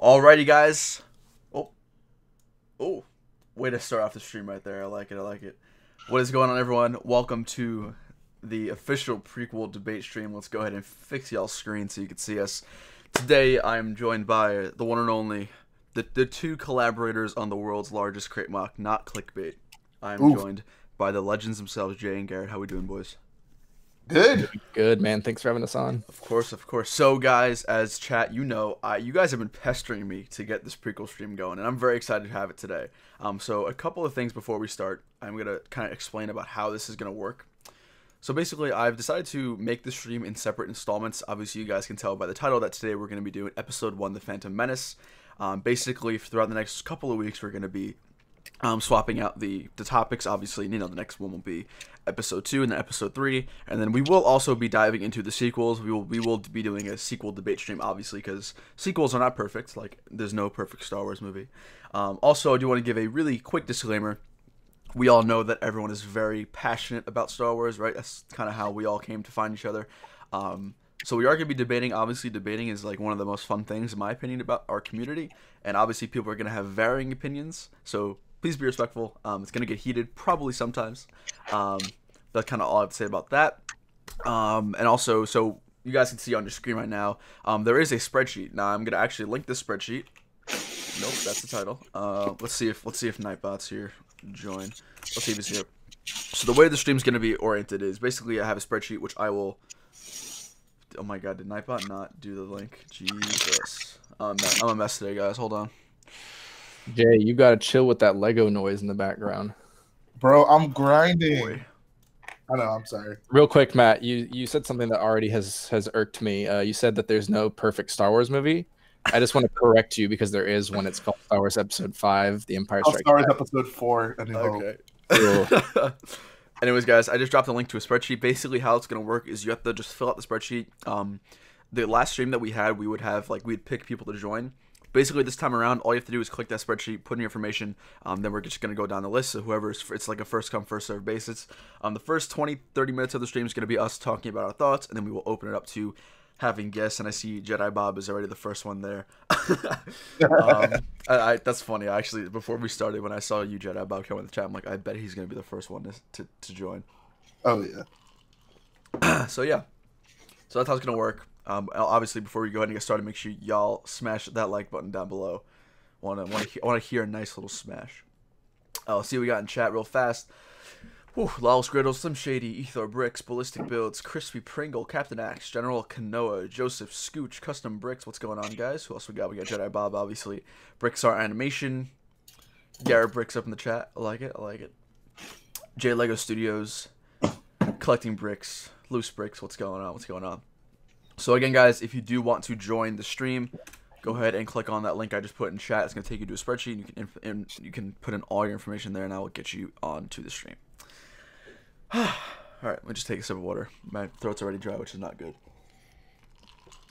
Alrighty, guys. Oh, oh, way to start off the stream right there. I like it. I like it. What is going on, everyone? Welcome to the official prequel debate stream. Let's go ahead and fix y'all's screen so you can see us. Today, I am joined by the one and only, the two collaborators on the world's largest crate mock, not clickbait. I am joined by the legends themselves, Jay and Garrett. How we doing, boys? Good. Good, man. Thanks for having us on. Of course, of course. So, guys, as chat, you know, you guys have been pestering me to get this prequel stream going, and I'm very excited to have it today. So a couple of things before we start. I'm going to kind of explain about how this is going to work. So basically, I've decided to make the stream in separate installments. Obviously, you guys can tell by the title that today we're going to be doing Episode 1, The Phantom Menace. Basically, throughout the next couple of weeks, we're going to be swapping out the topics. Obviously, you know, the next one will be episode 2 and then episode 3, and then we will also be diving into the sequels. We will be doing a sequel debate stream, obviously, because sequels are not perfect. Like, there's no perfect Star Wars movie. Also, I do want to give a really quick disclaimer. We all know that everyone is very passionate about Star Wars, right? That's kind of how we all came to find each other. So we are going to be debating. Obviously, debating is like one of the most fun things, in my opinion, about our community, and obviously people are going to have varying opinions, so please be respectful. It's going to get heated, probably sometimes. That's kind of all I have to say about that. And also, so you guys can see on your screen right now, there is a spreadsheet. Now, I'm going to actually link this spreadsheet. Nope, that's the title. Let's see if Nightbot's here. Join. Let's see if he's here. So the way the stream's going to be oriented is basically I have a spreadsheet, which I will... Oh my god, did Nightbot not do the link? Jesus. I'm a mess today, guys. Hold on. Jay, you gotta chill with that Lego noise in the background. Bro, I'm grinding. Boy. I know, I'm sorry. Real quick, Matt, you said something that already has irked me. You said that there's no perfect Star Wars movie. I just want to correct you because there is one. It's called Star Wars Episode 5, The Empire Strikes Star Wars Back. Episode 4. A New Hope. Okay. Anyways, guys, I just dropped a link to a spreadsheet. Basically, how it's going to work is you have to just fill out the spreadsheet. The last stream that we had, we'd pick people to join. Basically, this time around, all you have to do is click that spreadsheet, put in your information, then we're just going to go down the list. So it's like a first-come, first-served basis. The first 20, 30 minutes of the stream is going to be us talking about our thoughts, and then we will open it up to having guests. And I see Jedi Bob is already the first one there. That's funny. Actually, before we started, when I saw you, Jedi Bob, come in the chat, I'm like, I bet he's going to be the first one to join. Oh, yeah. So, yeah. So that's how it's going to work. Obviously, before we go ahead and get started, make sure y'all smash that like button down below. Want to hear a nice little smash. I'll see what we got in chat real fast. Lawless Griddle, Slim Shady, Ethor Bricks, Ballistic Builds, Crispy Pringle, Captain Axe, General Kanoa, Joseph Scooch, Custom Bricks. What's going on, guys? Who else we got? We got Jedi Bob, obviously. Bricks Art Animation. GarrettBricks up in the chat. I like it. I like it. J Lego Studios. Collecting Bricks. Loose Bricks. What's going on? What's going on? So again, guys, if you do want to join the stream, go ahead and click on that link I just put in chat. It's going to take you to a spreadsheet, and you can put in all your information there, and I will get you onto the stream. All right, let me just take a sip of water. My throat's already dry, which is not good.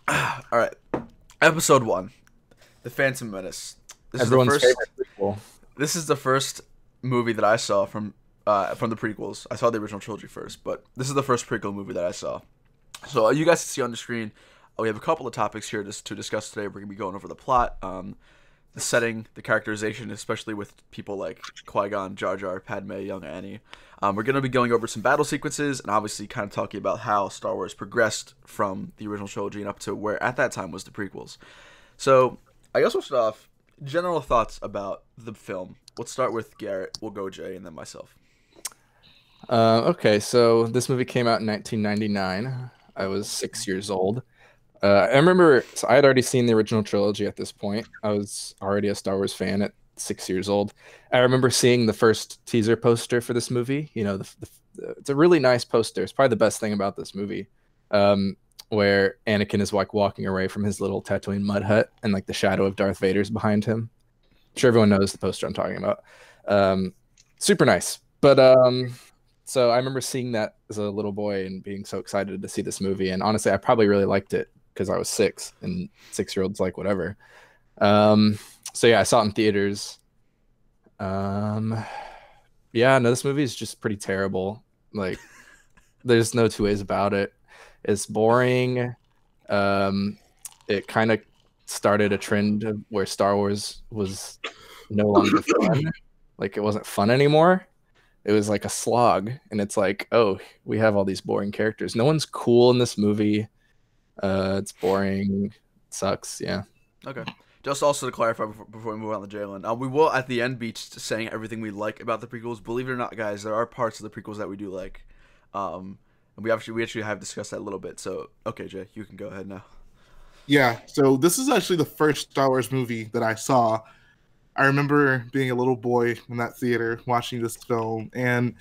All right, Episode 1, The Phantom Menace. Everyone's favorite prequel. This is the first movie that I saw from the prequels. I saw the original trilogy first, but this is the first prequel movie that I saw. So you guys can see on the screen, we have a couple of topics here to discuss today. We're going to be going over the plot, the setting, the characterization, especially with people like Qui-Gon, Jar Jar, Padme, young Annie. We're going to be going over some battle sequences and obviously kind of talking about how Star Wars progressed from the original trilogy and up to where at that time was the prequels. So I guess we'll start off. General thoughts about the film. Let's start with Garrett. We'll go Jay and then myself. Okay, so this movie came out in 1999. I was 6 years old. I remember, so I had already seen the original trilogy at this point. I was already a Star Wars fan at 6 years old. I remember seeing the first teaser poster for this movie. You know, it's a really nice poster. It's probably the best thing about this movie, where Anakin is like walking away from his little Tatooine mud hut, and like the shadow of Darth Vader's behind him. I'm sure everyone knows the poster I'm talking about. Super nice, but so I remember seeing that as a little boy and being so excited to see this movie. And honestly, I probably really liked it because I was 6, and 6-year-olds like whatever. So yeah, I saw it in theaters. Yeah, no, this movie is just pretty terrible. Like, there's no two ways about it. It's boring. It kind of started a trend where Star Wars was no longer fun. Like it wasn't fun anymore. It was like a slog, and it's like, oh, we have all these boring characters. No one's cool in this movie. It's boring. It sucks. Yeah. Okay. Just also to clarify before we move on to Jalen, we will at the end be saying everything we like about the prequels. Believe it or not, guys, there are parts of the prequels that we do like. And we actually have discussed that a little bit. So okay, Jay, you can go ahead now. Yeah, so this is actually the first Star Wars movie that I saw. I remember being a little boy in that theater watching this film, and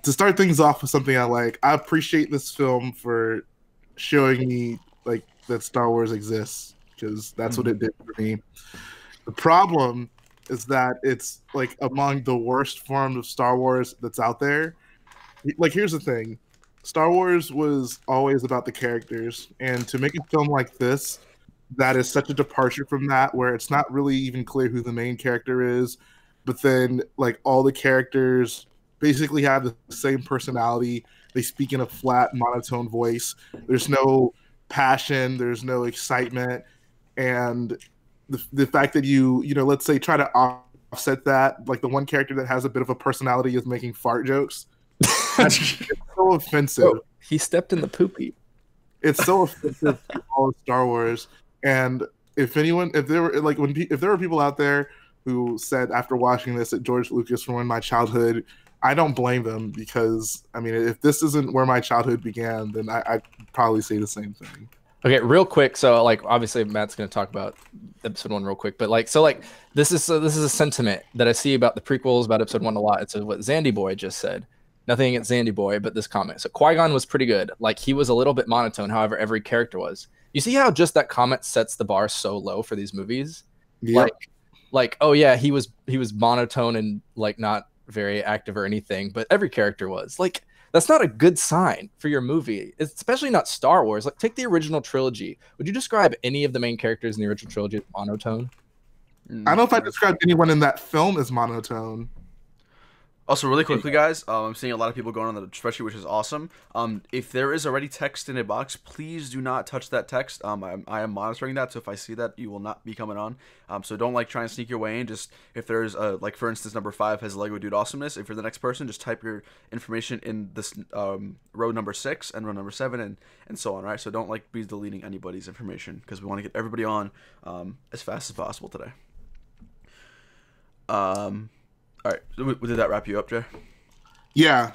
to start things off with something I like, I appreciate this film for showing me like that Star Wars exists, because that's what it did for me. The problem is that it's like among the worst forms of Star Wars that's out there. Like, here's the thing. Star Wars was always about the characters, and to make a film like this that is such a departure from that, where it's not really even clear who the main character is, but then like all the characters basically have the same personality. They speak in a flat, monotone voice. There's no passion, there's no excitement, and the fact that you know, let's say try to offset that, like the one character that has a bit of a personality is making fart jokes. It's so offensive. Oh, he stepped in the poop heap. It's so offensive to all of Star Wars. And if there were people out there who said after watching this that George Lucas ruined my childhood, I don't blame them, because I mean, if this isn't where my childhood began, then I'd probably say the same thing. Okay, real quick. So, like, obviously, Matt's going to talk about episode 1 real quick, but like, so like, this is a sentiment that I see about the prequels, about episode 1 a lot. It's what Zandy Boy just said. Nothing against Zandy Boy, but this comment. So Qui-Gon was pretty good. Like, he was a little bit monotone. However, every character was. You see how just that comment sets the bar so low for these movies? Yep. Like, oh yeah, he was monotone and like not very active or anything, but every character was. Like, that's not a good sign for your movie. It's especially not Star Wars. Like, take the original trilogy. Would you describe any of the main characters in the original trilogy as monotone? I don't know if I described anyone in that film as monotone. Also, really quickly, guys, I'm seeing a lot of people going on the spreadsheet, which is awesome. If there is already text in a box, please do not touch that text. I am monitoring that, so if I see that, you will not be coming on. So don't like try and sneak your way in. Just if there's like for instance, number 5 has Lego Dude Awesomeness. If you're the next person, just type your information in this row number 6 and row number 7 and so on. Right. So don't like be deleting anybody's information, because we want to get everybody on as fast as possible today. All right, did that wrap you up, Jay? Yeah.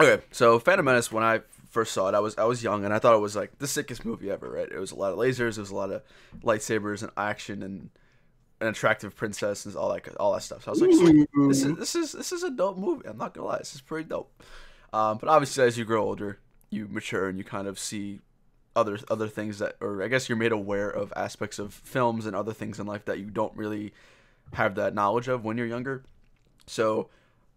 Okay, so Phantom Menace, when I first saw it, I was young, and I thought it was like the sickest movie ever, right? It was a lot of lasers, it was a lot of lightsabers and action and an attractive princess and all that stuff. So I was like, sweet, this is a dope movie. I'm not gonna lie, this is pretty dope. But obviously, as you grow older, you mature and you kind of see other things that, or I guess you're made aware of aspects of films and other things in life that you don't really have that knowledge of when you're younger. So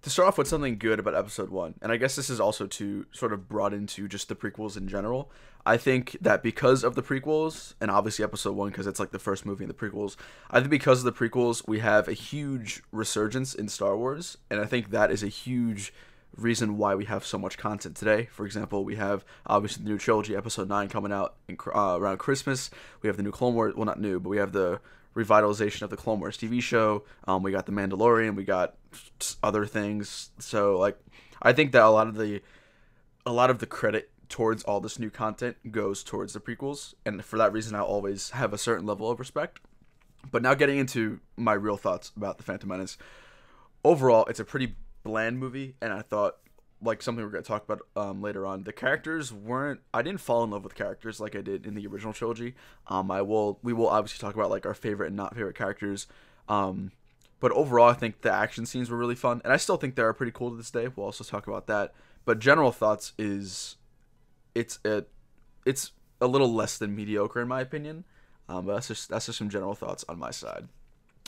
to start off with something good about episode 1, and I guess this is also to sort of brought into just the prequels in general, I think that because of the prequels, and obviously episode 1 because it's like the first movie in the prequels, I think because of the prequels we have a huge resurgence in Star Wars, and I think that is a huge reason why we have so much content today. For example, we have obviously the new trilogy, episode 9, coming out around Christmas. We have the new Clone Wars, well, not new, but we have the revitalization of the Clone Wars TV show. We got the Mandalorian, we got other things. So like, I think that a lot of the credit towards all this new content goes towards the prequels, and for that reason I always have a certain level of respect. But now getting into my real thoughts about the Phantom Menace. Overall, it's a pretty bland movie, and I thought, like something we're going to talk about later on, the characters weren't, I didn't fall in love with characters like I did in the original trilogy. We will obviously talk about like our favorite and not favorite characters, but overall I think the action scenes were really fun, and I still think they are pretty cool to this day. We'll also talk about that, but general thoughts is it's a little less than mediocre in my opinion, but that's just some general thoughts on my side.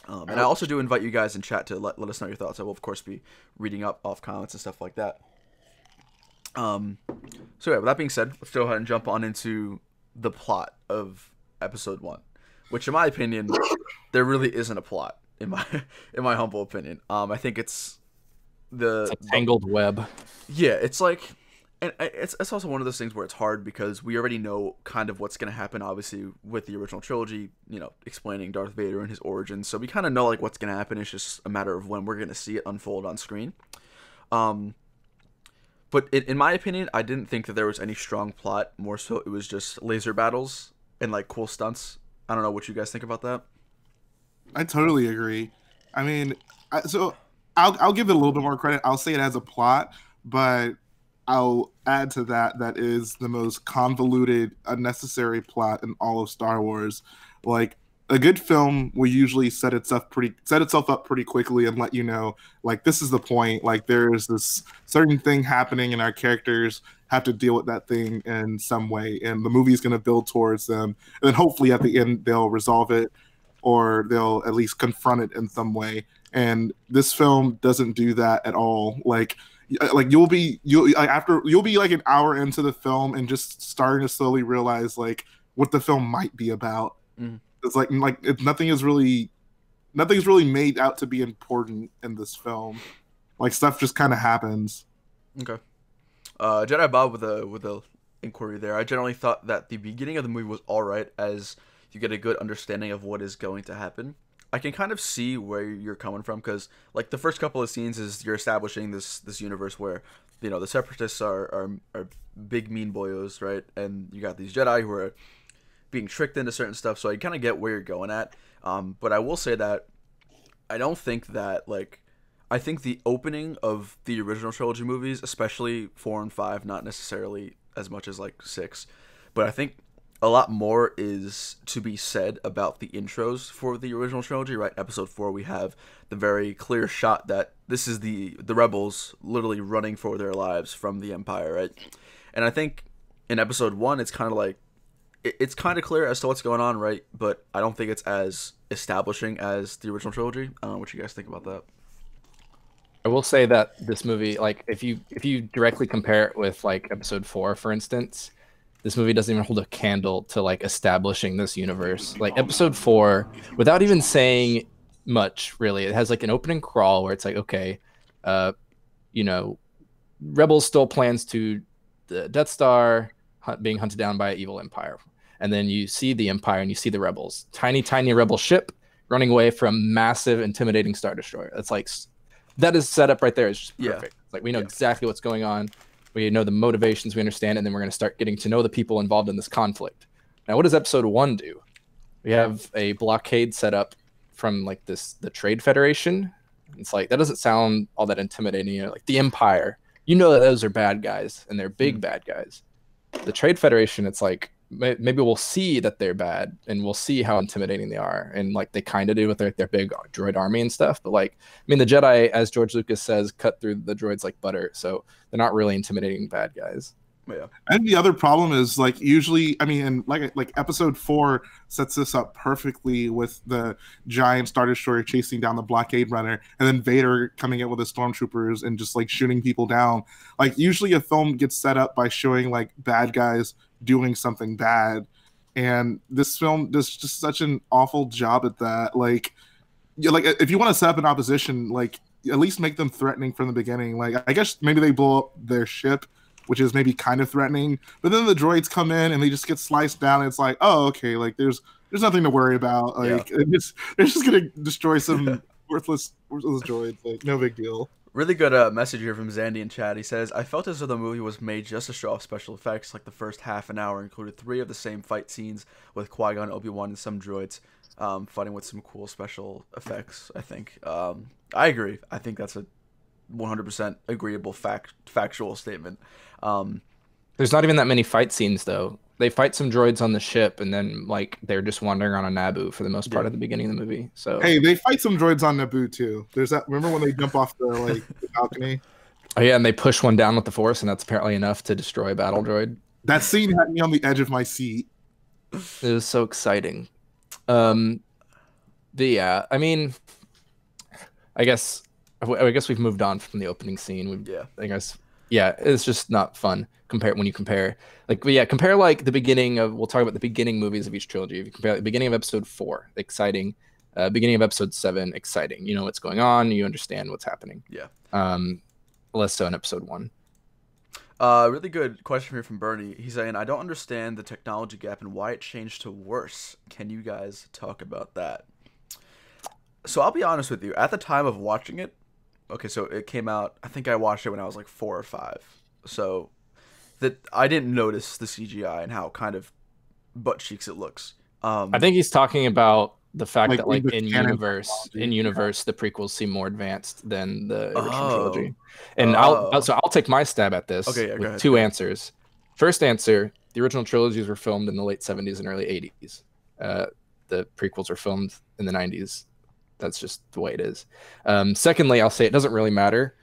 And I also do invite you guys in chat to let us know your thoughts. I will of course be reading up off comments and stuff like that. So yeah, with that being said, let's go ahead and jump on into the plot of episode 1, which in my opinion, there really isn't a plot in my humble opinion. I think it's a tangled web. Yeah, it's like And it's also one of those things where it's hard because we already know kind of what's going to happen, obviously, with the original trilogy, you know, explaining Darth Vader and his origins. So we kind of know, like, what's going to happen. It's just a matter of when we're going to see it unfold on screen. But in my opinion, I didn't think that there was any strong plot. More so, it was just laser battles and, like, cool stunts. I don't know what you guys think about that. I totally agree. I mean, so I'll give it a little bit more credit. I'll say it has a plot, but I'll add to that that is the most convoluted, unnecessary plot in all of Star Wars. Like, a good film will usually set itself up pretty quickly and let you know, like, this is the point. Like, there's this certain thing happening, and our characters have to deal with that thing in some way, and the movie is going to build towards them, and then hopefully at the end they'll resolve it, or they'll at least confront it in some way. And this film doesn't do that at all. Like you'll be like an hour into the film and just starting to slowly realize like what the film might be about. It's nothing is really made out to be important in this film. Like, stuff just kind of happens. Okay. Jedi Bob with a inquiry there. I generally thought that the beginning of the movie was all right, as you get a good understanding of what is going to happen. I can kind of see where you're coming from, because like the first couple of scenes is you're establishing this universe where, you know, the Separatists are big mean boyos, right? And you got these Jedi who are being tricked into certain stuff. So I kind of get where you're going at. But I will say that I don't think that, like, I think the opening of the original trilogy movies, especially 4 and 5, not necessarily as much as like 6, but I think a lot more is to be said about the intros for the original trilogy, right? Episode 4, we have the very clear shot that this is the rebels literally running for their lives from the Empire, right? And I think in episode 1, it's kind of like, it's kind of clear as to what's going on, right? But I don't think it's as establishing as the original trilogy. I don't know what you guys think about that. I will say that this movie, like, if you directly compare it with like episode 4, for instance, this movie doesn't even hold a candle to like establishing this universe. Like episode 4, without even saying much, really, it has like an opening crawl where it's like, okay, you know, Rebels still plans to the Death Star being hunted down by an evil Empire, and then you see the Empire and you see the Rebels, tiny Rebel ship running away from massive, intimidating Star Destroyer. It's like, that is set up right there. It's just perfect. It's like we know exactly what's going on. We know the motivations, we understand, and then we're going to start getting to know the people involved in this conflict. Now, what does episode 1 do? We have a blockade set up from like the Trade Federation. It's like, that doesn't sound all that intimidating. You know, like the Empire, you know that those are bad guys, and they're big bad guys. The Trade Federation, it's like, maybe we'll see that they're bad, and we'll see how intimidating they are, and like they kind of do with their big droid army and stuff. But like, I mean, the Jedi, as George Lucas says, cut through the droids like butter, so they're not really intimidating bad guys. Yeah. And the other problem is, like, usually, I mean, and like episode 4 sets this up perfectly with the giant Star Destroyer chasing down the blockade runner, and then Vader coming in with his stormtroopers and just like shooting people down. Like, usually a film gets set up by showing like bad guys doing something bad, and this film does just such an awful job at that. Like, if you want to set up an opposition, like, at least make them threatening from the beginning. Like, I guess maybe they blow up their ship, which is maybe kind of threatening, but then the droids come in and they just get sliced down, and it's like, oh, okay, like there's nothing to worry about. Like, they're just gonna destroy some worthless droids. Like, no big deal. Really good message here from Zandy in chat. He says, I felt as though the movie was made just to show off special effects. Like the first half an hour included 3 of the same fight scenes with Qui-Gon, Obi-Wan, and some droids fighting with some cool special effects, I think. I agree. I think that's a 100% agreeable factual statement. There's not even that many fight scenes, though. They fight some droids on the ship, and then like they're just wandering around on Naboo for the most part of the beginning of the movie. So hey, they fight some droids on Naboo too. There's that. Remember when they jump off the balcony? Oh yeah, and they push one down with the Force, and that's apparently enough to destroy a battle droid. That scene had me on the edge of my seat. It was so exciting. But yeah, I mean, I guess we've moved on from the opening scene. I guess. Yeah, it's just not fun when you compare. Like, compare like the beginning of. We'll talk about the beginning movies of each trilogy. If you compare the beginning of episode 4, exciting. Beginning of episode 7, exciting. You know what's going on. You understand what's happening. Yeah. Less so in episode 1. Really good question here from Bernie. He's saying, I don't understand the technology gap and why it changed to worse. Can you guys talk about that? So I'll be honest with you. At the time of watching it, okay, so it came out, I think I watched it when I was like 4 or 5. So that I didn't notice the CGI and how kind of butt cheeks it looks. I think he's talking about the fact Like, that like in the in canon universe, the prequels seem more advanced than the original Oh. trilogy. And Oh. I'll take my stab at this Okay, yeah, go with ahead, two go ahead. answers. First answer: the original trilogies were filmed in the late 70s and early 80s. The prequels were filmed in the 90s. That's just the way it is. Secondly, I'll say it doesn't really matter.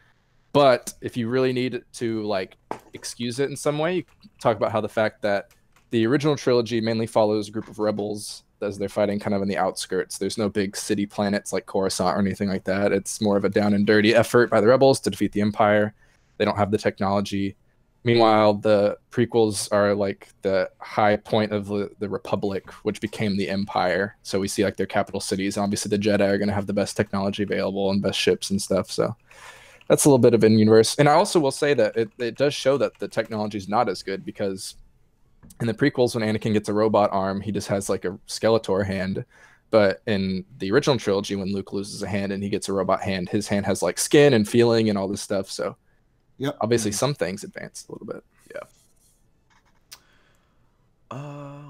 But if you really need to like excuse it in some way, you can talk about how the fact that the original trilogy mainly follows a group of rebels as they're fighting kind of in the outskirts. There's no big city planets like Coruscant or anything like that. It's more of a down and dirty effort by the rebels to defeat the Empire. They don't have the technology. Meanwhile, the prequels are like the high point of the Republic, which became the Empire. So we see like their capital cities. Obviously, the Jedi are going to have the best technology available and best ships and stuff. So that's a little bit of in-universe. And I also will say that it does show that the technology is not as good, because in the prequels, when Anakin gets a robot arm, he just has like a Skeletor hand. But in the original trilogy, when Luke loses a hand and he gets a robot hand, his hand has like skin and feeling and all this stuff. So Yep. obviously some things advanced a little bit. Yeah.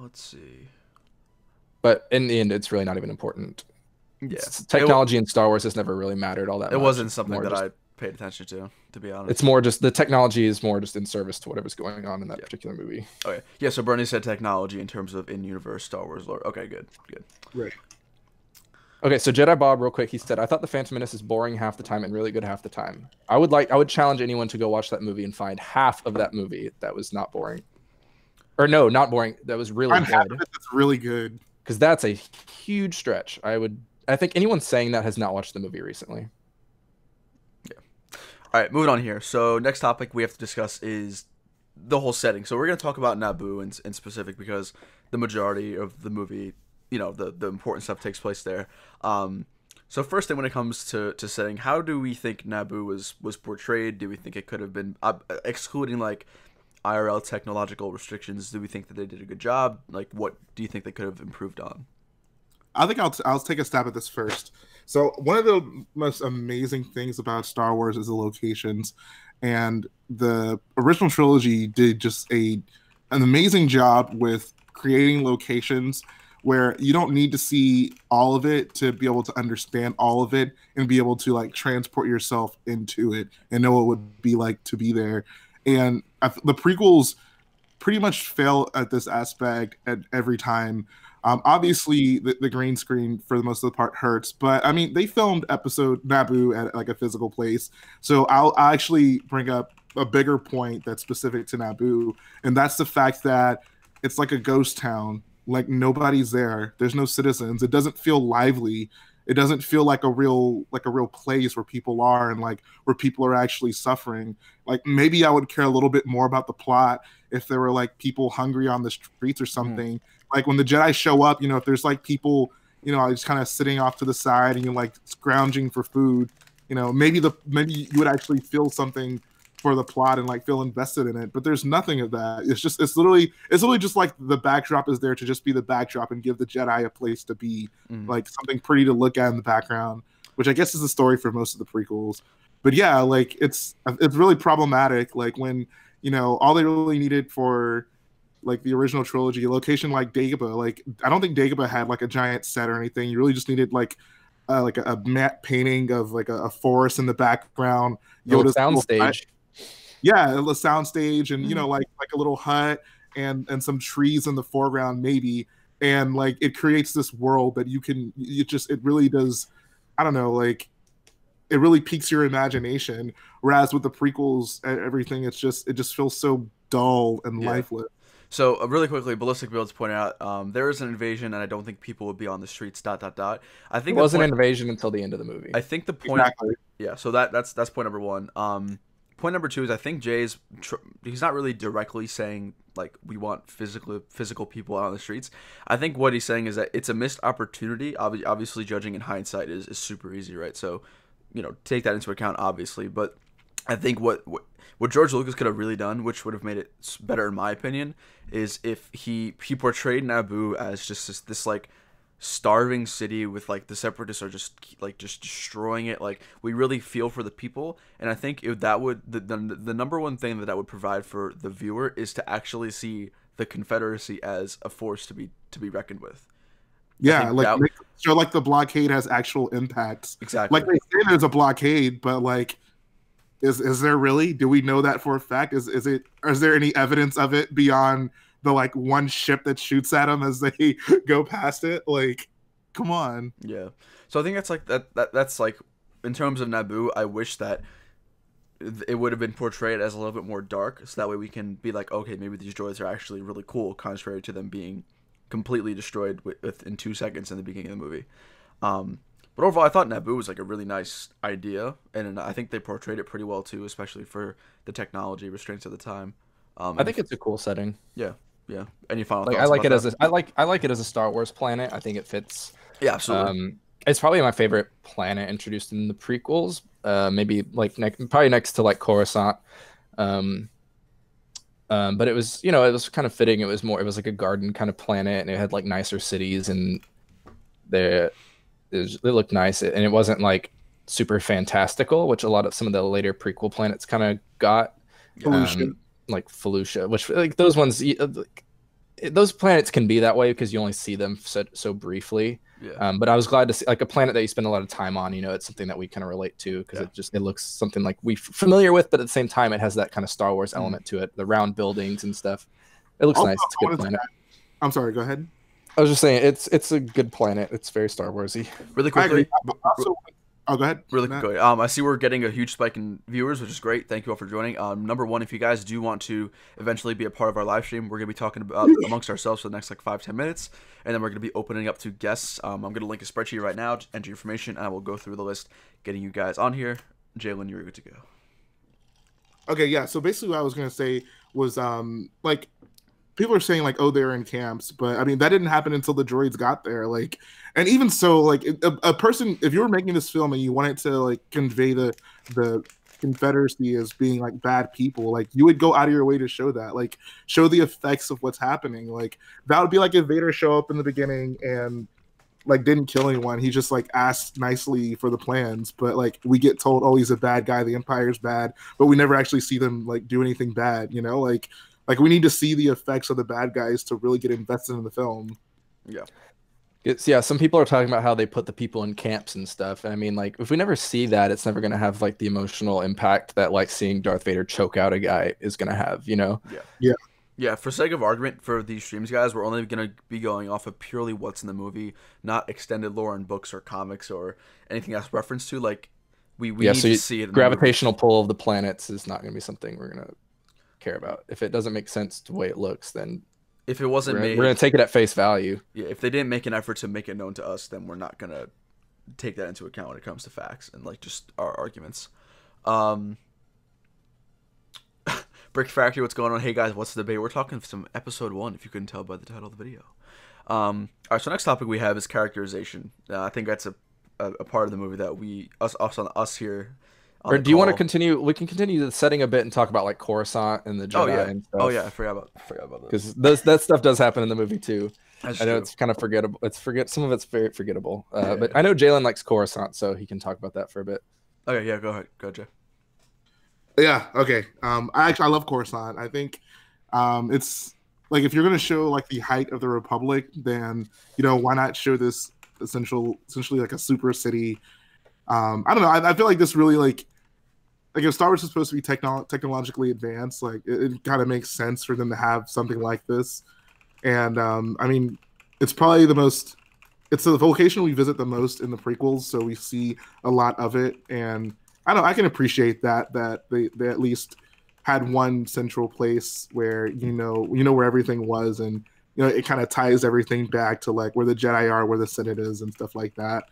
Let's see. But in the end, it's really not even important. Yeah. Technology in Star Wars has never really mattered all that much. It wasn't something that just, I paid attention to be honest. It's more just the technology is more just in service to whatever's going on in that particular movie. Okay. Yeah, so Bernie said technology in terms of in-universe Star Wars lore. Okay, good. Right. Okay, so Jedi Bob, real quick, he said, I thought The Phantom Menace is boring half the time and really good half the time. I would challenge anyone to go watch that movie and find half of that movie that was not boring. Or no, not boring. That was really Half good. of it that's really good. Because that's a huge stretch. I think anyone saying that has not watched the movie recently. Yeah. All right, moving on here. So next topic we have to discuss is the whole setting. So we're going to talk about Naboo in specific because the majority of the movie, you know, the important stuff takes place there. So first thing when it comes to setting, how do we think Naboo was portrayed? Do we think it could have been, excluding like IRL technological restrictions, do we think that they did a good job? Like, what do you think they could have improved on? I think I'll take a stab at this first. So one of the most amazing things about Star Wars is the locations, and the original trilogy did just an amazing job with creating locations where you don't need to see all of it to be able to understand all of it and be able to like transport yourself into it and know what it would be like to be there. And the prequels pretty much fail at this aspect at every time. Obviously, the green screen for the most of the part hurts, but I mean, they filmed episode Naboo at like a physical place. So I'll actually bring up a bigger point that's specific to Naboo, and that's the fact that it's like a ghost town. Like nobody's there. There's no citizens. It doesn't feel lively. It doesn't feel like a real place where people are and like where people are actually suffering. Like maybe I would care a little bit more about the plot if there were like people hungry on the streets or something. Like when the Jedi show up, you know, if there's like people, you know, just kind of sitting off to the side and you're like scrounging for food, you know, maybe you would actually feel something for the plot and like feel invested in it. But there's nothing of that. It's literally just like the backdrop is there to just be the backdrop and give the Jedi a place to be, like something pretty to look at in the background, which I guess is the story for most of the prequels. But yeah, like it's really problematic. Like when, you know, all they really needed for like the original trilogy, a location like Dagobah, like I don't think Dagobah had like a giant set or anything. You really just needed like a matte painting of like a forest in the background. Yoda's soundstage. Yeah, a sound stage and you know like a little hut and some trees in the foreground maybe, and like it creates this world that it really does, I don't know, like it really piques your imagination. Whereas with the prequels and everything, it just feels so dull and lifeless. So really quickly, Ballistic Builds pointed out there is an invasion, and I don't think people would be on the streets. ... I think it wasn't an invasion until the end of the movie. I think the point. Exactly. Yeah. So that's point number one. Point number two is I think Jay's he's not really directly saying like we want physical people out on the streets. I think what he's saying is that it's a missed opportunity. Obviously, judging in hindsight is super easy, right? So, you know, take that into account, obviously. But I think what George Lucas could have really done, which would have made it better in my opinion, is if he portrayed Naboo as just this like starving city with like the separatists are just destroying it. Like we really feel for the people, and I think that would the number one thing that would provide for the viewer is to actually see the Confederacy as a force to be reckoned with. Yeah, like show like the blockade has actual impacts. Exactly. Like they say there's a blockade, but like is there really? Do we know that for a fact? Is there any evidence of it beyond the like one ship that shoots at them as they go past it? Like, come on. Yeah. So I think that's like that's like in terms of Naboo, I wish that it would have been portrayed as a little bit more dark, so that way we can be like, okay, maybe these droids are actually really cool, contrary to them being completely destroyed within 2 seconds in the beginning of the movie. But overall, I thought Naboo was like a really nice idea, and I think they portrayed it pretty well too, especially for the technology restraints at the time. I think it's a cool setting. Yeah, yeah. Any final like thoughts? I like it as a Star Wars planet. I think it fits. Yeah, absolutely. It's probably my favorite planet introduced in the prequels. Maybe like probably next to like Coruscant. But it was, it was kind of fitting. It was like a garden kind of planet, and it had like nicer cities, and it looked nice, and it wasn't like super fantastical, which some of the later prequel planets kind of got. Like Felucia, which like those ones, those planets can be that way because you only see them so briefly. Yeah. But I was glad to see like a planet that you spend a lot of time on. It's something that we kind of relate to because it looks something like we familiar with, but at the same time it has that kind of Star Wars element to it. The round buildings and stuff. It looks nice. It's a good planet. I'm sorry. Go ahead. I was just saying it's a good planet. It's very Star Warsy. Really quickly. Oh, go ahead. Really quickly. I see we're getting a huge spike in viewers, which is great. Thank you all for joining. Number one, if you guys do want to eventually be a part of our live stream, we're going to be talking about amongst ourselves for the next like 5-10 minutes, and then we're going to be opening up to guests. I'm going to link a spreadsheet right now, enter your information, and I will go through the list, getting you guys on here. Jalen, you're good to go. Okay, yeah. So basically, what I was going to say was like people are saying like, oh, they're in camps, but I mean that didn't happen until the droids got there. Like, and even so, like a person, if you were making this film and you wanted to like convey the Confederacy as being like bad people, like you would go out of your way to show that, like show the effects of what's happening. Like that would be like if Vader show up in the beginning and like didn't kill anyone. He just like asked nicely for the plans, but like we get told, oh, he's a bad guy, the Empire's bad, but we never actually see them like do anything bad. Like we need to see the effects of the bad guys to really get invested in the film. Yeah. Some people are talking about how they put the people in camps and stuff. And I mean, like, if we never see that, it's never going to have like the emotional impact that like seeing Darth Vader choke out a guy is going to have, Yeah. For sake of argument for these streams, guys, we're only going to be going off of purely what's in the movie, not extended lore in books or comics or anything else reference to. Like, we need to see it. Gravitational pull of the planets is not going to be something we're going to care about. If it doesn't make sense the way it looks, then if it wasn't made, we're gonna take it at face value. Yeah, if they didn't make an effort to make it known to us, then we're not gonna take that into account when it comes to facts and like just our arguments. Brick Factory, what's going on? Hey guys, what's the debate? We're talking some episode 1, if you couldn't tell by the title of the video. All right, so next topic we have is characterization. I think that's a part of the movie that us here. Or do you want to continue? We can continue the setting a bit and talk about like Coruscant and the Jedi and stuff. Oh yeah, I forgot about that. Because that stuff does happen in the movie too. That's I know true. it's kind of forgettable. Some of it's very forgettable. But I know Jalen likes Coruscant, so he can talk about that for a bit. Okay, yeah, go ahead, Jay. Yeah, okay. I love Coruscant. I think it's like if you're gonna show like the height of the Republic, then why not show this essentially like a super city? I don't know. I feel like this really like if Star Wars is supposed to be technologically advanced, like it kind of makes sense for them to have something like this. And I mean, it's probably it's the location we visit the most in the prequels, so we see a lot of it. And I don't know, I can appreciate that they at least had one central place where where everything was, and it kind of ties everything back to like where the Jedi are, where the Senate is, and stuff like that.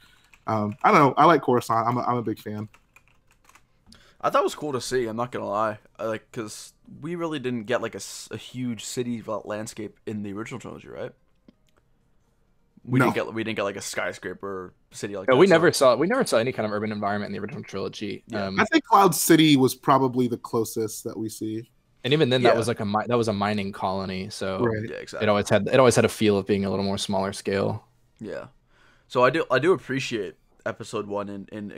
I don't know. I like Coruscant. I'm a big fan. I thought it was cool to see. I'm not gonna lie, because we really didn't get like a huge city landscape in the original trilogy, right? We didn't get like a skyscraper city like No, that. we never saw any kind of urban environment in the original trilogy. Yeah. I think Cloud City was probably the closest that we see. And even then, that was like a mining colony, so Right. Yeah, exactly. it always had a feel of being a little more smaller scale. Yeah. So I do appreciate episode 1 in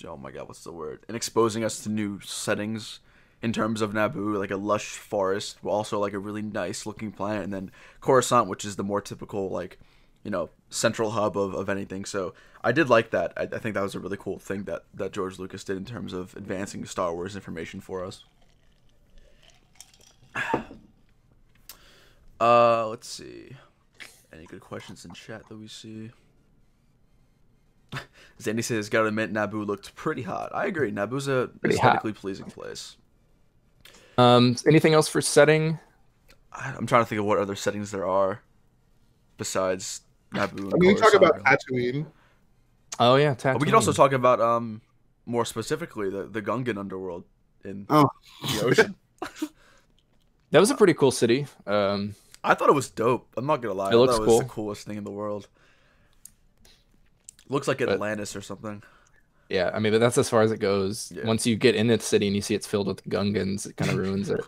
oh my god, what's the word? In exposing us to new settings in terms of Naboo, like a lush forest, but also like a really nice looking planet, and then Coruscant, which is the more typical like, you know, central hub of anything. So I did like that. I think that was a really cool thing that George Lucas did in terms of advancing Star Wars information for us. Let's see. Any good questions in chat that we see? Zandy says, "Gotta admit, Naboo looked pretty hot." I agree. Naboo's a aesthetically pleasing place. Anything else for setting? I'm trying to think of what other settings there are besides Naboo. I mean, you talk about Tatooine. Oh yeah, Tatooine. We could also talk about more specifically the Gungan underworld in the ocean. That was a pretty cool city. I thought it was dope. I'm not gonna lie. It looks I thought it cool. was the coolest thing in the world. Looks like Atlantis or something. Yeah, I mean, but that's as far as it goes. Yeah. Once you get in the city and you see it's filled with Gungans, it kind of ruins it.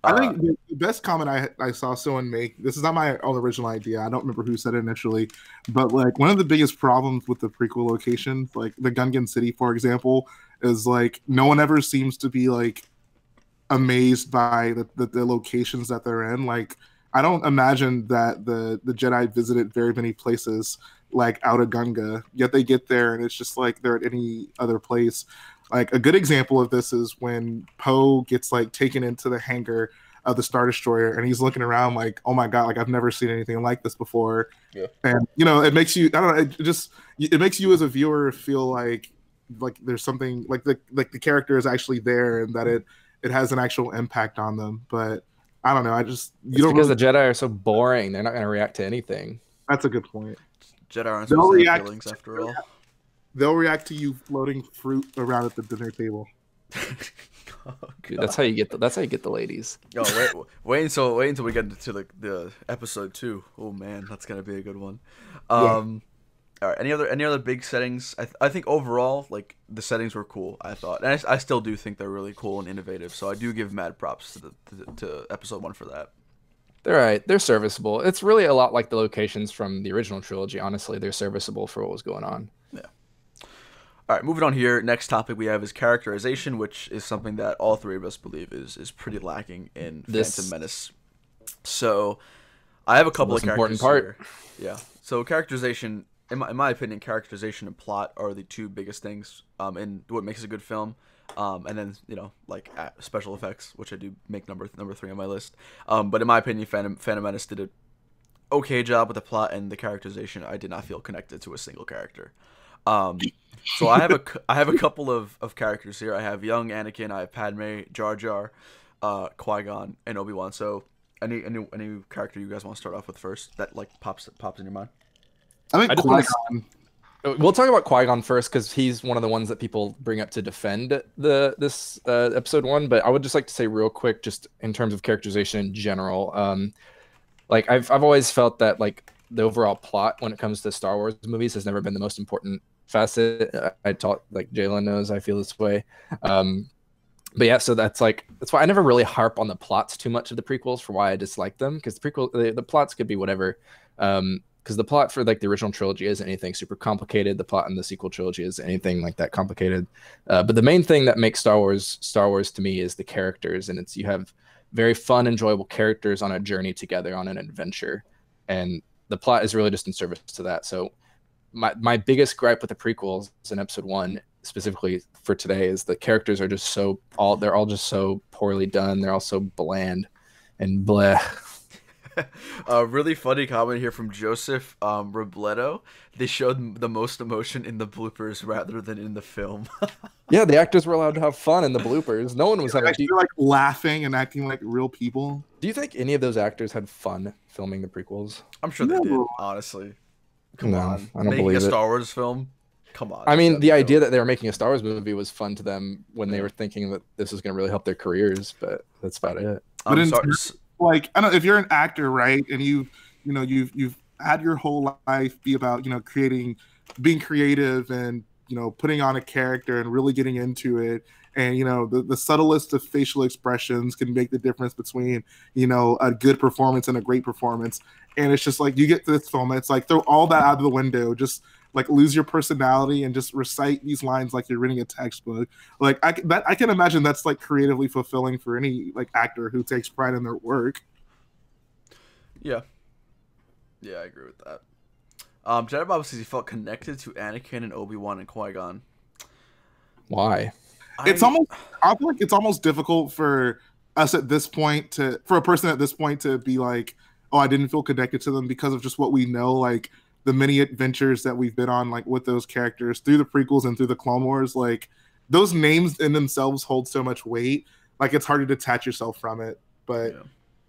I think the best comment I saw someone make, this is not my own original idea, I don't remember who said it initially, but like one of the biggest problems with the prequel locations, like the Gungan city, for example, is like no one ever seems to be like amazed by the locations that they're in. Like I don't imagine that the Jedi visited very many places like out of Gunga, yet they get there and it's just like they're at any other place. Like a good example of this is when Poe gets like taken into the hangar of the Star Destroyer and he's looking around like, oh my god, like I've never seen anything like this before. Yeah. And you know, it makes you, I don't know, it makes you as a viewer feel like there's something like the character is actually there and that it has an actual impact on them. But I don't know, Because the Jedi are so boring, they're not going to react to anything. That's a good point. Jedi aren't supposed to have feelings after all. They'll react to you floating fruit around at the dinner table. Oh, dude, that's how you get the ladies. Oh, wait until we get into the episode 2. Oh man, that's gonna be a good one. All right, any other big settings? I think overall, like the settings were cool. I thought, and I still do think they're really cool and innovative. So I do give mad props to episode 1 for that. They're right. They're serviceable. It's really a lot like the locations from the original trilogy. Honestly, they're serviceable for what was going on. Yeah. All right, moving on here. Next topic we have is characterization, which is something that all three of us believe is pretty lacking in Phantom Menace. So I have a couple of characters here. Yeah. So characterization, in my opinion, characterization and plot are the two biggest things in what makes a good film. And then, you know, like special effects, which I do make number 3 on my list. But in my opinion, Phantom Menace did an okay job with the plot and the characterization. I did not feel connected to a single character. So I have a couple of characters here. I have young Anakin, I have Padme, Jar Jar, Qui-Gon, and Obi-Wan. So any character you guys want to start off with first that like pops in your mind? I think Qui-Gon. We'll talk about Qui-Gon first because he's one of the ones that people bring up to defend this episode 1. But I would just like to say real quick, just in terms of characterization in general, like I've always felt that like the overall plot when it comes to Star Wars movies has never been the most important facet. I talk like Jalen knows I feel this way. But yeah, so that's why I never really harp on the plots too much of the prequels for why I dislike them, because the plots could be whatever. Because the plot for like the original trilogy isn't anything super complicated. The plot in the sequel trilogy is anything like that complicated. But the main thing that makes Star Wars to me is the characters, and you have very fun, enjoyable characters on a journey together on an adventure, and the plot is really just in service to that. So my biggest gripe with the prequels in episode 1 specifically for today is the characters are just they're all just so poorly done. They're all so bland and bleh. A really funny comment here from Joseph Robledo. They showed the most emotion in the bloopers rather than in the film. Yeah, the actors were allowed to have fun in the bloopers. No one was having like laughing and acting like real people. Do you think any of those actors had fun filming the prequels? I'm sure they did, honestly. Come on. I don't Making believe a Star Wars film? Come on. I mean, the idea that they were making a Star Wars movie was fun to them when they were thinking that this was going to really help their careers, but that's about it. But like, I don't know, if you're an actor, right, and you you've had your whole life be about being creative and putting on a character and really getting into it. And the subtlest of facial expressions can make the difference between a good performance and a great performance. And it's just like you get to this film, and it's like throw all that out of the window, just like lose your personality and just recite these lines like you're reading a textbook. Like I can imagine that's like creatively fulfilling for any like actor who takes pride in their work. Yeah, I agree with that. Jedi Bob says he felt connected to Anakin and Obi-Wan and Qui-Gon. Why? I feel like it's almost difficult for us at this point for a person at this point to be like, oh, I didn't feel connected to them because of just what we know, like the many adventures that we've been on, like with those characters through the prequels and through the Clone Wars. Like those names in themselves hold so much weight. Like it's hard to detach yourself from it. But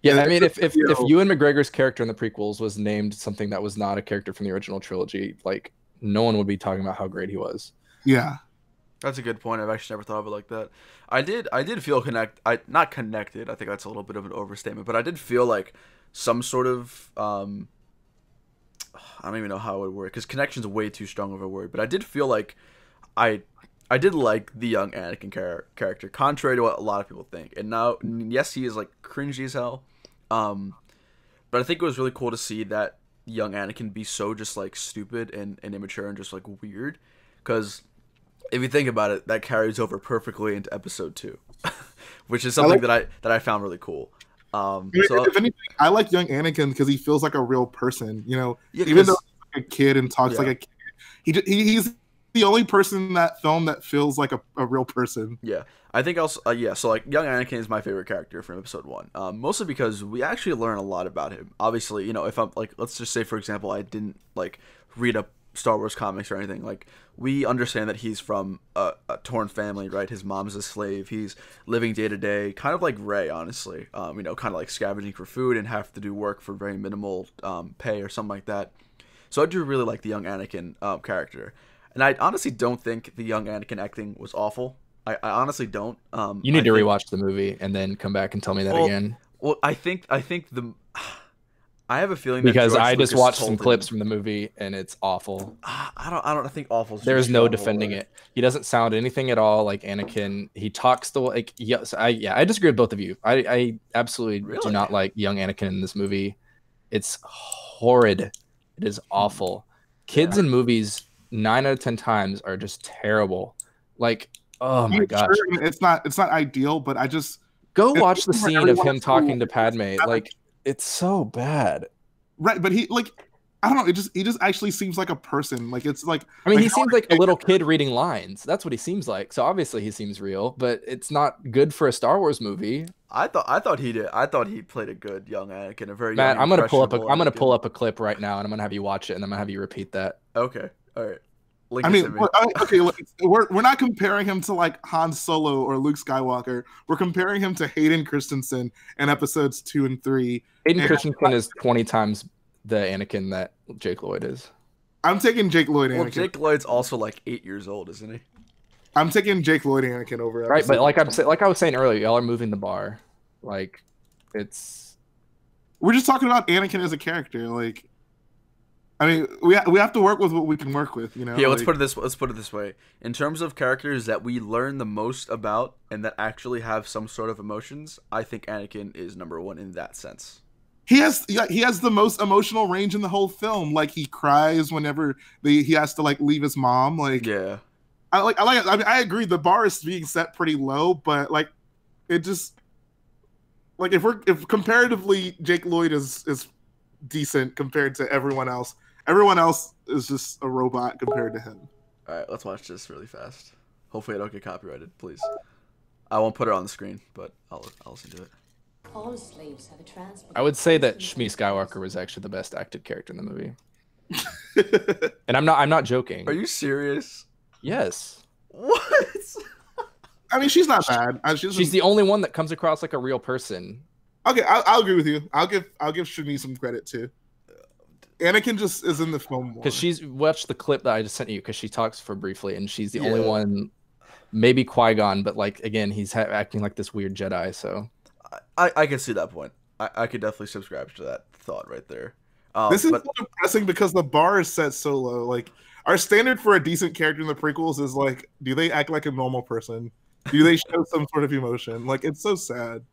yeah, I mean, if Ewan McGregor's character in the prequels was named something that was not a character from the original trilogy, like no one would be talking about how great he was. Yeah. That's a good point. I've actually never thought of it like that. I did feel not connected. I think that's a little bit of an overstatement, but I did feel like some sort of I don't even know how it would work because connection's way too strong of a word. But I did feel like I did like the young Anakin character, contrary to what a lot of people think. And now, yes, he is like cringy as hell. But I think it was really cool to see that young Anakin be so just like stupid and immature and just like weird, because if you think about it, that carries over perfectly into episode 2, which is something that I found really cool. So if anything, I like young Anakin because he feels like a real person. Even though he's like a kid and talks like a kid, he's the only person in that film that feels like a real person. Yeah, I think also so like young Anakin is my favorite character from episode 1, mostly because we actually learn a lot about him. Obviously, if I'm like, let's just say for example, I didn't like read up Star Wars comics or anything, like we understand that he's from a torn family, right? His mom's a slave. He's living day to day, kind of like Rey, honestly. Kind of like scavenging for food and have to do work for very minimal pay or something like that. So I do really like the young Anakin character, and I honestly don't think the young Anakin acting was awful. I honestly don't. You need to rewatch the movie and then come back and tell me that again. Well, I think I have a feeling because that I just watched some clips from the movie and it's awful. I don't think awful. There's no defending it. He doesn't sound anything at all like Anakin. He talks the like yes. I disagree with both of you. I absolutely do not like young Anakin in this movie. It's horrid. It is awful. Kids in movies 9 out of 10 times are just terrible. Like, oh my gosh. Sure, it's not ideal, but I just go watch the scene of him talking to Padme. Like, it's so bad. Right, but he like I don't know, he just actually seems like a person. Like it's like I mean, he seems like a little kid reading lines. That's what he seems like. So obviously he seems real, but it's not good for a Star Wars movie. I thought he did. I thought he played a good young Anakin, a very Matt, young, I'm gonna pull up a clip right now and I'm gonna have you watch it and I'm gonna have you repeat that. Okay. All right. We're not comparing him to like Han Solo or Luke Skywalker. We're comparing him to Hayden Christensen in episodes 2 and 3. Hayden Christensen is 20 times the Anakin that Jake Lloyd is. I'm taking Jake Lloyd. Well, Jake Lloyd's also like 8 years old, isn't he? I'm taking Jake Lloyd Anakin over. Right, but like I was saying earlier, y'all are moving the bar. Like, we're just talking about Anakin as a character. Like, I mean, we have to work with what we can work with, Yeah, let's put it this way. In terms of characters that we learn the most about and that actually have some sort of emotions, I think Anakin is number 1 in that sense. He has the most emotional range in the whole film. Like he cries whenever he has to like leave his mom. Like I like it. I mean, I agree the bar is being set pretty low, but like it just like if comparatively Jake Lloyd is decent compared to everyone else. Everyone else is just a robot compared to him. All right, let's watch this really fast. Hopefully I don't get copyrighted, please. I won't put it on the screen, but I'll listen to it. All slaves have a transport. I would say that Shmi Skywalker was actually the best acted character in the movie. And I'm not joking. Are you serious? Yes. What? I mean, she's not bad. She's the only one that comes across like a real person. Okay, I'll agree with you. I'll give Shmi some credit too. Anakin just is in the film more. Because she's watched the clip that I just sent you because she talks for briefly and she's the only one, maybe Qui-Gon, but like again, he's acting like this weird Jedi. So I can see that point. I could definitely subscribe to that thought right there. This is But so depressing because the bar is set so low. Like our standard for a decent character in the prequels is like, do they act like a normal person? Do they show some sort of emotion? Like it's so sad.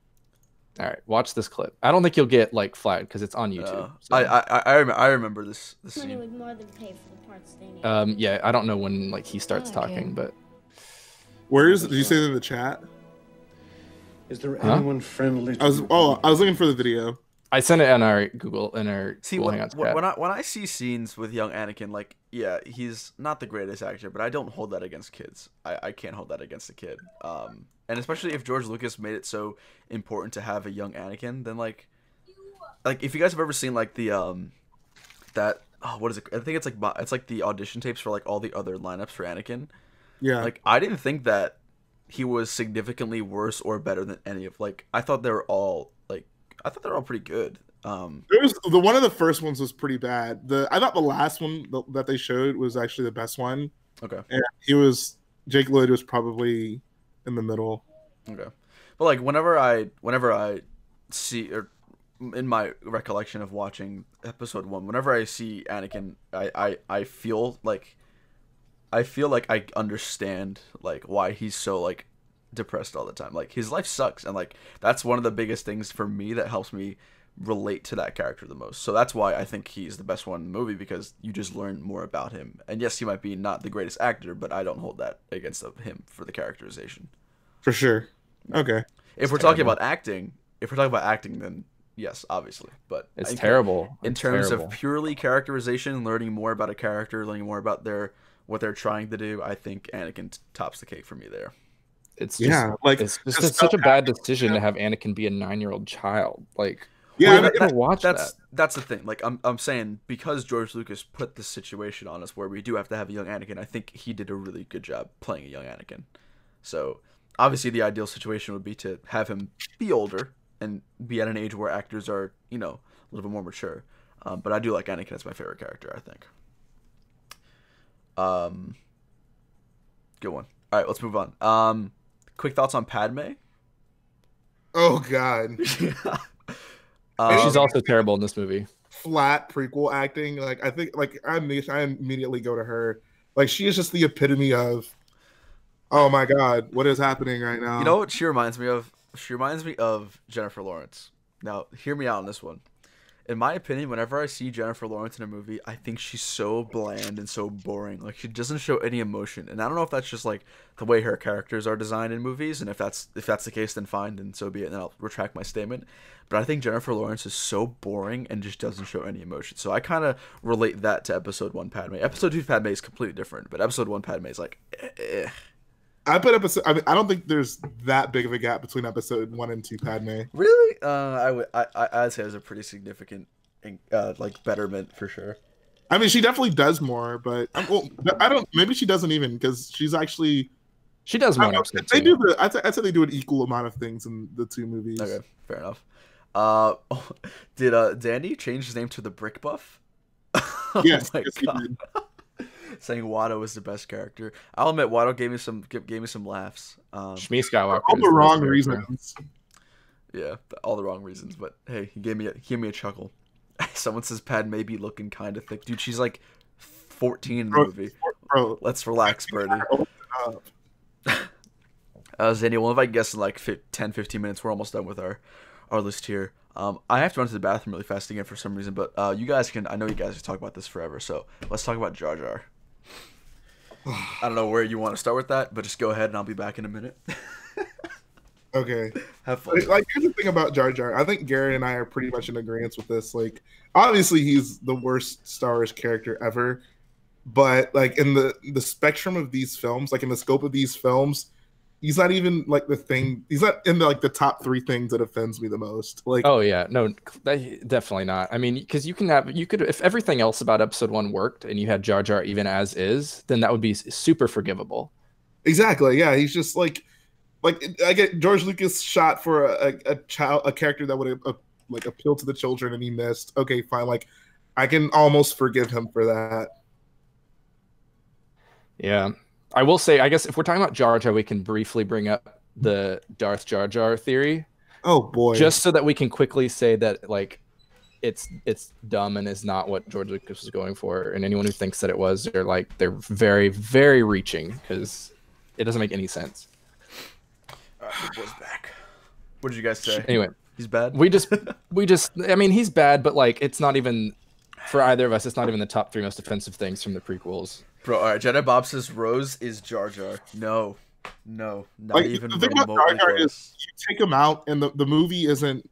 All right, watch this clip. I don't think you'll get like flagged because it's on YouTube. So. I remember this Money scene. would more than pay for the parts they need. Yeah, I don't know when like he starts Okay. talking, but Where is it? Did you say that in the chat? Is there anyone friendly? I was looking for the video. I sent it in our Google See, Google when, Hangouts when chat. when I see scenes with young Anakin, like, yeah, he's not the greatest actor, but I don't hold that against kids. I can't hold that against a kid. And especially if George Lucas made it so important to have a young Anakin, then like if you guys have ever seen like the what is it? I think it's like the audition tapes for like all the other lineups for Anakin. Yeah. Like I didn't think that he was significantly worse or better than any of I thought they were all pretty good. It was the one of the first ones was pretty bad. I thought the last one that they showed was actually the best one. Okay. And Jake Lloyd was probably in the middle. Okay. But like whenever I see, or in my recollection of watching episode 1, whenever I see Anakin, I feel like I understand like why he's so like depressed all the time. Like his life sucks, and like that's one of the biggest things for me that helps me relate to that character the most. So that's why I think he's the best one in the movie, because you just learn more about him. And yes, he might be not the greatest actor, but I don't hold that against him for the characterization. For sure. Okay. If we're talking about acting, then yes, obviously. But It's terrible. In It's terms terrible. of purely characterization, learning more about a character, learning more about what they're trying to do, I think Anakin tops the cake for me there. It's just, it's just such a bad decision to have Anakin be a 9-year-old child. Like, yeah, we're gonna watch that. That's the thing. Like I'm saying, because George Lucas put this situation on us where we do have to have a young Anakin, I think he did a really good job playing a young Anakin. So obviously the ideal situation would be to have him be older and be at an age where actors are, a little bit more mature. But I do like Anakin as my favorite character, I think. Good one. All right, let's move on. Quick thoughts on Padme. Oh God. She's also terrible in this movie. Flat prequel acting. Like I think, like I immediately go to her. Like she is just the epitome of, oh my God, what is happening right now? You know what she reminds me of? She reminds me of Jennifer Lawrence. Now, hear me out on this one. In my opinion, whenever I see Jennifer Lawrence in a movie, I think she's so bland and so boring. Like, she doesn't show any emotion. And I don't know if that's just, like, the way her characters are designed in movies. And if that's the case, then fine, then so be it. And I'll retract my statement. But I think Jennifer Lawrence is so boring and just doesn't show any emotion. So I kind of relate that to Episode 1 Padme. Episode 2 Padme is completely different. But Episode 1 Padme is like, eh. I don't think there's that big of a gap between episode 1 and 2 Padme. Really? I'd say there's a pretty significant, like, betterment for sure. I mean, she definitely does more, but I don't. Maybe she doesn't even, because she's actually. She does more. I'd say they do an equal amount of things in the two movies. Okay, fair enough. Did Danny change his name to the Brick Buff? Yes, Oh my yes, he God. did. Saying Watto is the best character. I'll admit Watto gave me some laughs. Shmi Skywalker. All the wrong reasons. Yeah, all the wrong reasons. But hey, he gave me a chuckle. Someone says Padme be looking kind of thick, dude. She's like 14 in the movie. Bro, Let's relax, Birdie. Zandy, well, if I guess in like 10-15 minutes, we're almost done with our list here. I have to run to the bathroom really fast again for some reason, but you guys can. I know you guys can talk about this forever, so let's talk about Jar Jar. I don't know where you want to start with that, but just go ahead and I'll be back in a minute. Okay. Have fun. Like, here's the thing about Jar Jar. I think Garrett and I are pretty much in agreement with this. Like, obviously, he's the worst Star Wars character ever, but like in the spectrum of these films, like in the scope of these films, he's not even like the thing. He's not in the top 3 things that offends me the most. Like, oh yeah, no, definitely not. I mean, because you could if everything else about Episode 1 worked and you had Jar Jar even as is, then that would be super forgivable. Exactly. Yeah, he's just like I get George Lucas shot for a character that would like appeal to the children, and he missed. Okay, fine. Like, I can almost forgive him for that. Yeah. I will say, I guess if we're talking about Jar Jar, we can briefly bring up the Darth Jar Jar theory. Oh boy! Just so that we can quickly say that, like, it's dumb and is not what George Lucas was going for. And anyone who thinks that it was, they're very, very reaching, because it doesn't make any sense. All right, the boy's back. What did you guys say? Anyway, he's bad. we just I mean, he's bad, but like it's not even for either of us. It's not even the top 3 most offensive things from the prequels. Bro, all right. Jedi Bob says Rose is Jar Jar. No, not like, even the thing about Jar Jar is you take him out, and the movie isn't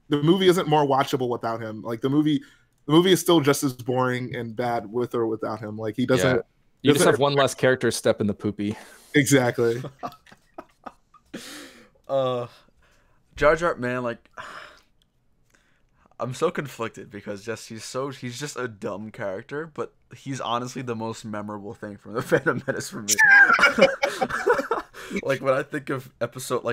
more watchable without him. Like the movie is still just as boring and bad with or without him. Like he doesn't. Yeah. You just have one less character step in the poopy. Exactly. Jar Jar, man, like I'm so conflicted because he's just a dumb character, but he's honestly the most memorable thing from the Phantom Menace for me. Like when I think of episode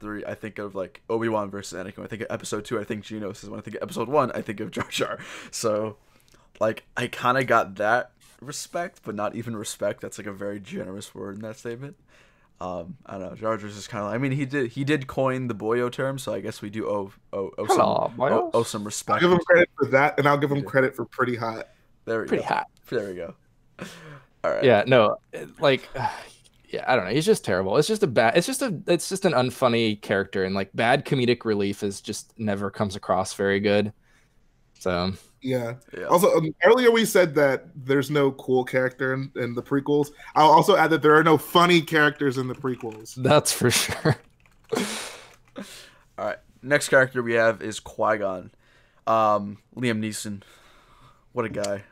3, I think of like Obi-Wan versus Anakin. When I think of episode 2, I think Geonosis. When I think of episode 1, I think of Jar Jar. So like I kind of got that respect, but not even respect. That's like a very generous word in that statement. I don't know. Jar Jar's just kind of. I mean, he did coin the boyo term, so I guess we do owe some respect. I'll give him credit for that, and I'll give him credit for pretty hot. There we go. There we go. All right. Yeah. No. Like. Yeah, I don't know. He's just terrible. It's just an unfunny character, and like bad comedic relief is just never comes across very good. So yeah. Also, earlier we said that there's no cool character in the prequels. I'll also add that there are no funny characters in the prequels. That's for sure. All right. Next character we have is Qui-Gon. Liam Neeson. What a guy.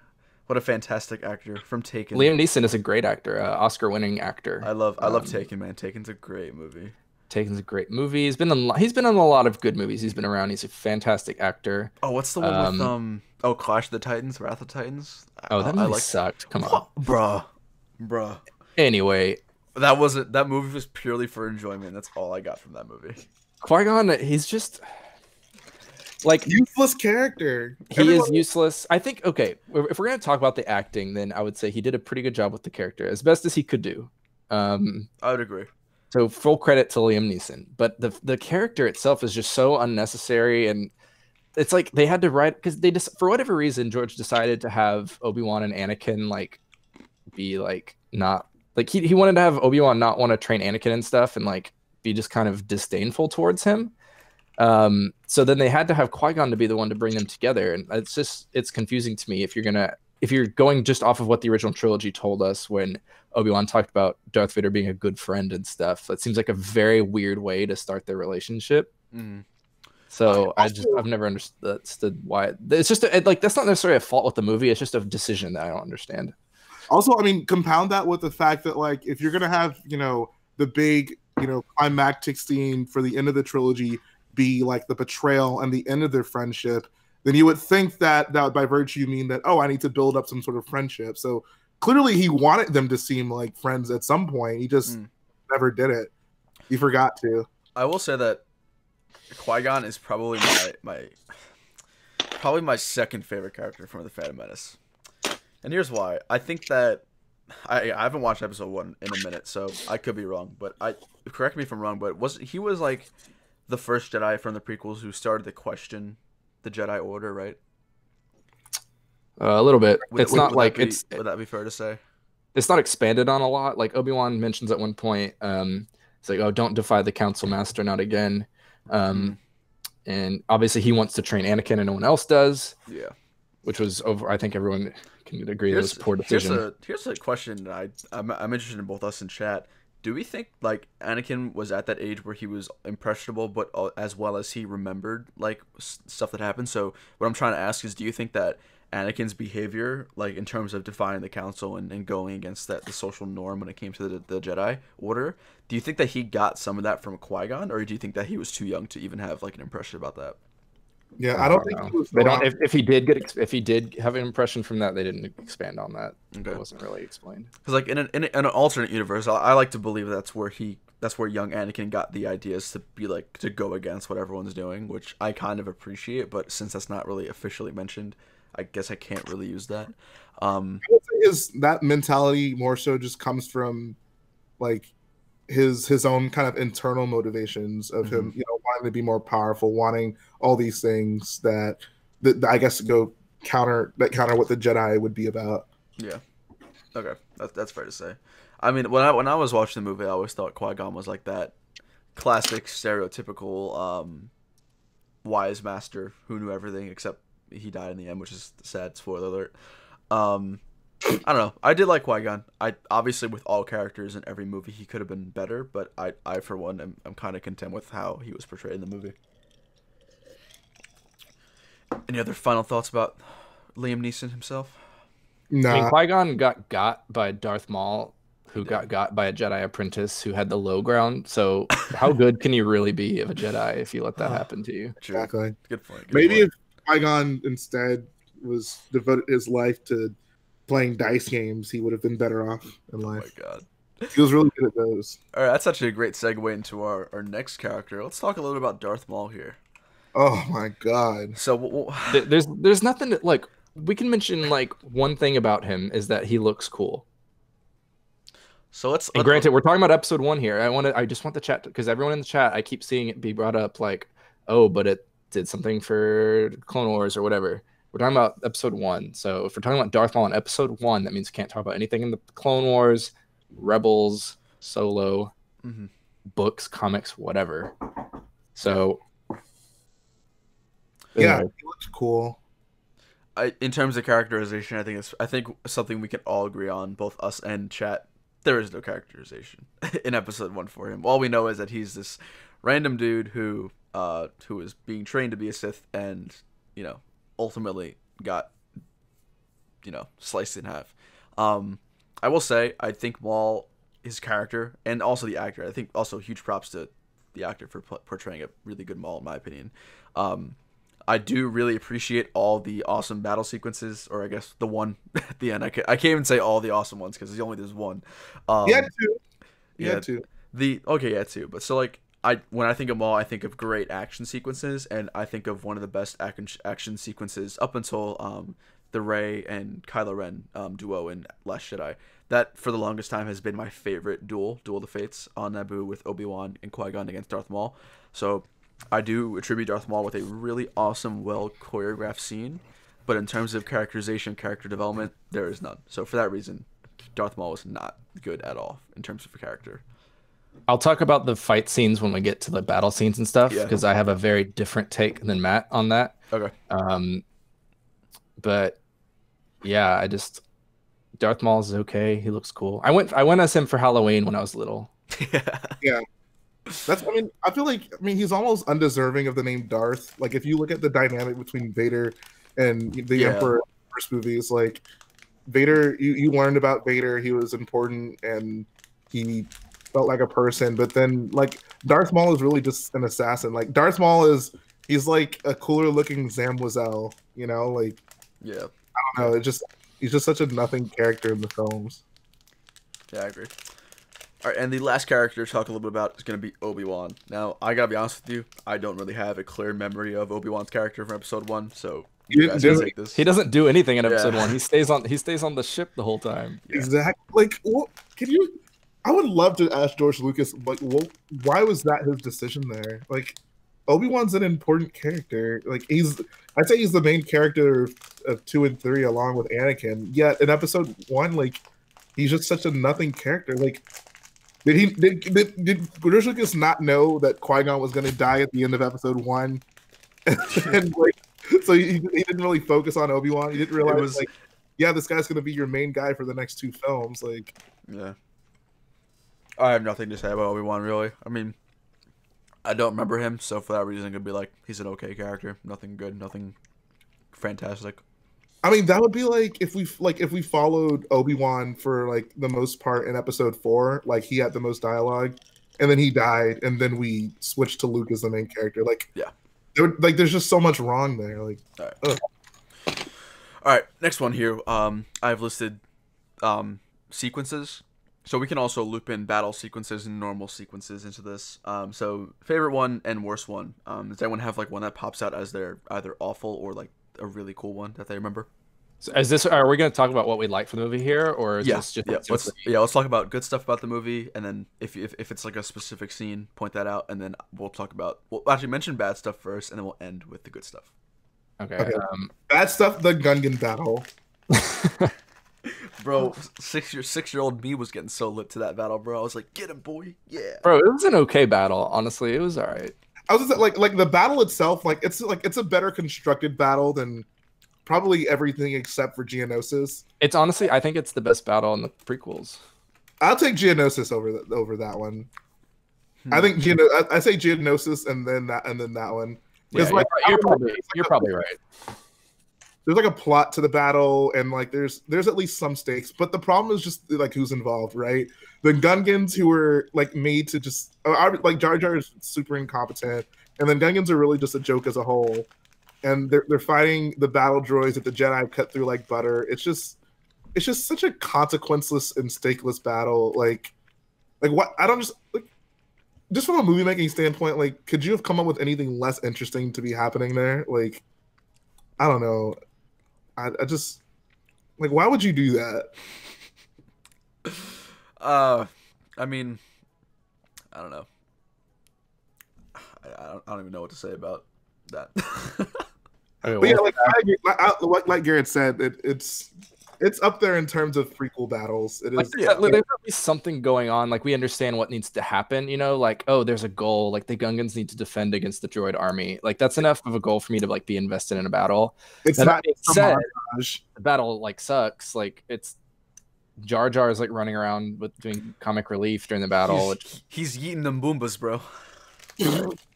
What a fantastic actor from Taken. Liam Neeson is a great actor, Oscar-winning actor. I love Taken, man. Taken's a great movie. Taken's a great movie. He's been in a lot of good movies. He's been around. He's a fantastic actor. Oh, what's the one with Clash of the Titans, Wrath of Titans? Oh, that movie sucked. Come on, bruh. Anyway, that movie was purely for enjoyment. That's all I got from that movie. Qui-Gon, he's just like useless character. He is useless. I think. Okay, if we're gonna talk about the acting, then I would say he did a pretty good job with the character, as best as he could do. I would agree. So full credit to Liam Neeson, but the character itself is just so unnecessary, and it's like they had to write because they just for whatever reason George decided to have Obi-Wan and Anakin like be like not like he wanted to have Obi-Wan not want to train Anakin and stuff and like be just kind of disdainful towards him. So then they had to have Qui-Gon to be the one to bring them together, and it's confusing to me if you're going just off of what the original trilogy told us when Obi-Wan talked about Darth Vader being a good friend and stuff. That seems like a very weird way to start their relationship. Mm. So I've never understood why. It's just like that's not necessarily a fault with the movie. It's just a decision that I don't understand. Also, I mean, compound that with the fact that like if you're gonna have the big climactic scene for the end of the trilogy be like the betrayal and the end of their friendship, then you would think that would by virtue mean that, I need to build up some sort of friendship. So clearly he wanted them to seem like friends at some point. He just never did it. He forgot to. I will say that Qui-Gon is probably my second favorite character from the Phantom Menace. And here's why. I think that I haven't watched episode 1 in a minute, so I could be wrong, but correct me if I'm wrong, but he was like the first Jedi from the prequels who started to question the Jedi Order, right? A little bit. Would that be fair to say? It's not expanded on a lot. Like Obi-Wan mentions at one point, it's like, don't defy the Council Master, not again. And obviously he wants to train Anakin and no one else does. Yeah. Which was over. I think everyone can agree that was a poor decision. Here's a question that I'm interested in both us and chat. Do we think like Anakin was at that age where he was impressionable, but as well as he remembered like stuff that happened? So what I'm trying to ask is, do you think that Anakin's behavior, like in terms of defying the council and going against the social norm when it came to the Jedi Order, do you think that he got some of that from Qui-Gon, or do you think that he was too young to even have like an impression about that? Yeah, I don't think he was. They don't. If he did have an impression from that, they didn't expand on that. Okay. It wasn't really explained. Because like in an alternate universe, I like to believe that's where young Anakin got the ideas to be like to go against what everyone's doing, which I kind of appreciate. But since that's not really officially mentioned, I guess I can't really use that. I would say that mentality more so just comes from like his own kind of internal motivations of him, wanting to be more powerful, wanting all these things that I guess go counter what the Jedi would be about. Yeah. Okay, that's fair to say. I mean, when I was watching the movie, I always thought Qui-Gon was like that classic, stereotypical wise master who knew everything, except he died in the end, which is sad. Spoiler alert. I don't know. I did like Qui-Gon. I obviously, with all characters in every movie, he could have been better, but I for one, I'm kind of content with how he was portrayed in the movie. Any other final thoughts about Liam Neeson himself? Nah. I mean, Qui-Gon got by Darth Maul, who got by a Jedi apprentice who had the low ground. So how good can you really be of a Jedi if you let that happen to you? Exactly. Good point. Maybe if Qui-Gon instead was devoted his life to playing dice games, he would have been better off in life. Oh my god. He was really good at those. All right, that's actually a great segue into our next character. Let's talk a little bit about Darth Maul here. Oh my god. So there's nothing that, like, we can mention like one thing about him is that he looks cool. So let's granted, we're talking about episode 1 here. I just want the chat, because everyone in the chat, I keep seeing it be brought up like, oh, but it did something for Clone Wars or whatever. We're talking about episode 1. So if we're talking about Darth Maul in episode 1, that means we can't talk about anything in the Clone Wars, Rebels, Solo, books, comics, whatever. So yeah, he looks cool. In terms of characterization, I think something we can all agree on, both us and chat. There is no characterization in episode 1 for him. All we know is that he's this random dude who is being trained to be a Sith, and ultimately got sliced in half. I will say, I think Maul, his character, and also the actor, I think also huge props to the actor for portraying a really good Maul, in my opinion. I do really appreciate all the awesome battle sequences, or I guess the one at the end. I can't even say all the awesome ones because there's one. Two. Two. But so like, when I think of Maul, I think of great action sequences, and I think of one of the best action sequences up until the Rey and Kylo Ren duo in Last Jedi. That for the longest time has been my favorite duel of the Fates on Naboo with Obi-Wan and Qui-Gon against Darth Maul. So I do attribute Darth Maul with a really awesome, well choreographed scene, but in terms of characterization, character development, there is none. So for that reason, Darth Maul is not good at all in terms of a character. I'll talk about the fight scenes when we get to the battle scenes and stuff, because I have a very different take than Matt on that. Okay. But yeah, Darth Maul is okay. He looks cool. I went as him for Halloween when I was little. Yeah. I feel like he's almost undeserving of the name Darth. Like, if you look at the dynamic between Vader and the Emperor in the first movies, like Vader, you learned about Vader. He was important and he felt like a person. But then, like, Darth Maul is really just an assassin. Like, Darth Maul he's like a cooler looking Zamwazel, like, yeah. I don't know. He's just such a nothing character in the films. Yeah, I agree. All right, and the last character to talk a little bit about is going to be Obi-Wan. Now, I gotta be honest with you, I don't really have a clear memory of Obi-Wan's character from episode 1, so you guys can take this. He doesn't do anything in episode 1. He stays on the ship the whole time. Yeah. Exactly. Like, I would love to ask George Lucas, like, why was that his decision there? Like, Obi-Wan's an important character. Like, I'd say he's the main character of 2 and 3 along with Anakin. Yet in episode 1, like, he's just such a nothing character. Like, did George Lucas not know that Qui-Gon was going to die at the end of episode 1? And like, so he didn't really focus on Obi-Wan. He didn't realize, this guy's going to be your main guy for the next 2 films. Like, yeah. I have nothing to say about Obi-Wan, really. I mean, I don't remember him, so for that reason, I'm gonna be like, he's an okay character. Nothing good, nothing fantastic. I mean, that would be like if we followed Obi-Wan for like the most part in episode 4, like he had the most dialogue, and then he died, and then we switched to Luke as the main character. Like, yeah, there's just so much wrong there. Like, all right, next one here. I've listed sequences. So we can also loop in battle sequences and normal sequences into this. So favorite one and worst one. Does anyone have like one that pops out as their either awful or like a really cool one that they remember? So are we going to talk about what we like for the movie here, or is this just let's talk about good stuff about the movie, and then if it's like a specific scene, point that out, and then we'll talk about actually mention bad stuff first, and then we'll end with the good stuff. Okay. Bad stuff. The Gungan battle. Bro, six-year-old me was getting so lit to that battle, bro. I was like, "Get him, boy!" Yeah. Bro, it was an okay battle. Honestly, it was all right. I was just like the battle itself. It's a better constructed battle than probably everything except for Geonosis. It's honestly, I think it's the best battle in the prequels. I'll take Geonosis over that one. I think I say Geonosis and then that one. Yeah, you're probably right. There's like a plot to the battle, and like there's at least some stakes. But the problem is just like who's involved, right? The Gungans who were like made to just like Jar Jar is super incompetent, and then Gungans are really just a joke as a whole. And they're fighting the battle droids that the Jedi cut through like butter. It's just such a consequenceless and stakeless battle. Like what I don't just from a movie making standpoint, like could you have come up with anything less interesting to be happening there? Like I don't know. I just like why would you do that? I mean, I don't know. I don't even know what to say about that. Okay, but yeah, like I agree. Like Garrett said, it's up there in terms of prequel battles. It is. There's at least something going on. Like we understand what needs to happen. You know, like there's a goal. Like the Gungans need to defend against the droid army. Like that's enough of a goal for me to like be invested in a battle. It's not said, the battle like sucks. Like it's Jar Jar is like running around with doing comic relief during the battle. He's eating them Boombas, bro.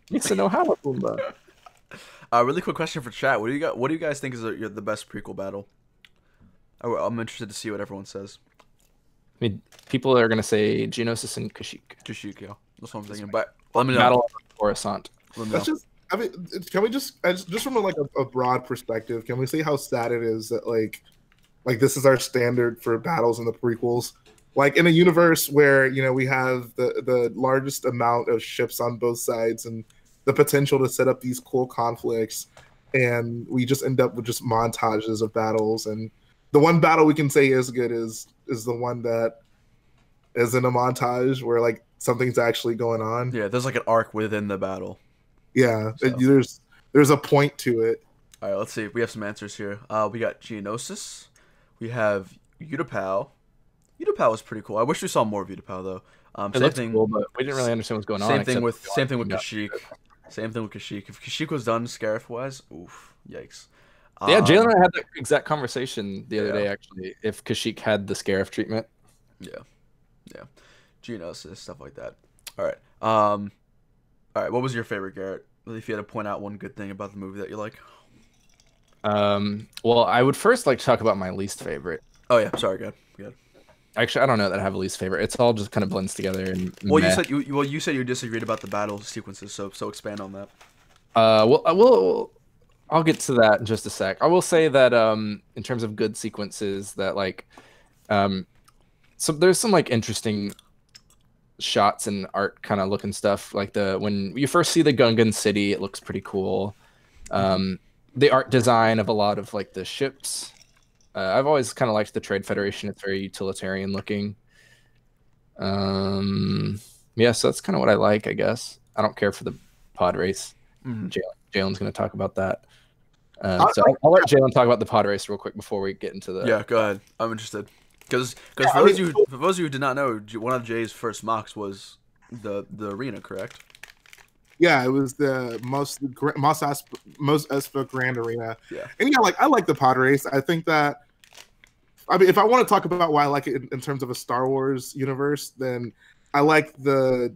Needs to know how to Boomba. Really quick question for chat. What do you guys think is the best prequel battle? I'm interested to see what everyone says. I mean, people are gonna say Geonosis and Kashyyyk. Kashyyyk, yeah, that's what I'm thinking. But let me know. Battle of Coruscant. That's just. I mean, can we just from a broad perspective? Can we see how sad it is that like this is our standard for battles in the prequels? Like in a universe where we have the largest amount of ships on both sides and the potential to set up these cool conflicts, and we just end up with just montages of battles. And the one battle we can say is good is the one that is in a montage where like something's actually going on. Yeah, there's like an arc within the battle. Yeah, so. There's a point to it. All right, let's see. We have some answers here. We got Geonosis. We have Utapau. Utapau was pretty cool. I wish we saw more of Utapau though. Same thing, cool, but we didn't really understand what's going on. Same thing with Kashyyyk. Same thing with Kashyyyk. If Kashyyyk was done Scarif-wise, oof, yikes. Yeah, Jalen and I had that exact conversation the other day, actually. If Kashyyyk had the Scarif treatment. Yeah. Geonosis, stuff like that. All right. All right. What was your favorite, Garrett? If you had to point out one good thing about the movie that you like. Well, I would first like to talk about my least favorite. Oh yeah, sorry, good. Actually, I don't know that I have a least favorite. It's all just kind of blends together. And well, you said you disagreed about the battle sequences, so expand on that. I'll get to that in just a sec. I will say that in terms of good sequences, that like so there's some like interesting shots and art kind of looking stuff. Like when you first see the Gungan city, it looks pretty cool. The art design of a lot of like the ships. I've always kind of liked the Trade Federation. It's very utilitarian looking. Yeah, so that's kind of what I like, I guess. I don't care for the pod race. Jalen's going to talk about that. So I'll let Jalen talk about the pod race real quick before we get into the... Yeah, go ahead. I'm interested. Because for those of you who did not know, one of Jay's first mocks was the arena, correct? Yeah, it was the most Espa Grand Arena. Yeah. And yeah, like I like the pod race. I think that if I want to talk about why I like it in terms of a Star Wars universe, then I like the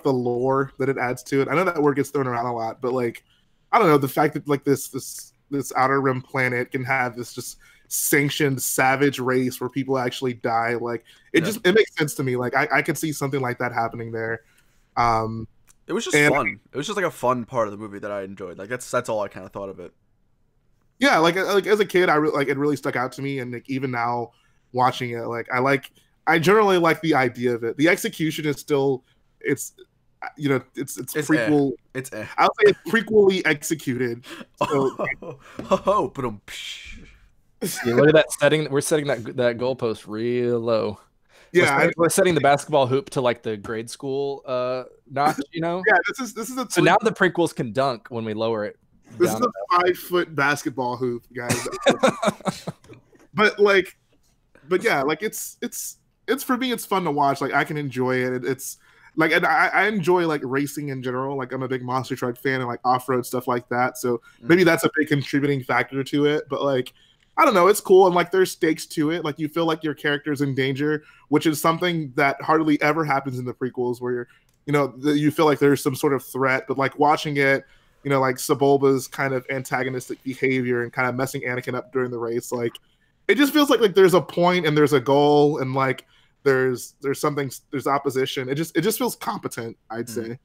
lore that it adds to it. I know that word gets thrown around a lot, but like I don't know, the fact that like this Outer Rim planet can have this just sanctioned savage race where people actually die, like it makes sense to me. Like I could see something like that happening there. It was just fun. It was just like a fun part of the movie that I enjoyed. Like that's all I kind of thought of it. Yeah, like as a kid, it really stuck out to me, and like even now watching it, I generally like the idea of it. The execution is still it's prequel. I'll say it's prequely executed. So, but See, look at that setting. We're setting that goalpost real low. Yeah, we're setting the basketball hoop to like the grade school notch, you know. Yeah, this is a so now the prequels can dunk when we lower it. This is a 5-foot basketball hoop, guys. but yeah, like it's for me, it's fun to watch. Like I can enjoy it. It's like, and I enjoy like racing in general. Like I'm a big monster truck fan and like off-road stuff like that. So maybe that's a big contributing factor to it. But like, I don't know, it's cool. And like there's stakes to it. Like you feel like your character's in danger, which is something that hardly ever happens in the prequels where you're, you feel like there's some sort of threat. But like watching it, like Sebulba's kind of antagonistic behavior and kind of messing Anakin up during the race, like it just feels like there's a point and there's a goal and like there's something, there's opposition. It just feels competent, I'd say.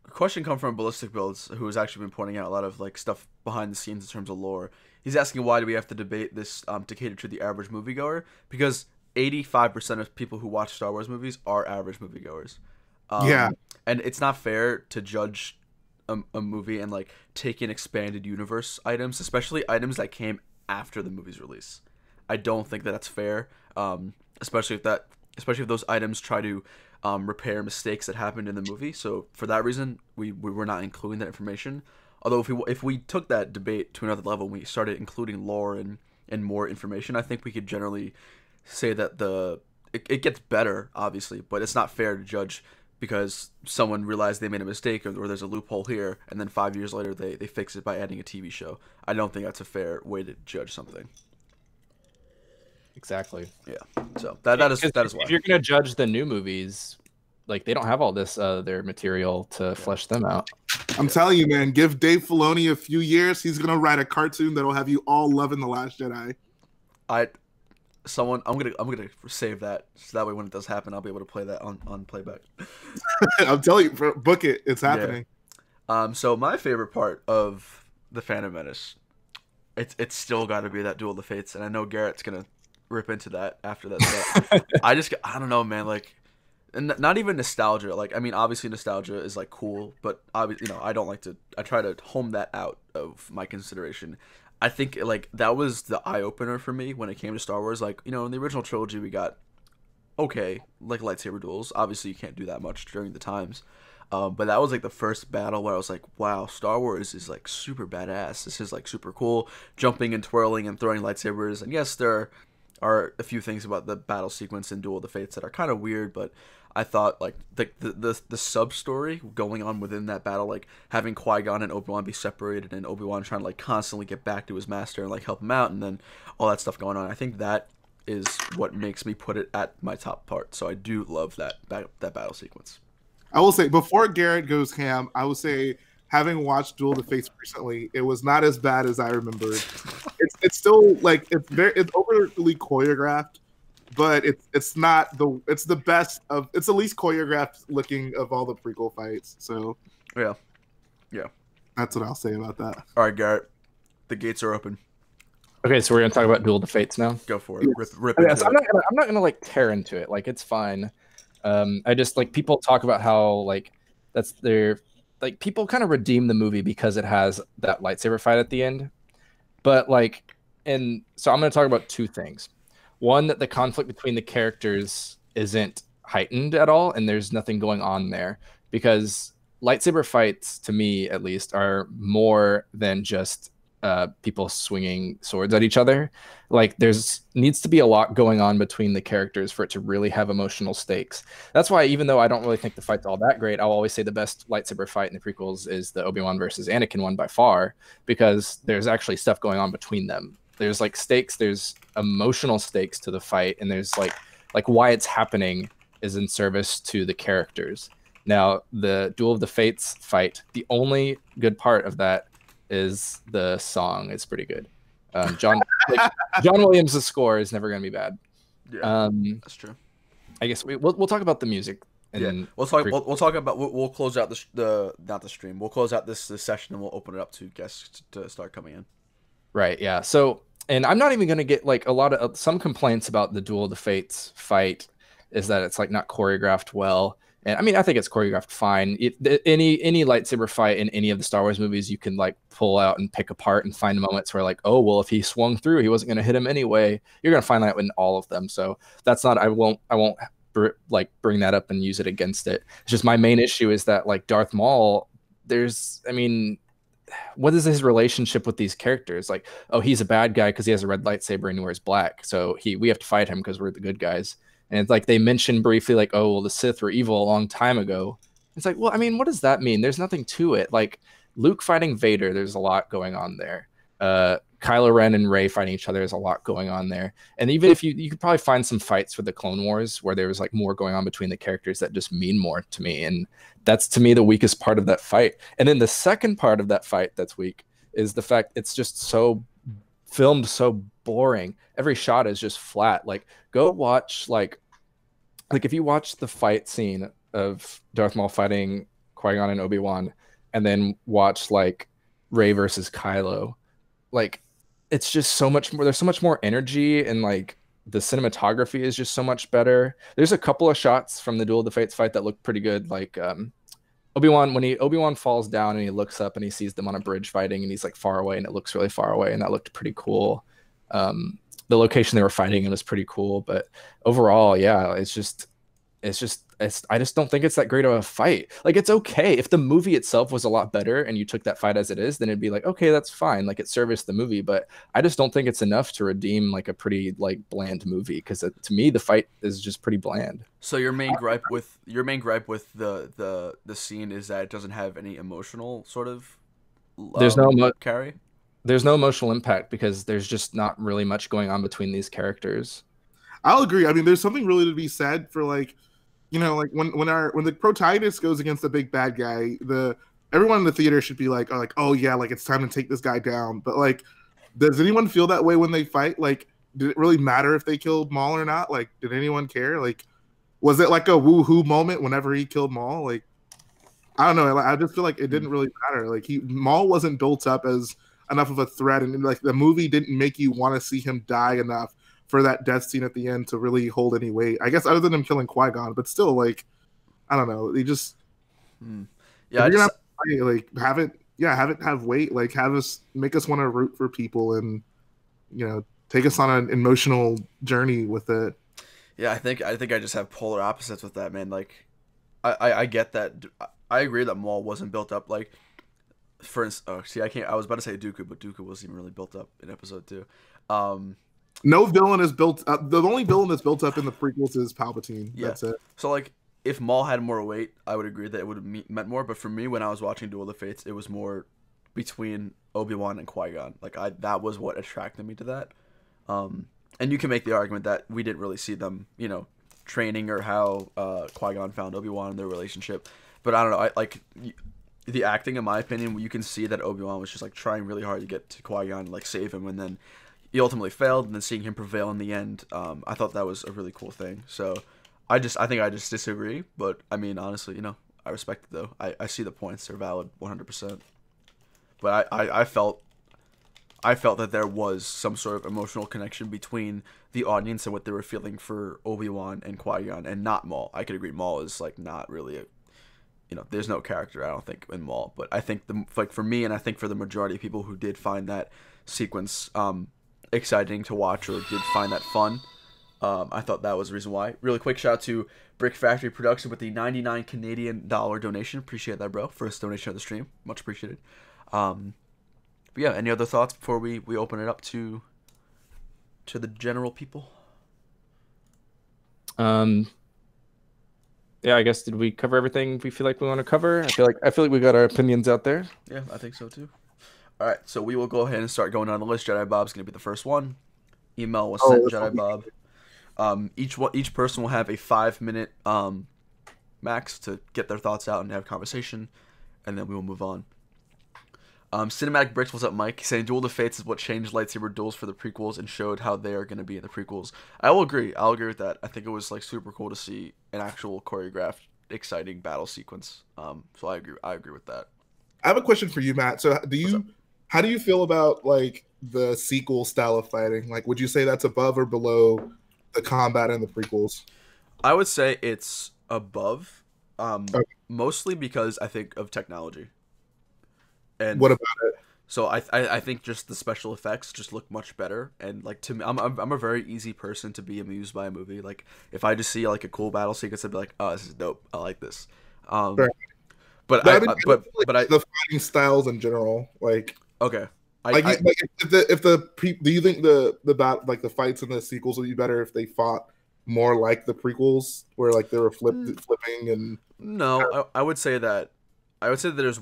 Question come from Ballistic Builds, who has actually been pointing out a lot of like stuff behind the scenes in terms of lore. He's asking, why do we have to debate this to cater to the average moviegoer? Because 85% of people who watch Star Wars movies are average moviegoers. Yeah, and it's not fair to judge a movie and like take in expanded universe items, especially items that came after the movie's release. I don't think that's fair, especially if those items try to repair mistakes that happened in the movie. So for that reason, we were not including that information. Although if we took that debate to another level and we started including lore and more information, I think we could generally say that it gets better, obviously, but it's not fair to judge because someone realized they made a mistake or there's a loophole here, and then 5 years later they fix it by adding a TV show. I don't think that's a fair way to judge something. Exactly. Yeah. So that is why. If you're gonna judge the new movies, like they don't have all this their material to flesh them out. I'm telling you, man, give Dave Filoni a few years, he's gonna write a cartoon that'll have you all loving The Last Jedi. I'm gonna save that so that way when it does happen, I'll be able to play that on playback. I'm telling you, book it. It's happening. Yeah. So my favorite part of the Phantom Menace, it's still got to be that Duel of the Fates, and I know Garrett's gonna rip into that after that. I don't know, man. Like, and not even nostalgia. Like, I mean, obviously nostalgia is like cool, but I don't like to. I try to home that out of my consideration. I think like that was the eye opener for me when it came to Star Wars. Like, in the original trilogy, we got like lightsaber duels. Obviously, you can't do that much during the times. But that was like the first battle where I was like, wow, Star Wars is like super badass. This is like super cool, jumping and twirling and throwing lightsabers. And yes, there are a few things about the battle sequence in Duel of the Fates that are kind of weird, but I thought like the sub story going on within that battle, like having Qui-Gon and Obi-Wan be separated and Obi-Wan trying to like constantly get back to his master and like help him out, and then all that stuff going on. I think that is what makes me put it at my top part. So I do love that battle sequence. I will say, before Garrett goes ham, I will say, having watched Duel of the Fates recently, it was not as bad as I remembered. It's still like it's overly choreographed, but it's the best of, it's the least choreographed looking of all the prequel fights. So yeah, that's what I'll say about that. All right, Garrett, the gates are open. Okay, so we're gonna talk about Duel of the Fates now. Go for it. Yes. Rip Okay, into so it. I'm not gonna like tear into it. Like it's fine. I just like people talk about how like that's their like people kind of redeem the movie because it has that lightsaber fight at the end. But like, and so I'm going to talk about two things. One, that the conflict between the characters isn't heightened at all, and there's nothing going on there, because lightsaber fights, to me at least, are more than just people swinging swords at each other. Like there's needs to be a lot going on between the characters for it to really have emotional stakes. That's why, even though I don't really think the fight's all that great, I'll always say the best lightsaber fight in the prequels is the Obi-Wan versus Anakin one by far, because there's actually stuff going on between them. There's like stakes, there's emotional stakes to the fight, and there's like why it's happening is in service to the characters. Now, the Duel of the Fates fight, the only good part of that is the song. It's pretty good. John Williams' score is never going to be bad. Yeah, that's true. I guess we'll talk about the music. And we'll talk about we'll close out not the stream. We'll close out this session and we'll open it up to guests to start coming in. Right. Yeah. So, and I'm not even going to get like some complaints about the Duel of the Fates fight is that it's like not choreographed well. And I mean, I think it's choreographed fine. Any lightsaber fight in any of the Star Wars movies, you can like pull out and pick apart and find moments where like, oh, well, if he swung through, he wasn't going to hit him anyway. You're going to find that in all of them. So that's not, I won't like bring that up and use it against it. It's just my main issue is that like Darth Maul, I mean, what is his relationship with these characters? Like, oh, he's a bad guy because he has a red lightsaber and he wears black. So we have to fight him because we're the good guys. And it's like they mentioned briefly, like, oh, well, the Sith were evil a long time ago. It's like, well, I mean, what does that mean? There's nothing to it. Like Luke fighting Vader, there's a lot going on there. Kylo Ren and Rey fighting each other, there's a lot going on there. And even if you could probably find some fights for the Clone Wars where there was like more going on between the characters that just mean more to me. And that's to me the weakest part of that fight. And then the second part of that fight that's weak is the fact it's just so filmed so boring. Every shot is just flat. Like go watch like if you watch the fight scene of Darth Maul fighting Qui-Gon and Obi-Wan and then watch like Rey versus Kylo, like it's just so much more, there's so much more energy and like the cinematography is just so much better. There's a couple of shots from the Duel of the Fates fight that look pretty good. Like Obi-Wan, when Obi-Wan falls down and he looks up and he sees them on a bridge fighting and he's like far away and it looks really far away and that looked pretty cool. The location they were fighting in was pretty cool, but overall, yeah, I just don't think it's that great of a fight. Like it's okay if the movie itself was a lot better and you took that fight as it is, then it'd be like, okay, that's fine. Like it serviced the movie, but I just don't think it's enough to redeem like a pretty like bland movie because to me the fight is just pretty bland. So your main gripe with the scene is that it doesn't have any emotional sort of carry. There's no emotional impact because there's just not really much going on between these characters. I'll agree. I mean, there's something really to be said for like, you know, like when the protagonist goes against the big bad guy, everyone in the theater should be like, oh yeah, like it's time to take this guy down. But like, does anyone feel that way when they fight? Like, did it really matter if they killed Maul or not? Like, did anyone care? Like, was it like a woohoo moment whenever he killed Maul? Like, I don't know. I just feel like it didn't really matter. Like Maul wasn't built up as enough of a threat, and like the movie didn't make you want to see him die enough for that death scene at the end to really hold any weight. I guess other than him killing Qui-Gon, but still, like, I don't know. They just yeah, you're not like have it have weight. Like make us want to root for people, and you know, take us on an emotional journey with it. Yeah, I think I just have polar opposites with that, man. Like, I get that. I agree that Maul wasn't built up. Like, for instance, I was about to say Dooku, but Dooku wasn't even really built up in Episode 2. No villain is built up. The only villain that's built up in the prequels is Palpatine. Yeah. That's it. So, like, if Maul had more weight, I would agree that it would have meant more. But for me, when I was watching Duel of the Fates, it was more between Obi-Wan and Qui-Gon. Like, that was what attracted me to that. And you can make the argument that we didn't really see them, you know, training or how Qui-Gon found Obi-Wan and their relationship. But I don't know. The acting, in my opinion, you can see that Obi-Wan was just like trying really hard to get to Qui-Gon and like save him, and then he ultimately failed. And then seeing him prevail in the end, I thought that was a really cool thing. So I think I just disagree. But I mean, honestly, you know, I respect it though. I see the points; they're valid, 100%. But I felt that there was some sort of emotional connection between the audience and what they were feeling for Obi-Wan and Qui-Gon, and not Maul. I could agree Maul is like not really a, you know, there's no character, I don't think, in Maul. But I think for me, and I think for the majority of people who did find that sequence exciting to watch or did find that fun, I thought that was the reason why. Really quick shout out to Brick Factory Production with the 99 Canadian dollar donation. Appreciate that, bro. First donation of the stream, much appreciated. But yeah, any other thoughts before we open it up to the general people? Yeah, I guess, did we cover everything we feel like we want to cover? I feel like we got our opinions out there. Yeah, I think so too. All right, so we will go ahead and start going down the list. Jedi Bob's going to be the first one. Email was sent, Jedi Bob. Each person will have a 5-minute max to get their thoughts out and have conversation, and then we will move on. Cinematic Bricks, what's up, Mike? Saying Duel of the Fates is what changed lightsaber duels for the prequels and showed how they are going to be in the prequels. I will agree. I'll agree with that. I think it was like super cool to see an actual choreographed, exciting battle sequence. So I agree with that. I have a question for you, Matt. So how do you feel about like the sequel style of fighting? Like, would you say that's above or below the combat in the prequels? I would say it's above. Okay. Mostly because I think of technology. And What about it? so I think just the special effects just look much better, and like to me, I'm a very easy person to be amused by a movie. Like if I just see like a cool battle sequence, I'd be like, oh, this is dope. I like this. Right. But No, I, I mean, I like but I the fighting styles in general, like okay. like, I like do you think like the fights in the sequels would be better if they fought more like the prequels, where like they were flipping and no, I would say that there's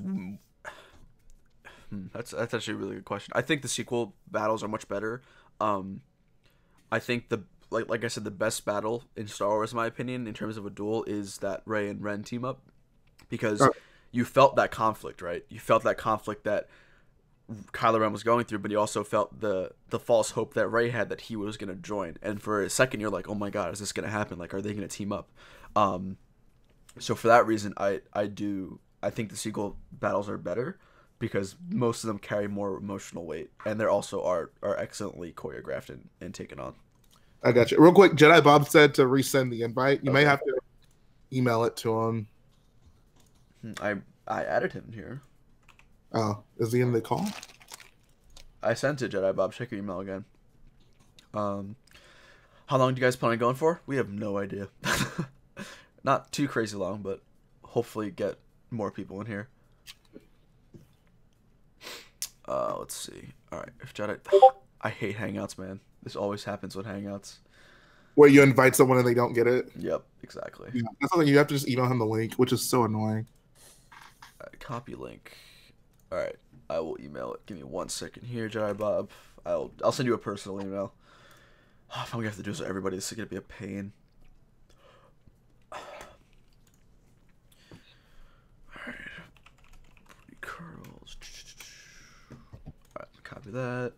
that's actually a really good question. I think the sequel battles are much better. I think the like I said, the best battle in Star Wars, in my opinion, in terms of a duel, is that Rey and Ren team up, because you felt that conflict, right? You felt that conflict that Kylo Ren was going through, but you also felt the false hope that Rey had that he was gonna join. And for a second, you're like, oh my god, is this gonna happen? Like, are they gonna team up? So for that reason, I think the sequel battles are better, because most of them carry more emotional weight, and they're also are excellently choreographed and taken on. I got you. Real quick, Jedi Bob said to resend the invite. You may have to email it to him. I added him here. Oh, is he in the call? I sent it, Jedi Bob. Check your email again. How long do you guys plan on going for? We have no idea. Not too crazy long, but hopefully get more people in here. Let's see. All right, if Jedi, I hate Hangouts, man. This always happens with Hangouts. Where you invite someone and they don't get it. Yep, exactly. Yeah, that's something you have to just email him the link, which is so annoying. Copy link. All right, I will email it. Give me 1 second here, Jedi Bob. I'll send you a personal email. Oh, if I'm gonna have to do this with everybody, this is gonna be a pain. Alright. Curls. Alright, copy that.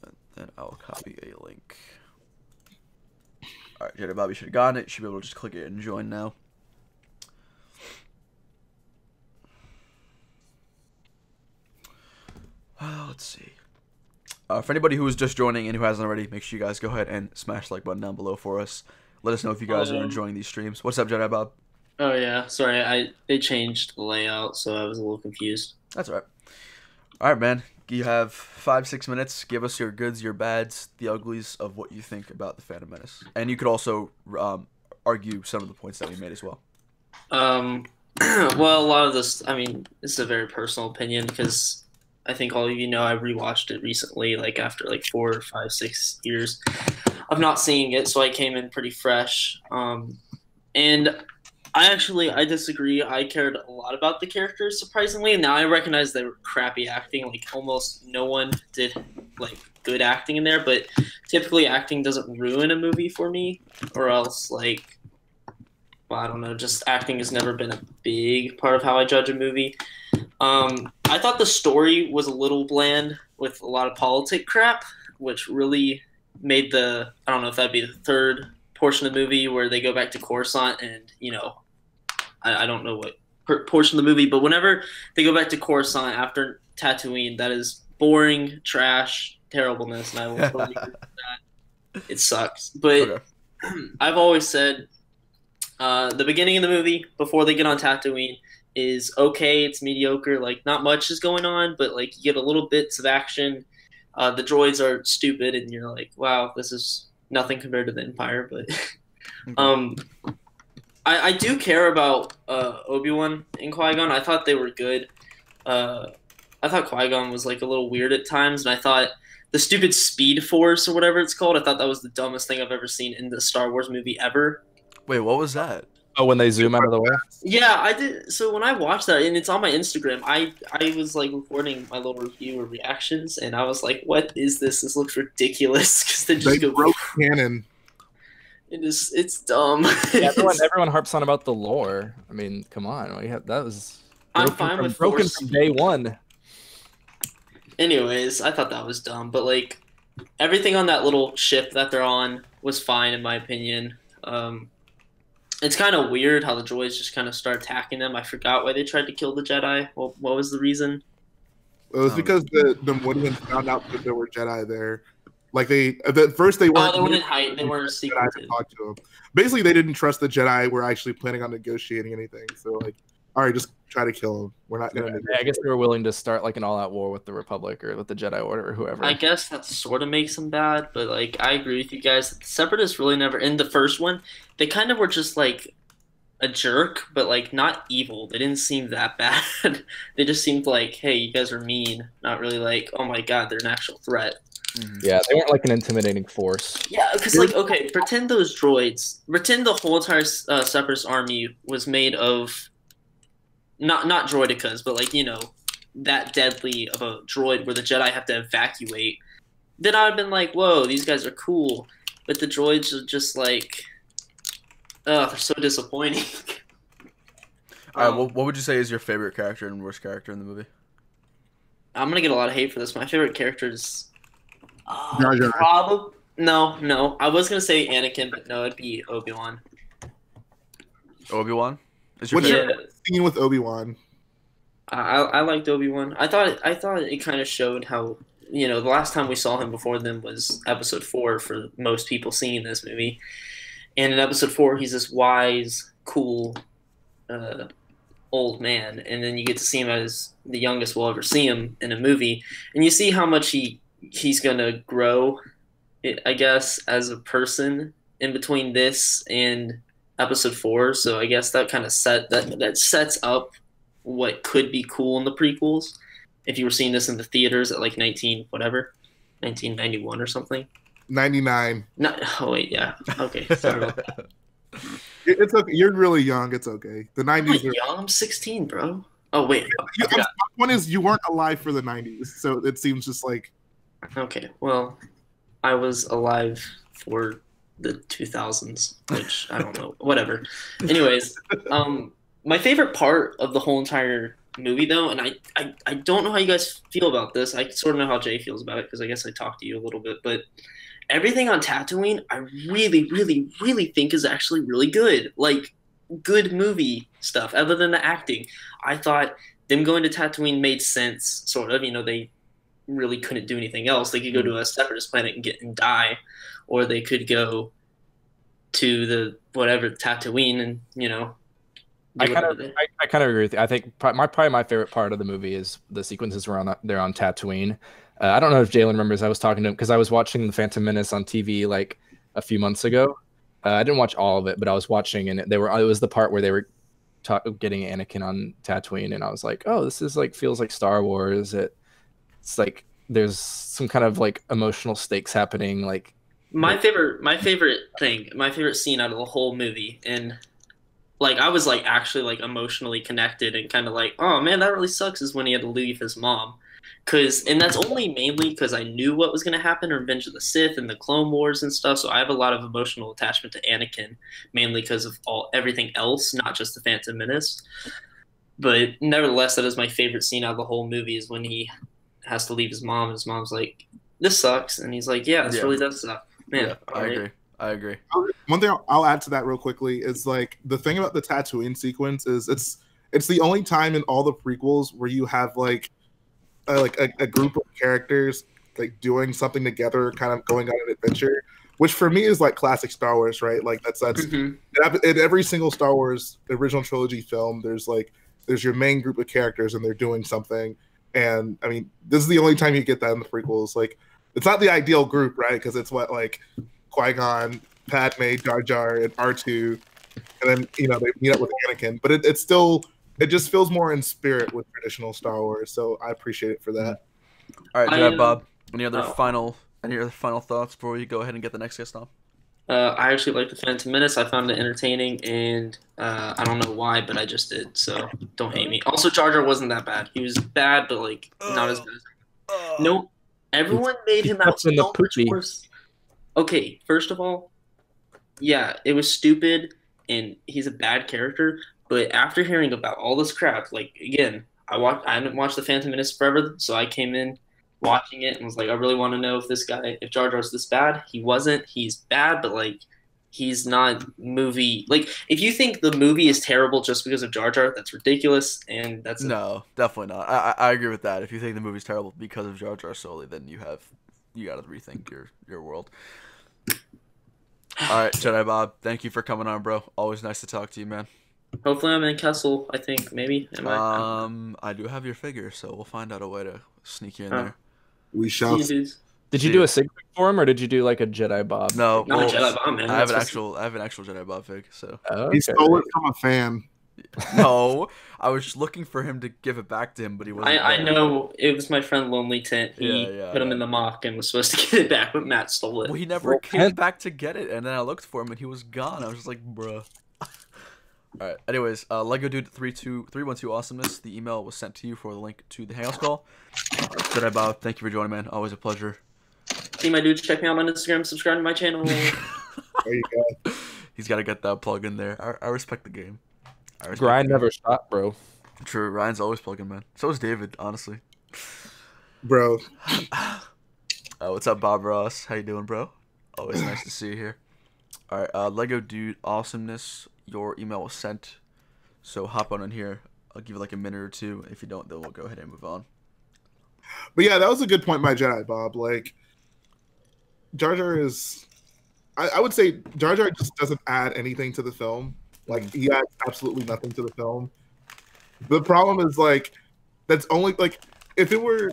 And then I'll copy a link. Alright, Jedi Bob, you should have gotten it. You should be able to just click it and join now. Let's see. For anybody who is just joining and who hasn't already, make sure you guys go ahead and smash the like button down below for us. Let us know if you guys are enjoying these streams. What's up, Jedi Bob? Oh yeah, sorry, they changed the layout, so I was a little confused. That's all right. All right, man. You have 5-6 minutes. Give us your goods, your bads, the uglies of what you think about the Phantom Menace, and you could also argue some of the points that we made as well. Well, a lot of this, I mean, this is a very personal opinion, because I think all of you know I rewatched it recently, like after like 4 or 5, 6 years of not seeing it, so I came in pretty fresh. And I disagree. I cared a lot about the characters, surprisingly, and now I recognize they were crappy acting. Like almost no one did like good acting in there, but typically acting doesn't ruin a movie for me, or else like, well, I don't know, just acting has never been a big part of how I judge a movie. I thought the story was a little bland with a lot of politic crap, which really made I don't know if that'd be the third portion of the movie where they go back to Coruscant, and, you know, I don't know what portion of the movie, but whenever they go back to Coruscant after Tatooine, that is boring, trash, terribleness, and I will totally agree with that. It sucks. But okay. I've always said the beginning of the movie, before they get on Tatooine, is okay. It's mediocre. Like, not much is going on, but like you get a little bits of action. The droids are stupid, and you're like, wow, this is nothing compared to the Empire. But I do care about Obi-Wan and Qui-Gon. I thought they were good. I thought Qui-Gon was like a little weird at times, and I thought the stupid Speed Force or whatever it's called, I thought that was the dumbest thing I've ever seen in the Star Wars movie ever. Wait, what was that? Oh, when they zoom out of the way? Yeah, I did. So when I watched that, and it's on my Instagram, I was like recording my little review or reactions, and I was like, "What is this? This looks ridiculous." Because they broke canon. It's dumb. Yeah, everyone harps on about the lore. I mean, come on, that was broken from day one. Anyways, I thought that was dumb, but like everything on that little ship that they're on was fine in my opinion. It's kind of weird how the droids just kind of start attacking them. I forgot why they tried to kill the Jedi. What was the reason? It was because the Midi-Chlorians found out that there were Jedi there, Like at first they weren't. Oh, they weren't hide. They weren't secretive. Talk to him. Basically, they didn't trust the Jedi were actually planning on negotiating anything. So like, all right, just try to kill him. We're not gonna. I guess they were willing to start like an all-out war with the Republic or with the Jedi Order or whoever. I guess that sort of makes them bad, but like I agree with you guys. The Separatists really never in the first one. They kind of were just like a jerk, but like not evil. They didn't seem that bad. They just seemed like, hey, you guys are mean. Not really like, oh my god, they're an actual threat. Yeah, they weren't like an intimidating force. Yeah, because like, okay, pretend those droids. Pretend the whole entire Separatist army was made of not droidicas, but like, you know, that deadly of a droid where the Jedi have to evacuate. Then I'd have been like, whoa, these guys are cool. But the droids are just like, oh, they're so disappointing. All right, what would you say is your favorite character and worst character in the movie? I'm gonna get a lot of hate for this. My favorite character is Jar Jar. probably no. I was gonna say Anakin, but no, it'd be Obi-Wan. Obi-Wan? Is your What's favorite? your scene with Obi-Wan? I liked Obi-Wan. I thought it kind of showed how, you know, the last time we saw him before then was episode 4 for most people seeing this movie. And in episode 4, he's this wise, cool, old man, and then you get to see him as the youngest we'll ever see him in a movie, and you see how much he's gonna grow, I guess, as a person in between this and episode 4. So I guess that kind of sets up what could be cool in the prequels if you were seeing this in the theaters at like 1991 or something. 99. No, oh wait, yeah, okay. Sorry about that. It's okay. You're really young. It's okay. The 90s. I'm young. I'm 16, bro. Oh wait. My point is, you weren't alive for the 90s, so it seems just like. Okay, well, I was alive for the 2000s, which I don't know. Whatever. Anyways, my favorite part of the whole entire movie, though, and I don't know how you guys feel about this. I sort of know how Jay feels about it because I guess I talked to you a little bit, but everything on Tatooine, I really, really, really think is actually really good. Like, good movie stuff, other than the acting. I thought them going to Tatooine made sense, sort of. You know, they really couldn't do anything else. They could go to a separatist planet and die, or they could go to the whatever Tatooine and, you know. I kind of agree with you. I think probably my favorite part of the movie is the sequences where they're on Tatooine. I don't know if Jalen remembers. I was talking to him because I was watching the Phantom Menace on TV like a few months ago. I didn't watch all of it, but I was watching, and it was the part where they were getting Anakin on Tatooine, and I was like, oh, this is like feels like Star Wars. It's like there's some kind of like emotional stakes happening. Like my favorite scene out of the whole movie, and like I was like actually like emotionally connected and kind of like, oh man, that really sucks, is when he had to leave his mom. And that's only mainly because I knew what was going to happen in Revenge of the Sith and the Clone Wars and stuff, so I have a lot of emotional attachment to Anakin, mainly because of everything else, not just the Phantom Menace. But nevertheless, that is my favorite scene out of the whole movie, is when he has to leave his mom, and his mom's like, this sucks, and he's like, yeah, this really does suck. Man, yeah, I agree. One thing I'll add to that real quickly is like the thing about the Tatooine sequence is it's the only time in all the prequels where you have like a group of characters like doing something together, kind of going on an adventure, which for me is like classic Star Wars, right? Like that's in every single Star Wars original trilogy film, there's your main group of characters and they're doing something. And I mean, this is the only time you get that in the prequels. Like, it's not the ideal group, right? Because it's what, like Qui-Gon, Padme, Jar Jar, and R2, and then, you know, they meet up with Anakin. But it just feels more in spirit with traditional Star Wars, so I appreciate it for that. All right, Bob. Any other final thoughts before we go ahead and get the next guest on? I actually like the Phantom Menace. I found it entertaining, and I don't know why, but I just did. So don't hate me. Also, Jar Jar wasn't that bad. He was bad, but like not as bad. No, everyone made him out so much worse. Okay, first of all, yeah, it was stupid, and he's a bad character. But after hearing about all this crap, like, again, I haven't watched the Phantom Menace forever, so I came in watching it and was like, I really want to know if Jar Jar's this bad. He wasn't. He's bad, but like, he's not movie. Like, if you think the movie is terrible just because of Jar Jar, that's ridiculous, and that's no, definitely not. I agree with that. If you think the movie's terrible because of Jar Jar solely, then you have you gotta rethink your world. All right, Jedi Bob, thank you for coming on, bro. Always nice to talk to you, man. Hopefully, I'm in Kessel. I think maybe. Am I? I do have your figure, so we'll find out a way to sneak you in Oh. there. We See shall. you, dudes. Did you do a Sig for him, or did you do like a Jedi Bob? No, Not well, a Jedi Bob, man. I have an That's actual Jedi Bob fig. So Okay. He stole it from a fan. no, I was looking for him to give it back to him, but he wasn't. I there. know it was my friend Lonely Tent. He Yeah, put him yeah. in the mock and was supposed to get it back, but Matt stole it. Well, he never came back to get it, and then I looked for him, and he was gone. I was just like, bruh. All right. Anyways, Lego Dude 312 Awesomeness. The email was sent to you for the link to the Hangouts call. Jedi Bob, thank you for joining, man. Always a pleasure. See my dudes, check me out on Instagram, subscribe to my channel. There you go. He's got to get that plug in there. I respect the game. Grind never stopped, bro. True. Ryan's always plugging, man. So is David, honestly. Bro. What's up, Bob Ross? How you doing, bro? Always nice to see you here. All right, Lego Dude Awesomeness. Your email was sent, so hop on in here. I'll give you like a minute or two. If you don't, then we'll go ahead and move on. But yeah, that was a good point by Jedi Bob. Like, Jar Jar is, I would say Jar Jar just doesn't add anything to the film. Like, he adds absolutely nothing to the film. The problem is, like, that's only, like, if it were,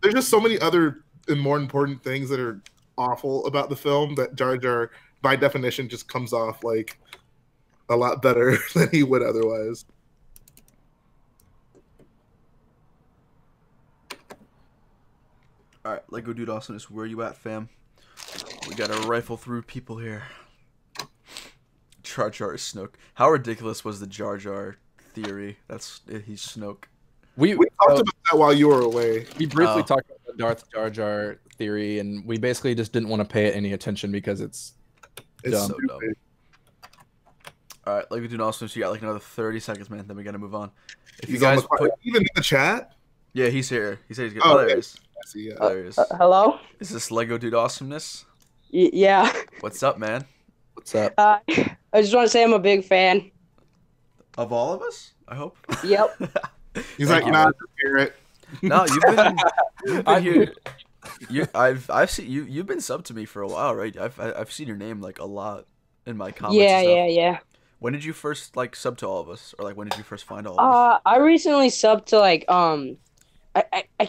there's just so many other and more important things that are awful about the film that Jar Jar, by definition, just comes off, like, a lot better than he would otherwise. All right, Lego Dude Awesomeness, where you at, fam? We got to rifle through people here. Jar Jar is Snoke. How ridiculous was the Jar Jar theory? He's Snoke. We talked about that while you were away. We briefly talked about the Darth Jar Jar theory, and we basically just didn't want to pay it any attention because it's dumb. So dumb. All right, Lego Dude Awesomeness, you got like another 30 seconds, man. Then we got to move on. If you guys even in the chat? Yeah, he's here. He said he's good. Oh, there he is. I see, yeah. There he is. Hello? Is this Lego Dude Awesomeness? Yeah. What's up, man? What's up? I just want to say I'm a big fan. Of all of us, I hope. Yep. He's like, nah, just hear it. No, you've been here. I've seen you. You've been subbed to me for a while, right? I've seen your name like a lot in my comments. Yeah. When did you first like sub to all of us, or like when did you first find all of us? I recently subbed to like I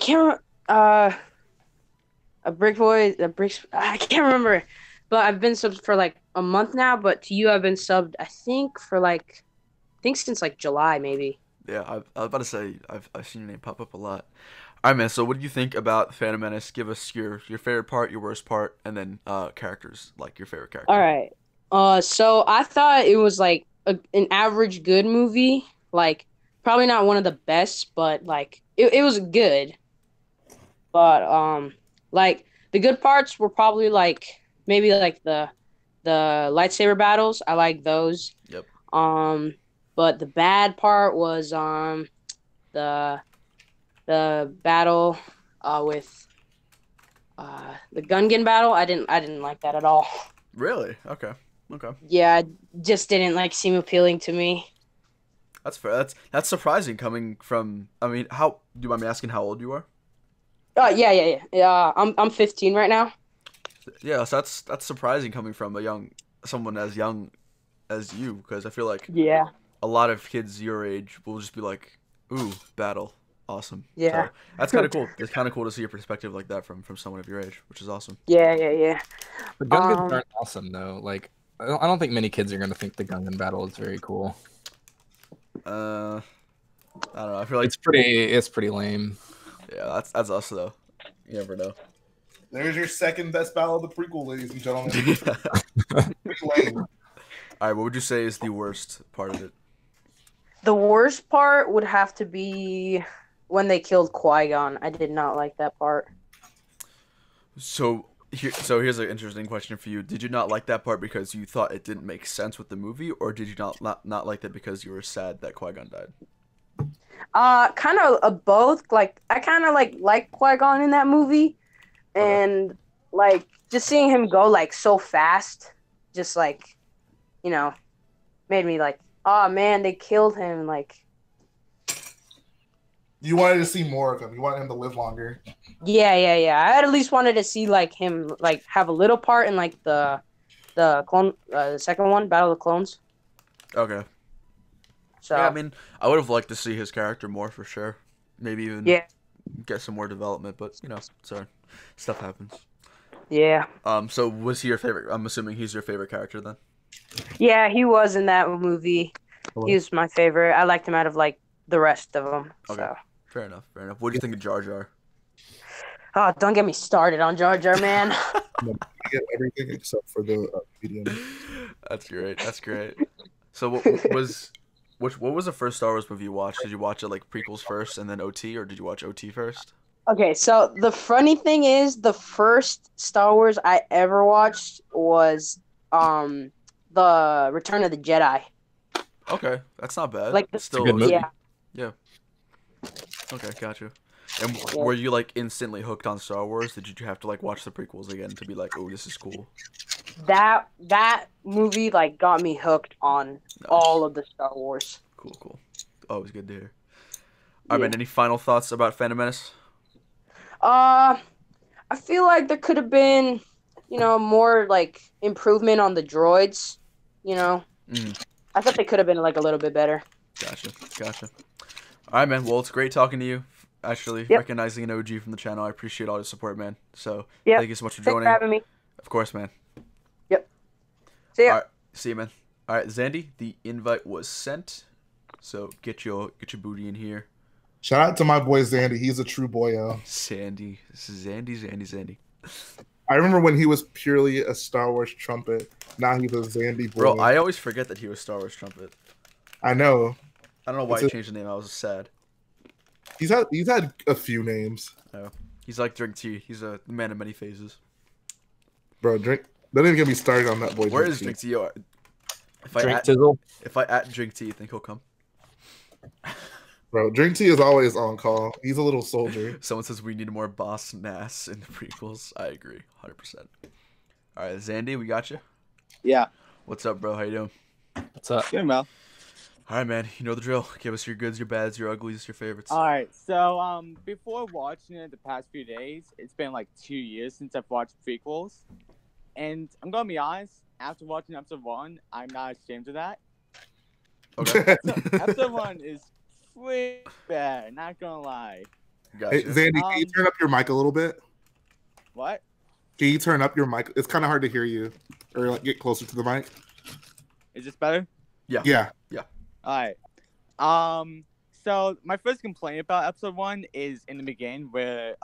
can't a Bricks, I can't remember, but I've been subbed for like a month now. But to you, I've been subbed I think since like July maybe. Yeah, I was about to say I've seen your name pop up a lot. All right, man. So what do you think about Phantom Menace? Give us your favorite part, your worst part, and then characters, like your favorite character. All right. So I thought it was like an average good movie. Like probably not one of the best, but like it was good. But like the good parts were probably like maybe like the lightsaber battles. I like those. Yep. But the bad part was the battle with the Gungan battle. I didn't like that at all. Really? Okay. Yeah, it just didn't like seem appealing to me. That's fair. That's surprising coming from. I mean, do you mind me asking how old you are? Yeah. I'm 15 right now. Yeah, so that's surprising coming from someone as young as you, because I feel like Yeah. a lot of kids your age will just be like, "Ooh, battle, awesome." Yeah. So that's kind of cool. It's kind of cool to see a perspective like that from someone of your age, which is awesome. Yeah. The Gungans aren't awesome though. Like I don't think many kids are gonna think the Gungan battle is very cool. I don't know. I feel like it's pretty lame. Yeah, that's us though. You never know. There's your second best battle of the prequel, ladies and gentlemen. Pretty lame. All right, what would you say is the worst part of it? The worst part would have to be when they killed Qui-Gon. I did not like that part. So here's an interesting question for you. Did you not like that part because you thought it didn't make sense with the movie, or did you not like that because you were sad that Qui-Gon died? Kind of both. Like I kind of like Qui-Gon in that movie, and like just seeing him go like so fast, just like, you know, made me like, oh man, they killed him. Like, You wanted to see more of him. You wanted him to live longer. Yeah. I had at least wanted to see like him like have a little part in like the clone the second one, Battle of the Clones. Okay. So Yeah, I mean, I would have liked to see his character more for sure. Maybe even get some more development, but you know, sorry, stuff happens. Yeah. So was he your favorite? I'm assuming he's your favorite character then. Yeah, he was in that movie. Hello? He was my favorite. I liked him out of like the rest of them. Okay. So. Fair enough. What do you think of Jar Jar? Oh, don't get me started on Jar Jar, man. I get everything except for the medium. That's great. So what was the first Star Wars movie you watched? Did you watch it like prequels first and then OT, or did you watch OT first? Okay, so the funny thing is, the first Star Wars I ever watched was the Return of the Jedi. Okay, that's not bad. Like It's a good movie. Yeah. Okay, gotcha. And were you like instantly hooked on Star Wars? Did you have to like watch the prequels again to be like, oh, this is cool? That movie like got me hooked on all of the Star Wars. Cool. Always good to hear. All right, man. Any final thoughts about Phantom Menace? I feel like there could have been, more like improvement on the droids. I thought they could have been like a little bit better. Gotcha. All right, man. Well, it's great talking to you. Actually, recognizing an OG from the channel, I appreciate all your support, man. So thank you so much for joining. Thanks for having me. Of course, man. Yep. See ya. All right, see you, man. All right, Zandy, the invite was sent, so get your booty in here. Shout out to my boy Zandy. He's a true boyo. Zandy. I remember when he was purely a Star Wars Trumpet. Now he's a Zandy boy. Bro, I always forget that he was Star Wars Trumpet. I know. I don't know why he changed the name. I was sad. He's had a few names. Oh, he's like Drink Tea. He's a man of many phases. Bro, don't even get me started on that boy. Where is Drink Tea? If I at Drink Tea, you think he'll come? Bro, Drink Tea is always on call. He's a little soldier. Someone says we need more Boss Nass in the prequels. I agree, 100%. All right, Zandy, we got you. Yeah. What's up, bro? How you doing? What's up? Good, Mel. All right, man. You know the drill. Give us your goods, your bads, your uglies, your favorites. All right. So, before watching it the past few days, it's been like 2 years since I've watched prequels, and I'm gonna be honest. After watching episode 1, I'm not ashamed of that. Okay. Episode 1 is way bad. Not gonna lie. Gotcha. Hey, Zandy, can you turn up your mic a little bit? What? Can you turn up your mic? It's kind of hard to hear you, or like get closer to the mic. Is this better? Yeah. All right. So my first complaint about episode 1 is in the beginning where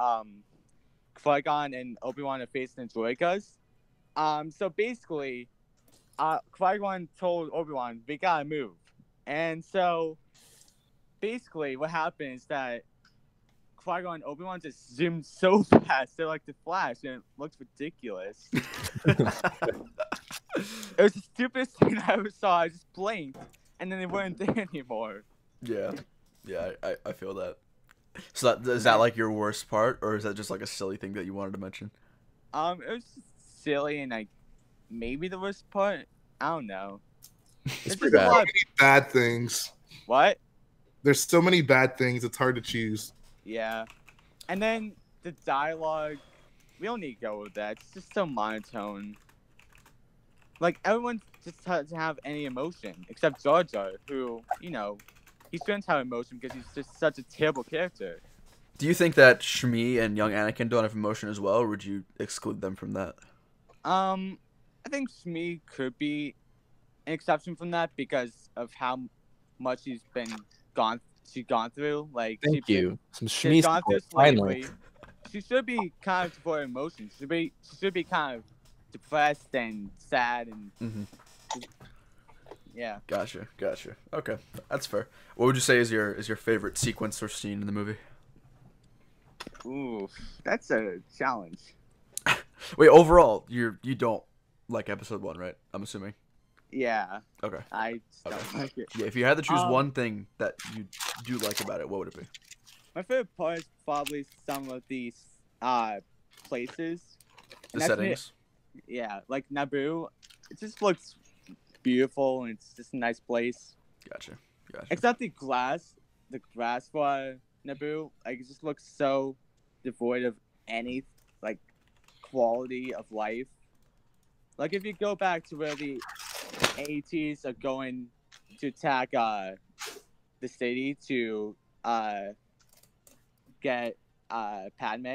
Qui-Gon and Obi-Wan are facing the droikas. So basically, Qui-Gon told Obi-Wan, we gotta move. And so basically what happened is that Qui-Gon and Obi-Wan just zoomed so fast, they're like the Flash, and it looks ridiculous. It was the stupidest thing I ever saw. I just blinked, and then they weren't there anymore. Yeah, I feel that. So is that like your worst part, or is that just like a silly thing that you wanted to mention? It was just silly and like maybe the worst part. I don't know. It's just pretty a bad. lot of- Bad things. What? There's so many bad things. It's hard to choose. Yeah. And then the dialogue, we don't need to go with that. It's just so monotone. Like, everyone just doesn't have any emotion, except Jar Jar, who, he shouldn't have emotion because he's just such a terrible character. Do you think that Shmi and young Anakin don't have emotion as well, or would you exclude them from that? I think Shmi could be an exception from that because of how much she's gone through. Like, Thank you. Some she's Shmi gone through support, finally. slavery. She should be kind of devoid of emotion. She should be kind of depressed and sad and yeah. Gotcha. Okay, that's fair. What would you say is your favorite sequence or scene in the movie? Ooh, that's a challenge. Wait, overall, you don't like episode 1, right? I'm assuming. Yeah. Okay. I just don't like it. Yeah, if you had to choose one thing that you do like about it, what would it be? My favorite part is probably some of these places. The And that's settings. Yeah, like Naboo. It just looks beautiful and it's just a nice place. Gotcha. Except the grass for Naboo. Like, it just looks so devoid of any like quality of life. Like, if you go back to where the ATs are going to attack the city to get Padme,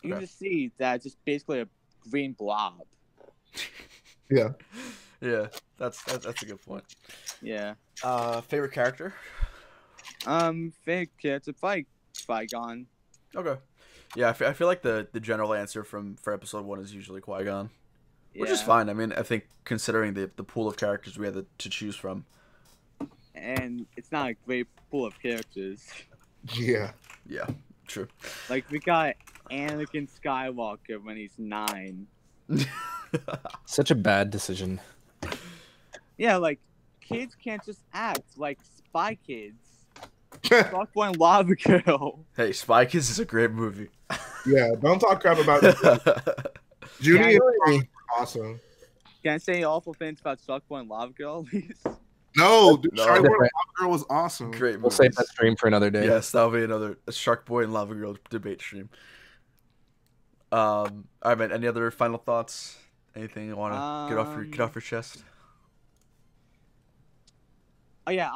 you can just see that it's just basically a green blob. Yeah. Yeah, that's a good point. Yeah. Favorite character? Fake kids. It's like Qui-Gon. Okay. Yeah, I feel like the general answer for episode 1 is usually Qui-Gon. Which is fine. I mean, I think considering the pool of characters we had to choose from. And it's not a great pool of characters. Yeah. Yeah, true. Like, we got Anakin Skywalker when he's 9. Such a bad decision. Yeah, like, kids can't just act like Spy Kids. Fuck one Lava Girl. Hey, Spy Kids is a great movie. Yeah, don't talk crap about Judy. Awesome. Can I say awful things about Suckboy and Lava Girl, at least? No, dude, No. Shark Boy and Lava Girl was awesome. Great movie. We'll save that stream for another day. Yes, that'll be another Shark Boy and Lava Girl debate stream. All right, man. Any other final thoughts? Anything you want to get off your chest? Oh yeah.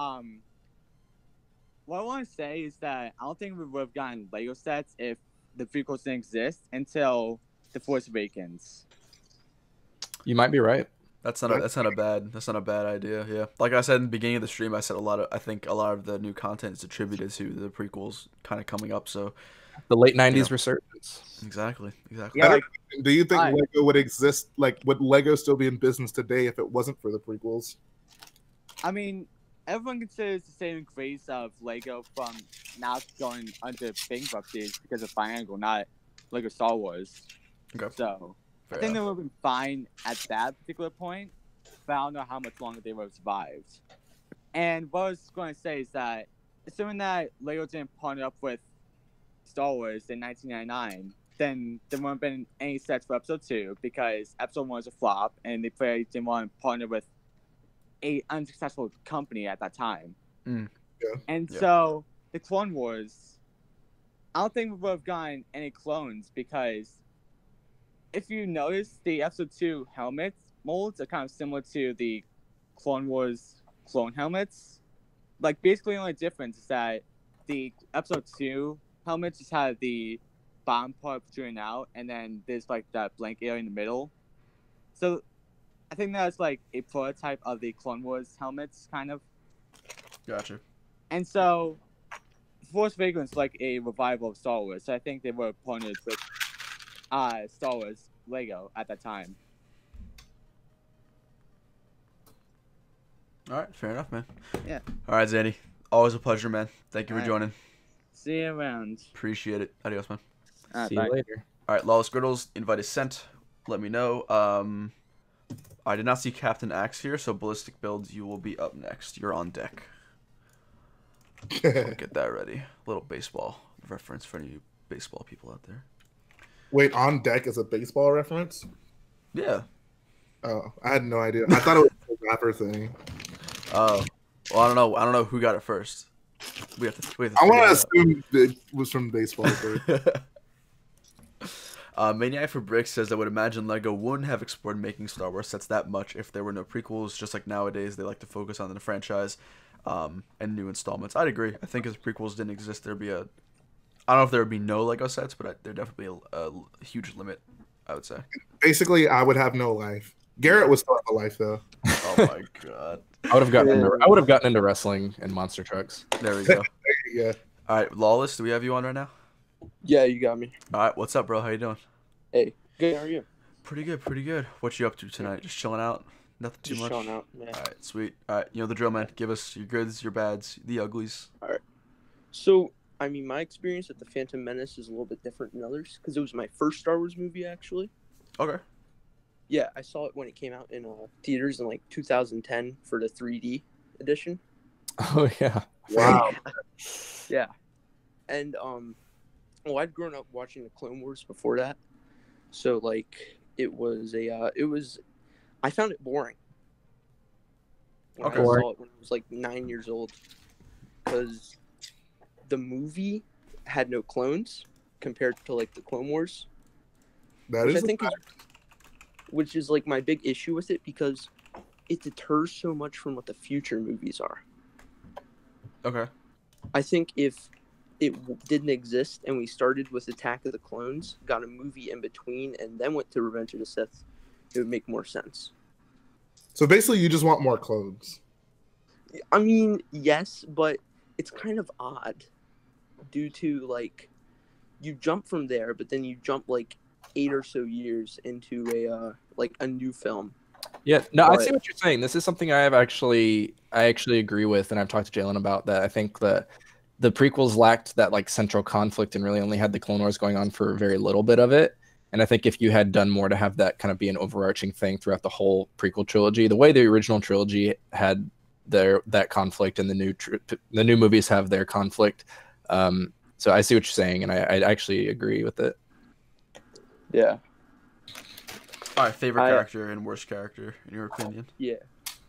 What I want to say is that I don't think we would have gotten Lego sets if the prequels didn't exist until The Force Awakens. You might be right. That's not a bad idea. Yeah, like I said in the beginning of the stream, I said I think a lot of the new content is attributed to the prequels kind of coming up. So the late '90s resurgence. Exactly. Yeah, like, do you think Lego would exist? Like, would Lego still be in business today if it wasn't for the prequels? I mean, everyone considers the saving grace of Lego from not going under bankruptcy because of financial, not Lego Star Wars. Okay. So Fair I think enough. they would have been fine at that particular point, but I don't know how much longer they would have survived. And what I was going to say is that, assuming that Lego didn't partner up with Star Wars in 1999, then there wouldn't have been any sets for Episode 2 because Episode 1 was a flop, and they probably didn't want to partner with a unsuccessful company at that time. Yeah. And so, the Clone Wars, I don't think we would have gotten any clones because if you notice, the Episode 2 helmet molds are kind of similar to the Clone Wars clone helmets. Like, basically the only difference is that the Episode 2 helmets just had the bottom part protruding out, and then there's, like, that blank area in the middle. So, I think that's, like, a prototype of the Clone Wars helmets, kind of. Gotcha. And so, Force Awakens is like a revival of Star Wars, so I think they were partnered with Star Wars Lego at that time. All right, fair enough, man. Yeah. All right, Zanny. Always a pleasure, man. Thank you for joining. See you around. Appreciate it. Adios, man. See bye. you later. All right, Lawless Griddles, invite is sent. Let me know. I did not see Captain Axe here, so Ballistic Builds, you will be up next. You're on deck. Get that ready. Little baseball reference for any baseball people out there. Wait, on deck is a baseball reference? Yeah. Oh, I had no idea. I thought it was a rapper thing. Oh. Well, I don't know. I don't know who got it first. We have to I want to figure assume it was from baseball first. it out. Maniac for Bricks says, I would imagine Lego wouldn't have explored making Star Wars sets that much if there were no prequels. Just like nowadays, they like to focus on the franchise and new installments. I'd agree. I think if prequels didn't exist, there'd be I don't know if there would be no Lego sets, but there'd definitely be a huge limit, I would say. Basically, I would have no life. Garrett would still have a life, though. Oh my god. I would have gotten into wrestling and monster trucks. There we go. Yeah. All right, Lawless, do we have you on right now? Yeah, you got me. All right, what's up, bro? How you doing? Hey, good. How are you? Pretty good, pretty good. What you up to tonight? Just chilling out? Nothing too Just much? chilling out. Yeah. All right, sweet. All right, you know the drill, man. Give us your goods, your bads, the uglies. All right. So, I mean, my experience with the Phantom Menace is a little bit different than others because it was my first Star Wars movie, actually. Okay. Yeah, I saw it when it came out in theaters in like 2010 for the 3D edition. Oh yeah. Wow. Yeah. And well, I'd grown up watching the Clone Wars before that, so like it was I found it boring when Okay. I saw it when I was like 9 years old, because the movie had no clones compared to like the Clone Wars, That which is I think which is like my big issue with it, because it deters so much from what the future movies are. Okay. I think if it didn't exist and we started with Attack of the Clones, got a movie in between, and then went to Revenge of the Sith, it would make more sense. So basically, you just want more clones. I mean, yes, but it's kind of odd due to, like, you jump from there, but then you jump, like, 8 or so years into a new film. Yeah, no, I see what you're saying. This is something I actually agree with, and I've talked to Jalen about that. I think that the prequels lacked that like central conflict and really only had the Clone Wars going on for very little bit of it. And I think if you had done more to have that kind of be an overarching thing throughout the whole prequel trilogy, the way the original trilogy had that conflict, and the new movies have their conflict. So I see what you're saying, and I actually agree with it. Yeah. All right, favorite character and worst character in your opinion? Yeah,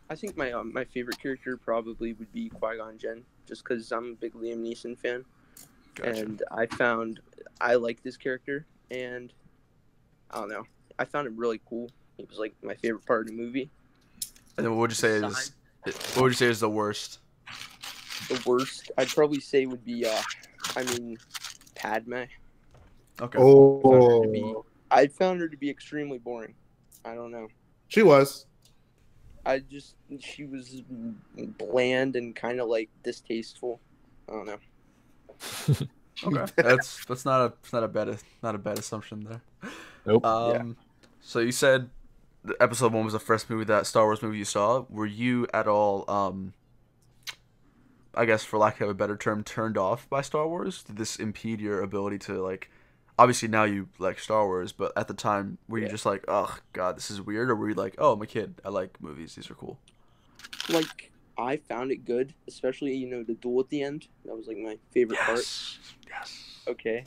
I think my favorite character probably would be Qui-Gon Jinn, just because I'm a big Liam Neeson fan. Gotcha. And I like this character, and I don't know, I found him really cool. He was like my favorite part of the movie. And then what would you say is the worst? The worst, I'd probably say, would be Padme. Okay. Oh. I found her to be extremely boring. I don't know. She was. She was bland and kind of like distasteful. I don't know. Okay, that's not a bad assumption there. Nope. So you said episode 1 was the first Star Wars movie you saw. Were you at all, I guess for lack of a better term, turned off by Star Wars? Did this impede your ability to like? Obviously now you like Star Wars, but at the time were you just like, oh god, this is weird, or were you like, oh, I'm a kid, I like movies, these are cool? Like, I found it good, especially the duel at the end. That was like my favorite part. Yes. Okay,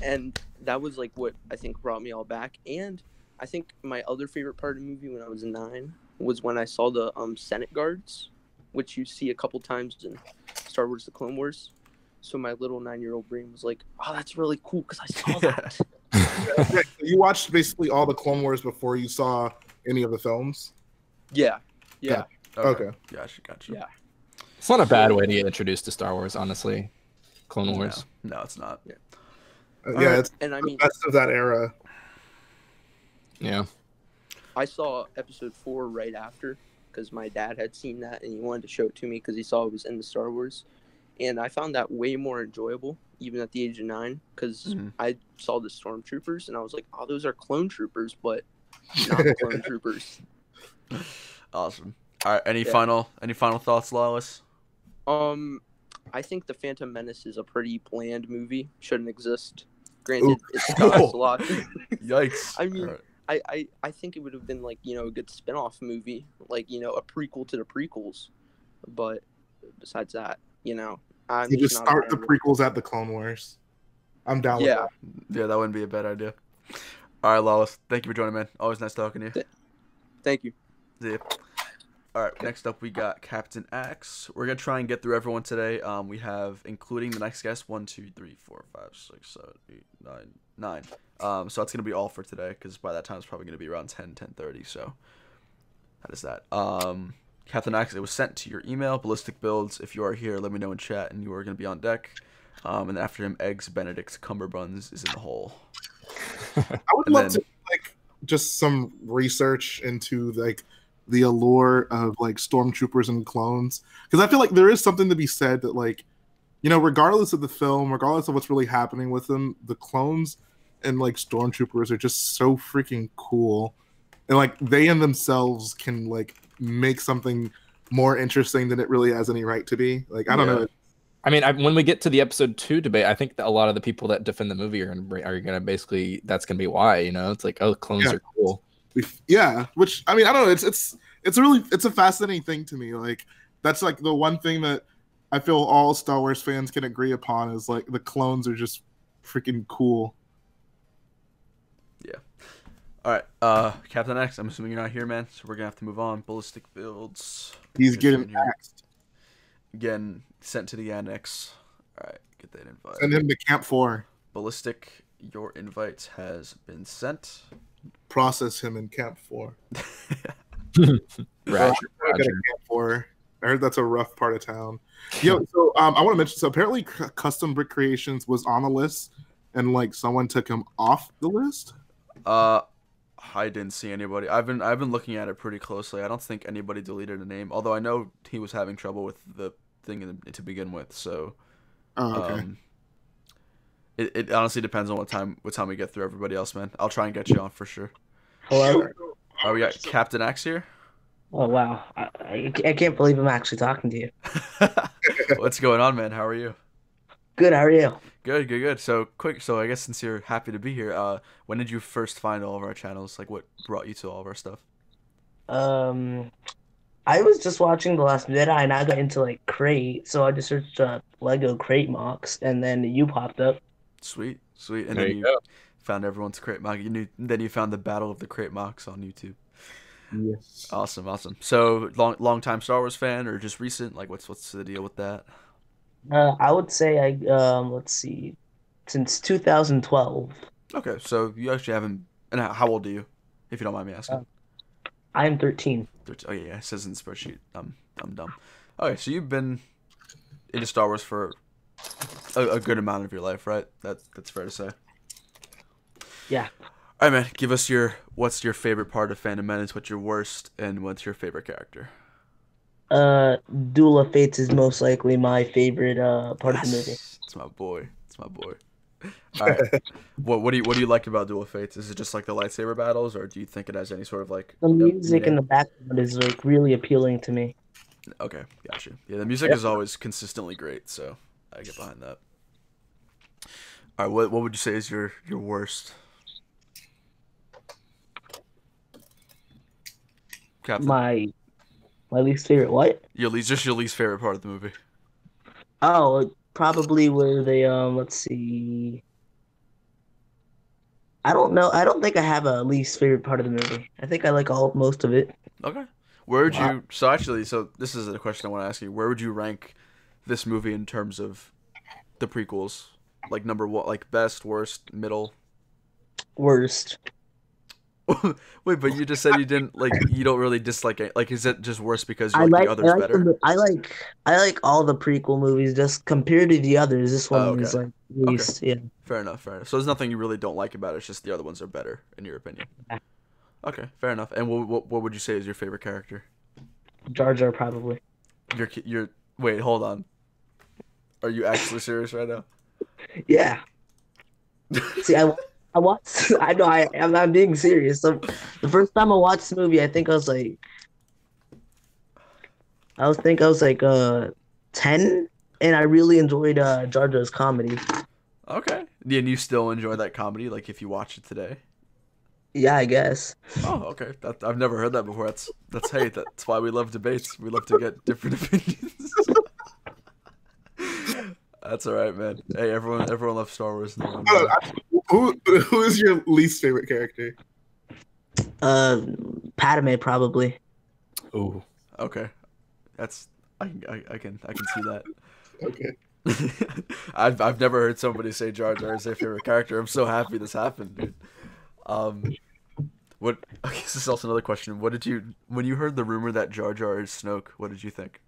and that was like what I think brought me all back. And I think my other favorite part of the movie when I was 9 was when I saw the Senate guards, which you see a couple times in Star Wars: The Clone Wars. So my little 9-year-old brain was like, "Oh, that's really cool," because I saw that. Yeah, you watched basically all the Clone Wars before you saw any of the films? Yeah. Okay. Gotcha. Yeah. It's not a bad way to get introduced to Star Wars, honestly. Clone Wars. No, it's not. Yeah, it's the best of that era. Yeah. I saw episode 4 right after because my dad had seen that and he wanted to show it to me because he saw it was in the Star Wars. And I found that way more enjoyable, even at the age of 9, because I saw the stormtroopers and I was like, "Oh, those are clone troopers, but not clone troopers." Awesome. All right. Any final thoughts, Lawless? I think the Phantom Menace is a pretty bland movie. Shouldn't exist. Granted, it's got a lot. Yikes. I mean, right. I think it would have been like a good spin-off movie, like a prequel to the prequels. But besides that. You just start the prequels at the Clone Wars. I'm down with that. Yeah, that wouldn't be a bad idea. All right, Lawless, thank you for joining, man. Always nice talking to you. Thank you. See ya. All right, Next up we got Captain Axe. We're going to try and get through everyone today. We have, including the next guest, 1, 2, 3, 4, 5, 6, 7, 8, 9. So that's going to be all for today, because by that time it's probably going to be around 10:30. So that is that. Captain Axe, it was sent to your email, Ballistic Builds. If you are here, let me know in chat, and you are going to be on deck. And after him, Eggs Benedict Cumberbuns is in the hole. I would love to just some research into the allure of stormtroopers and clones, because I feel like there is something to be said that regardless of the film, regardless of what's really happening with them, the clones and stormtroopers are just so freaking cool, and they in themselves can make something more interesting than it really has any right to be. I don't know. I mean, when we get to the episode 2 debate, I think that a lot of the people that defend the movie are gonna basically, that's gonna be why. It's like, oh, clones are cool. Yeah, which I mean, I don't know. It's a fascinating thing to me. That's the one thing that I feel all Star Wars fans can agree upon is the clones are just freaking cool. Yeah. All right, Captain X, I'm assuming you're not here, man, so we're going to have to move on. Ballistic Builds. He's getting axed. Again, sent to the annex. All right, get that invite. Send him to Camp 4. Ballistic, your invite has been sent. Process him in Camp 4. Roger, Roger. Roger. Camp 4. I heard that's a rough part of town. Yo, so I want to mention. So apparently, Custom Brick Creations was on the list, and like someone took him off the list. I didn't see anybody. I've been looking at it pretty closely. I don't think anybody deleted a name, although I know he was having trouble with the thing to begin with. So, okay. It honestly depends on what time we get through everybody else, man. I'll try and get you on for sure. Hello. We got Captain X here. Oh wow, I can't believe I'm actually talking to you. What's going on, man? How are you? Good. How are you? Good. So I guess since you're happy to be here, when did you first find all of our channels? Like, what brought you to all of our stuff? I was just watching the last Jedi, and I got into like crate, so I just searched Lego crate mocks, and then you popped up. Sweet. And There then you go. found everyone's crate mock. Then you found the Battle of the Crate Mocks on YouTube. Yes. Awesome. So long time Star Wars fan or just recent? Like, what's the deal with that? I would say let's see, since 2012. Okay, so you actually haven't. And how old are you, if you don't mind me asking? I am 13. 13. Oh yeah, it says in the spreadsheet. I'm dumb. Okay, so you've been into Star Wars for a good amount of your life, right? That's fair to say. Yeah. All right, man. Give us what's your favorite part of Phantom Menace? What's your worst, and what's your favorite character? Duel of Fates is most likely my favorite part of the movie. It's my boy. All right. What do you like about Duel of Fates? Is it just like the lightsaber battles, or do you think it has any sort of like The music in the background is like really appealing to me. Okay, gotcha. Yeah, the music is always consistently great, so I get behind that. All right, what would you say is your worst? Captain. My least favorite what? Your least favorite part of the movie. Oh, probably where they let's see. I don't know. I don't think I have a least favorite part of the movie. I think I like most of it. Okay. Where would you? So this is a question I want to ask you. Where would you rank this movie in terms of the prequels? Like number what? Like best, worst, middle? Worst. Wait, but you just said you didn't like. You don't really dislike it. Like, is it just worse because you like the others better? I like all the prequel movies. Just compared to the others, this one is like least. Okay. Yeah. Fair enough. So there's nothing you really don't like about it. It's just the other ones are better in your opinion. Yeah. Okay, fair enough. And what would you say is your favorite character? Jar Jar probably. You're wait, hold on. Are you actually serious right now? Yeah. See, I watched. I know. I'm being serious. So the first time I watched the movie, I think I was like 10, and I really enjoyed Jar Jar's comedy. Okay. And you still enjoy that comedy, like if you watch it today? Yeah, I guess. Oh, okay. I've never heard that before. That's that's why we love debates. We love to get different opinions. That's all right, man. Hey, everyone loves Star Wars. Who is your least favorite character? Padme probably. Ooh. Okay. That's I can see that. Okay. I've never heard somebody say Jar Jar is their favorite character. I'm so happy this happened, dude. What? Okay, this is also another question. When you heard the rumor that Jar Jar is Snoke, what did you think?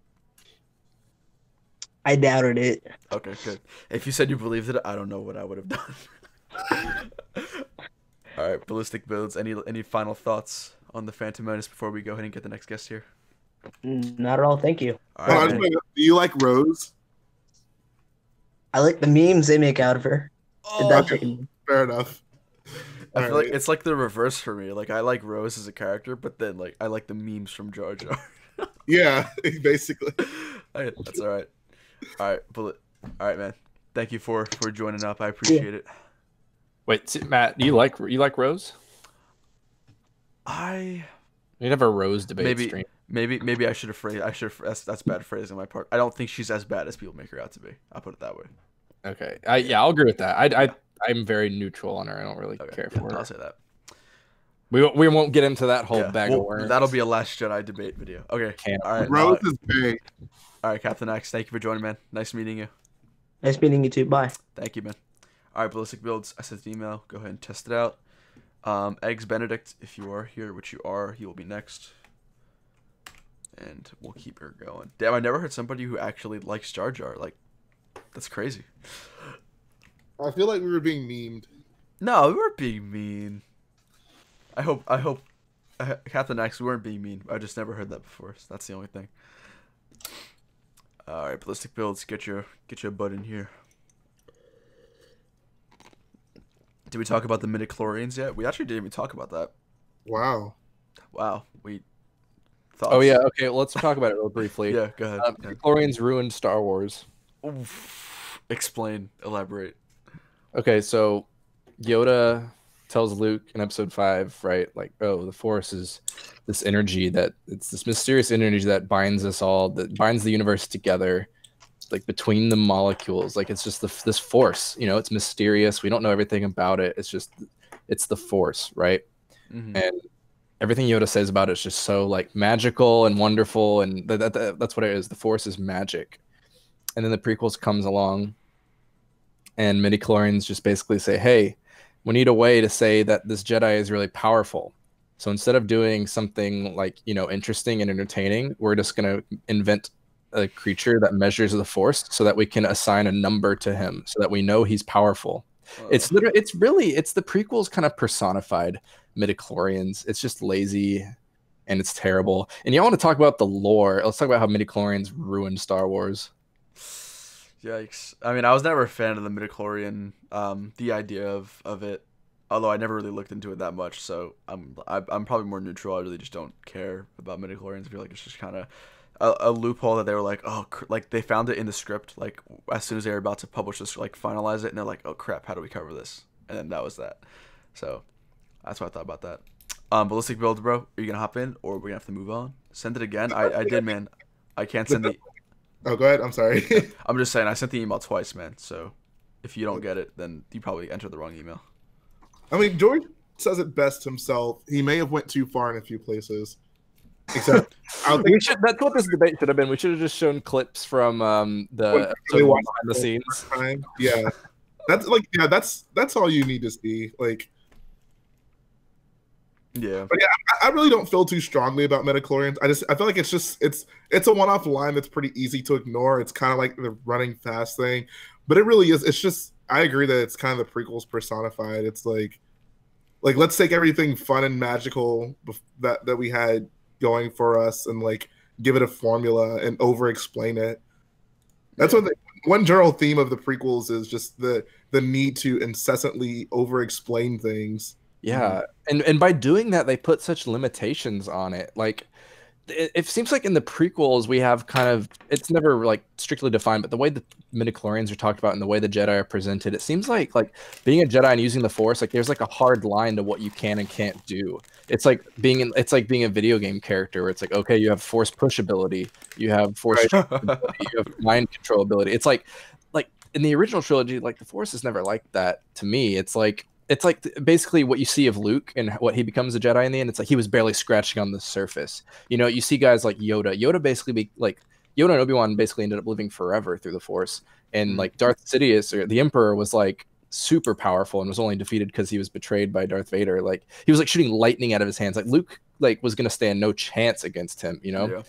I doubted it. Okay, good. If you said you believed it, I don't know what I would have done. All right, Ballistic Builds. Any final thoughts on the Phantom Menace before we go ahead and get the next guest here? Not at all. Thank you. All right, man. Do you like Rose? I like the memes they make out of her. Oh, fair enough. I feel like it's like the reverse for me. Like I like Rose as a character, but then like I like the memes from Jar Jar. Yeah, basically. That's all right. All right, man. Thank you for joining up. I appreciate it. Wait, Matt, do you like Rose? You have a Rose debate stream. Maybe I should have phrased. That's bad phrasing on my part. I don't think she's as bad as people make her out to be. I'll put it that way. Okay. I'll agree with that. I'm very neutral on her. I don't really care for her. I'll say that. We won't get into that whole bag of worms. That'll be a Last Jedi debate video. Okay. All right. Rose is big. All right, Captain X. Thank you for joining, man. Nice meeting you. Nice meeting you too. Bye. Thank you, man. All right, Ballistic Builds, I sent the email. Go ahead and test it out. Eggs Benedict, if you are here, which you are, he will be next. And we'll keep her going. Damn, I never heard somebody who actually likes Jar Jar. Like, that's crazy. I feel like we were being memed. No, we weren't being mean. I hope Captain X, we weren't being mean. I just never heard that before, so that's the only thing. All right, Ballistic Builds, get your butt in here. Did we talk about the Midi-Chlorians yet? We actually didn't even talk about that. Wow. We thoughts? Oh yeah, okay. Well, let's talk about it real briefly. Yeah, go ahead. Midi-Chlorians ruined Star Wars. Oof. Explain, elaborate. Okay, so Yoda tells Luke in episode 5, right? Like, oh, the Force is this energy it's this mysterious energy that binds us all, that binds the universe together, like between the molecules. Like, it's just this force, you know, it's mysterious. We don't know everything about it. It's the Force, right? Mm-hmm. And everything Yoda says about it is just so like magical and wonderful, and that's what it is. The Force is magic. And then the prequels comes along, and Midi-Chlorians just basically say, hey, we need a way to say that this Jedi is really powerful. So instead of doing something like, you know, interesting and entertaining, we're just going to invent a creature that measures the Force so that we can assign a number to him so that we know he's powerful. It's the prequels kind of personified Midi-Chlorians. It's just lazy and it's terrible. And you want to talk about the lore. Let's talk about how Midi-Chlorians ruined Star Wars. Yikes. I mean, I was never a fan of the Midi-Chlorian, the idea of it, although I never really looked into it that much, so I'm probably more neutral. I really just don't care about Midi-Chlorians. I feel like it's just kind of a loophole that they were like, oh, like they found it in the script, like as soon as they were about to publish this, like finalize it, and they're like, oh crap, how do we cover this? And then that was that. So that's what I thought about that. Ballistic Build, bro, are you gonna hop in, or are we gonna have to move on? Send it again. I did, man. I can't send the... Oh, go ahead. I'm sorry. I'm just saying, I sent the email twice, man. So if you don't get it, then you probably entered the wrong email. I mean, George says it best himself. He may have went too far in a few places. Except, that's what this debate should have been. We should have just shown clips from the behind the scenes. Yeah, that's all you need to see. Like, yeah. But yeah, I really don't feel too strongly about Midi-Chlorians. I feel like it's a one-off line that's pretty easy to ignore. It's kind of like the running fast thing, but it really is. It's just, I agree that it's kind of the prequels personified. It's like let's take everything fun and magical that we had going for us and like give it a formula and over-explain it. That's what one general theme of the prequels is, just the need to incessantly over-explain things. Yeah, and by doing that, they put such limitations on it. Like, it seems like in the prequels we have kind of, it's never like strictly defined, but the way the Midi-Chlorians are talked about and the way the Jedi are presented, it seems like being a Jedi and using the Force, like there's like a hard line to what you can and can't do. It's like being a video game character where it's like, okay, you have Force push ability, you have Force ability, you have mind control ability. It's like in the original trilogy, like the Force is never like that to me. It's like basically what you see of Luke and what he becomes a Jedi in the end. It's like he was barely scratching on the surface. You know, you see guys like Yoda. Yoda and Obi-Wan basically ended up living forever through the Force. And like Darth Sidious, or the Emperor, was like super powerful and was only defeated because he was betrayed by Darth Vader. Like he was like shooting lightning out of his hands. Like Luke was gonna stand no chance against him. You know,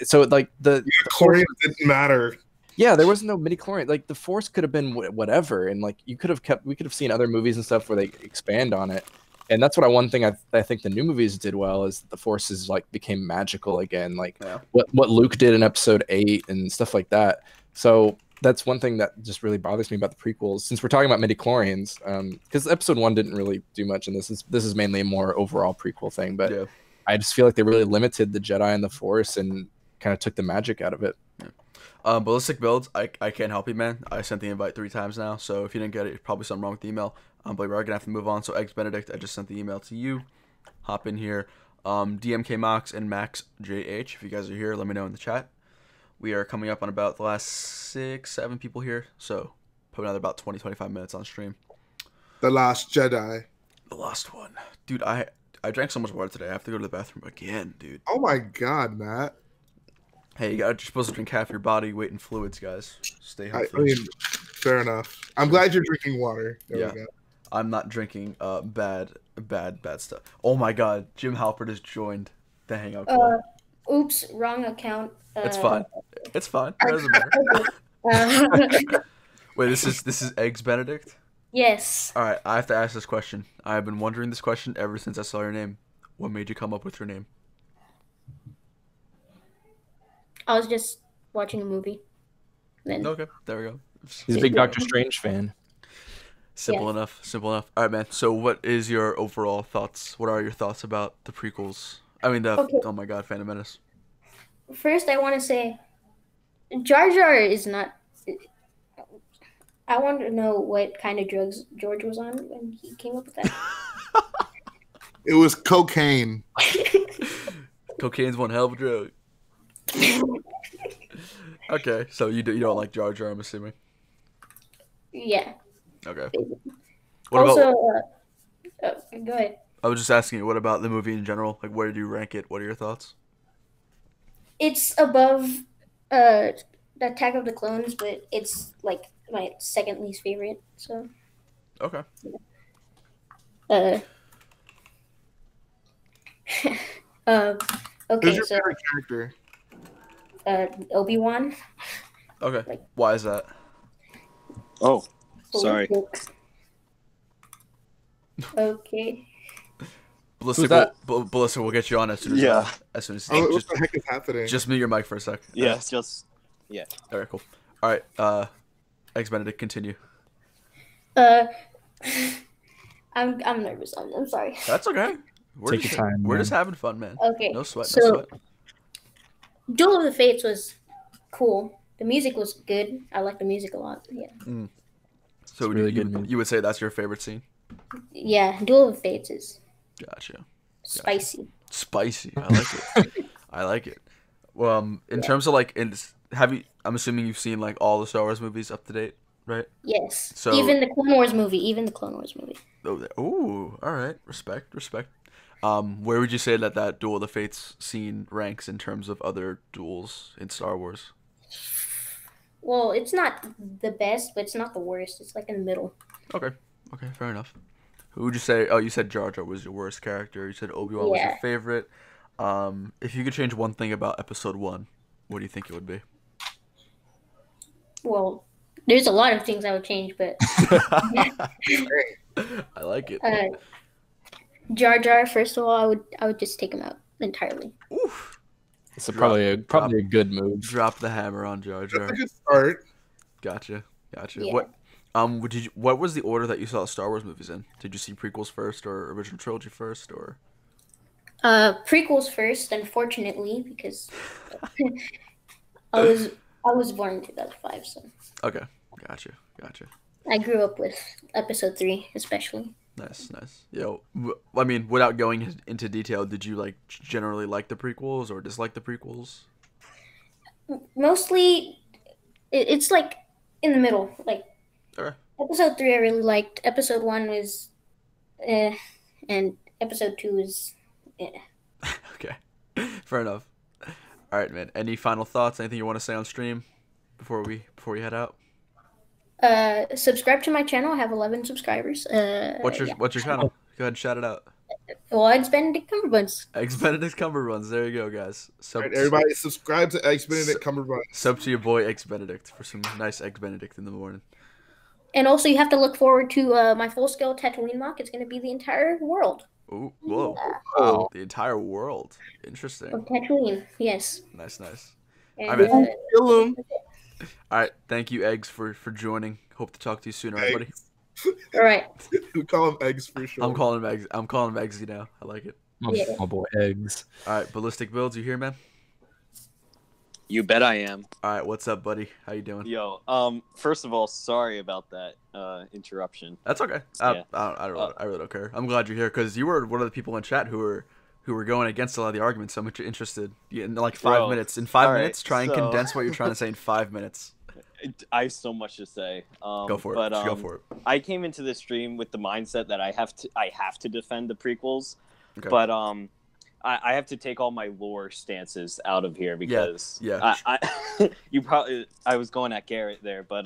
so like the Chlorians didn't matter. Yeah, there was no Midi-Chlorian. Like the Force could have been whatever, and like we could have seen other movies and stuff where they expand on it. And that's one thing I think the new movies did well, is the Force is like became magical again, like what Luke did in Episode 8 and stuff like that. So that's one thing that just really bothers me about the prequels, since we're talking about Midi-Chlorians, because Episode 1 didn't really do much, and this is mainly a more overall prequel thing. But I just feel like they really limited the Jedi and the Force and kind of took the magic out of it. Ballistic Builds, I can't help you, man. I sent the invite 3 times now, so if you didn't get it, it's probably something wrong with the email. But we're gonna have to move on. So Eggs Benedict, I just sent the email to you. Hop in here. DMK Mox and Max JH, if you guys are here, let me know in the chat. We are coming up on about the last 6-7 people here, so put another about 20-25 minutes on stream. The Last Jedi. The last one, dude. I drank so much water today. I have to go to the bathroom again, dude. Oh my god, Matt. Hey, you're supposed to drink half your body weight in fluids, guys. Stay I healthy. mean, fair enough. I'm glad you're drinking water. There Yeah. we go. I'm not drinking bad stuff. Oh my God, Jim Halpert has joined the Hangout Club. Oops, wrong account. It's fine. It's fine. It doesn't matter. Wait, this is Eggs Benedict? Yes. All right, I have to ask this question. I have been wondering this question ever since I saw your name. What made you come up with your name? I was just watching a movie. Then Okay, there we go. He's a big Doctor Strange fan. Simple Yeah. enough. Simple enough. All right, man. So, what is your overall thoughts? What are your thoughts about the prequels? I mean, Okay. oh my God, Phantom Menace. first, I want to say, Jar Jar is not. I want to know what kind of drugs George was on when he came up with that. It was cocaine. Cocaine's one hell of a drug. Okay, so you don't like Jar Jar, I'm assuming. Yeah. Okay. Go ahead. I was just asking you, what about the movie in general? Like, where did you rank it? What are your thoughts? It's above the Attack of the Clones, but it's like my second least favorite. So. Okay. Okay. Who's your So favorite character? Obi-Wan. Okay. Why is that? Oh, sorry. Okay. Ballista will get you on as soon as Yeah. as soon as Oh, what the heck is happening? just mute your mic for a sec. Yeah, it's just Alright, cool. Alright, Eggs Benedict, continue. I'm nervous. I'm sorry. That's okay. Take your time, We're man. just having fun, man. Okay. No sweat, So, no sweat. Duel of the Fates was cool. The music was good. I like the music a lot. Yeah. So really good music. you would say that's your favorite scene? Yeah. Duel of the Fates is Gotcha. spicy. Spicy. I like it. I like it. Well, in terms of like, I'm assuming you've seen like all the Star Wars movies up to date, right? Yes. So- Even the Clone Wars movie. Ooh, all right. Respect. Where would you say that Duel of the Fates scene ranks in terms of other duels in Star Wars? Well, it's not the best, but it's not the worst. It's like in the middle. Okay, fair enough. Who would you say? Oh, you said Jar Jar was your worst character. You said Obi-Wan was your Yeah. favorite. If you could change one thing about Episode 1, what do you think it would be? Well, there's a lot of things I would change, but I like it. Jar Jar. First of all, I would just take him out entirely. Oof. It's probably a good move. Drop the hammer on Jar Jar. That's a good start. Gotcha. Yeah. What was the order that you saw Star Wars movies in? Did you see prequels first or original trilogy first or? Prequels first, unfortunately, because I was born in 2005, so Okay, gotcha. I grew up with Episode 3, especially. Nice. I mean, without going into detail, did you like generally like the prequels or dislike the prequels? Mostly, it's like in the middle. Like Okay. Episode 3, I really liked. Episode 1 was, and Episode 2 is. Okay, fair enough. All right, man. Any final thoughts? Anything you want to say on stream before we head out? Subscribe to my channel. I have 11 subscribers. What's your channel? Go ahead and shout it out. Well, it's Benedict Cumberbuns. Eggs Benedict Cumberbuns. There you go, guys. All right, everybody, subscribe to Eggs Benedict Cumberbatch. Sub to your boy Eggs Benedict for some nice Eggs Benedict in the morning. And also, you have to look forward to my full-scale Tatooine mock. It's going to be the entire world Ooh, whoa. Wow. The entire world. Interesting. of Tatooine. Yes. Nice. And, I mean- Kill him. All right. Thank you, Eggs, for joining. Hope to talk to you soon, everybody. all right. We call him Eggs for sure. I'm calling him Eggs. I'm calling him Eggsy now. I like it. Yeah. My boy Eggs. All right, Ballistic Builds, you here, man? you bet I am. All right, what's up, buddy? How you doing? Yo, first of all, sorry about that interruption. That's okay. Yeah. I really don't care. I'm glad you're here because you were one of the people in chat who were going against a lot of the arguments. I'm interested. In like 5 Bro, minutes. In 5 all right, minutes, try and so- condense what you're trying to say in 5 minutes. I have so much to say. Go for it. But, Just go for it. I came into this stream with the mindset that I have to defend the prequels. Okay. But I have to take all my lore stances out of here because yeah. I was going at Garrett there, but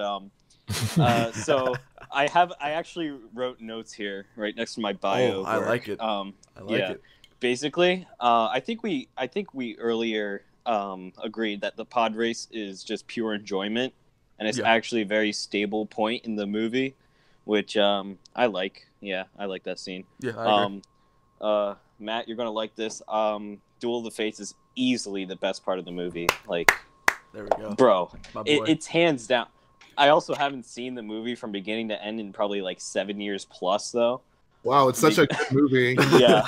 so I actually wrote notes here right next to my bio. I like it. I like it. Basically, I think we earlier agreed that the pod race is just pure enjoyment, and it's actually a very stable point in the movie, which I like. Yeah, I like that scene. Yeah, I agree. Matt, you're gonna like this. Duel of the Fates is easily the best part of the movie. Like, there we go, bro. It's hands down. I also haven't seen the movie from beginning to end in probably like 7 years plus, though. Wow, it's such a good movie. Yeah.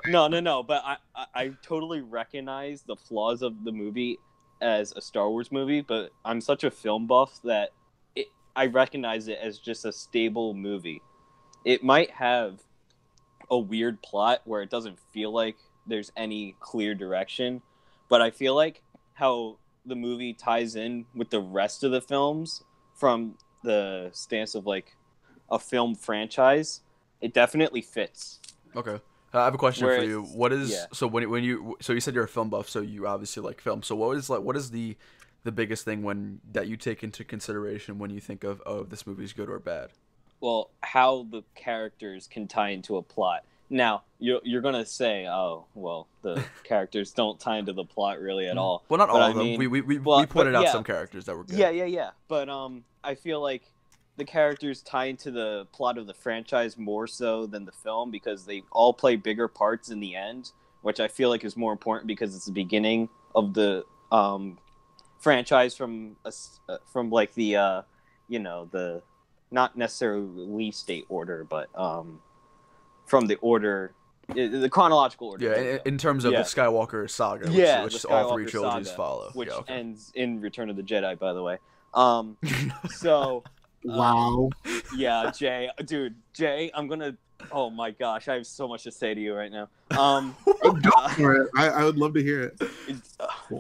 No. But I totally recognize the flaws of the movie as a Star Wars movie, but I'm such a film buff that I recognize it as just a stable movie. It might have a weird plot where it doesn't feel like there's any clear direction, but I feel like how the movie ties in with the rest of the films from the stance of like a film franchise, it definitely fits. Okay. I have a question for you. What is so when you said you're a film buff, so you obviously like film. So what is the biggest thing that you take into consideration when you think of, oh, this movie's good or bad? Well, how the characters can tie into a plot. Now, you're gonna say, oh, well, the characters don't tie into the plot really at all. Well, not all of them. We pointed out some characters that were good. Yeah. But I feel like the characters tie into the plot of the franchise more so than the film because they all play bigger parts in the end, which I feel like is more important because it's the beginning of the franchise from like the the not necessarily release date order, but from the order, the chronological order. Yeah, in terms of the Skywalker saga, which all three trilogies follow. Which ends in Return of the Jedi, by the way. So... Wow. Yeah, Jay, I'm gonna... Oh my gosh, I have so much to say to you right now. I would love to hear it.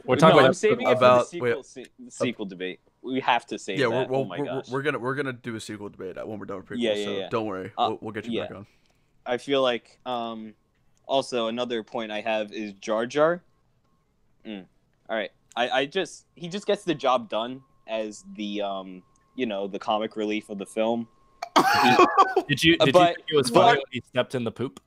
We're talking I'm saving it for the sequel debate. We have to save that. Oh my gosh. We're gonna do a sequel debate when we're done with prequels. Yeah. So don't worry, we'll get you back on. I feel like also another point I have is Jar Jar. All right, he just gets the job done as the the comic relief of the film. Did you think it was funny when he stepped in the poop?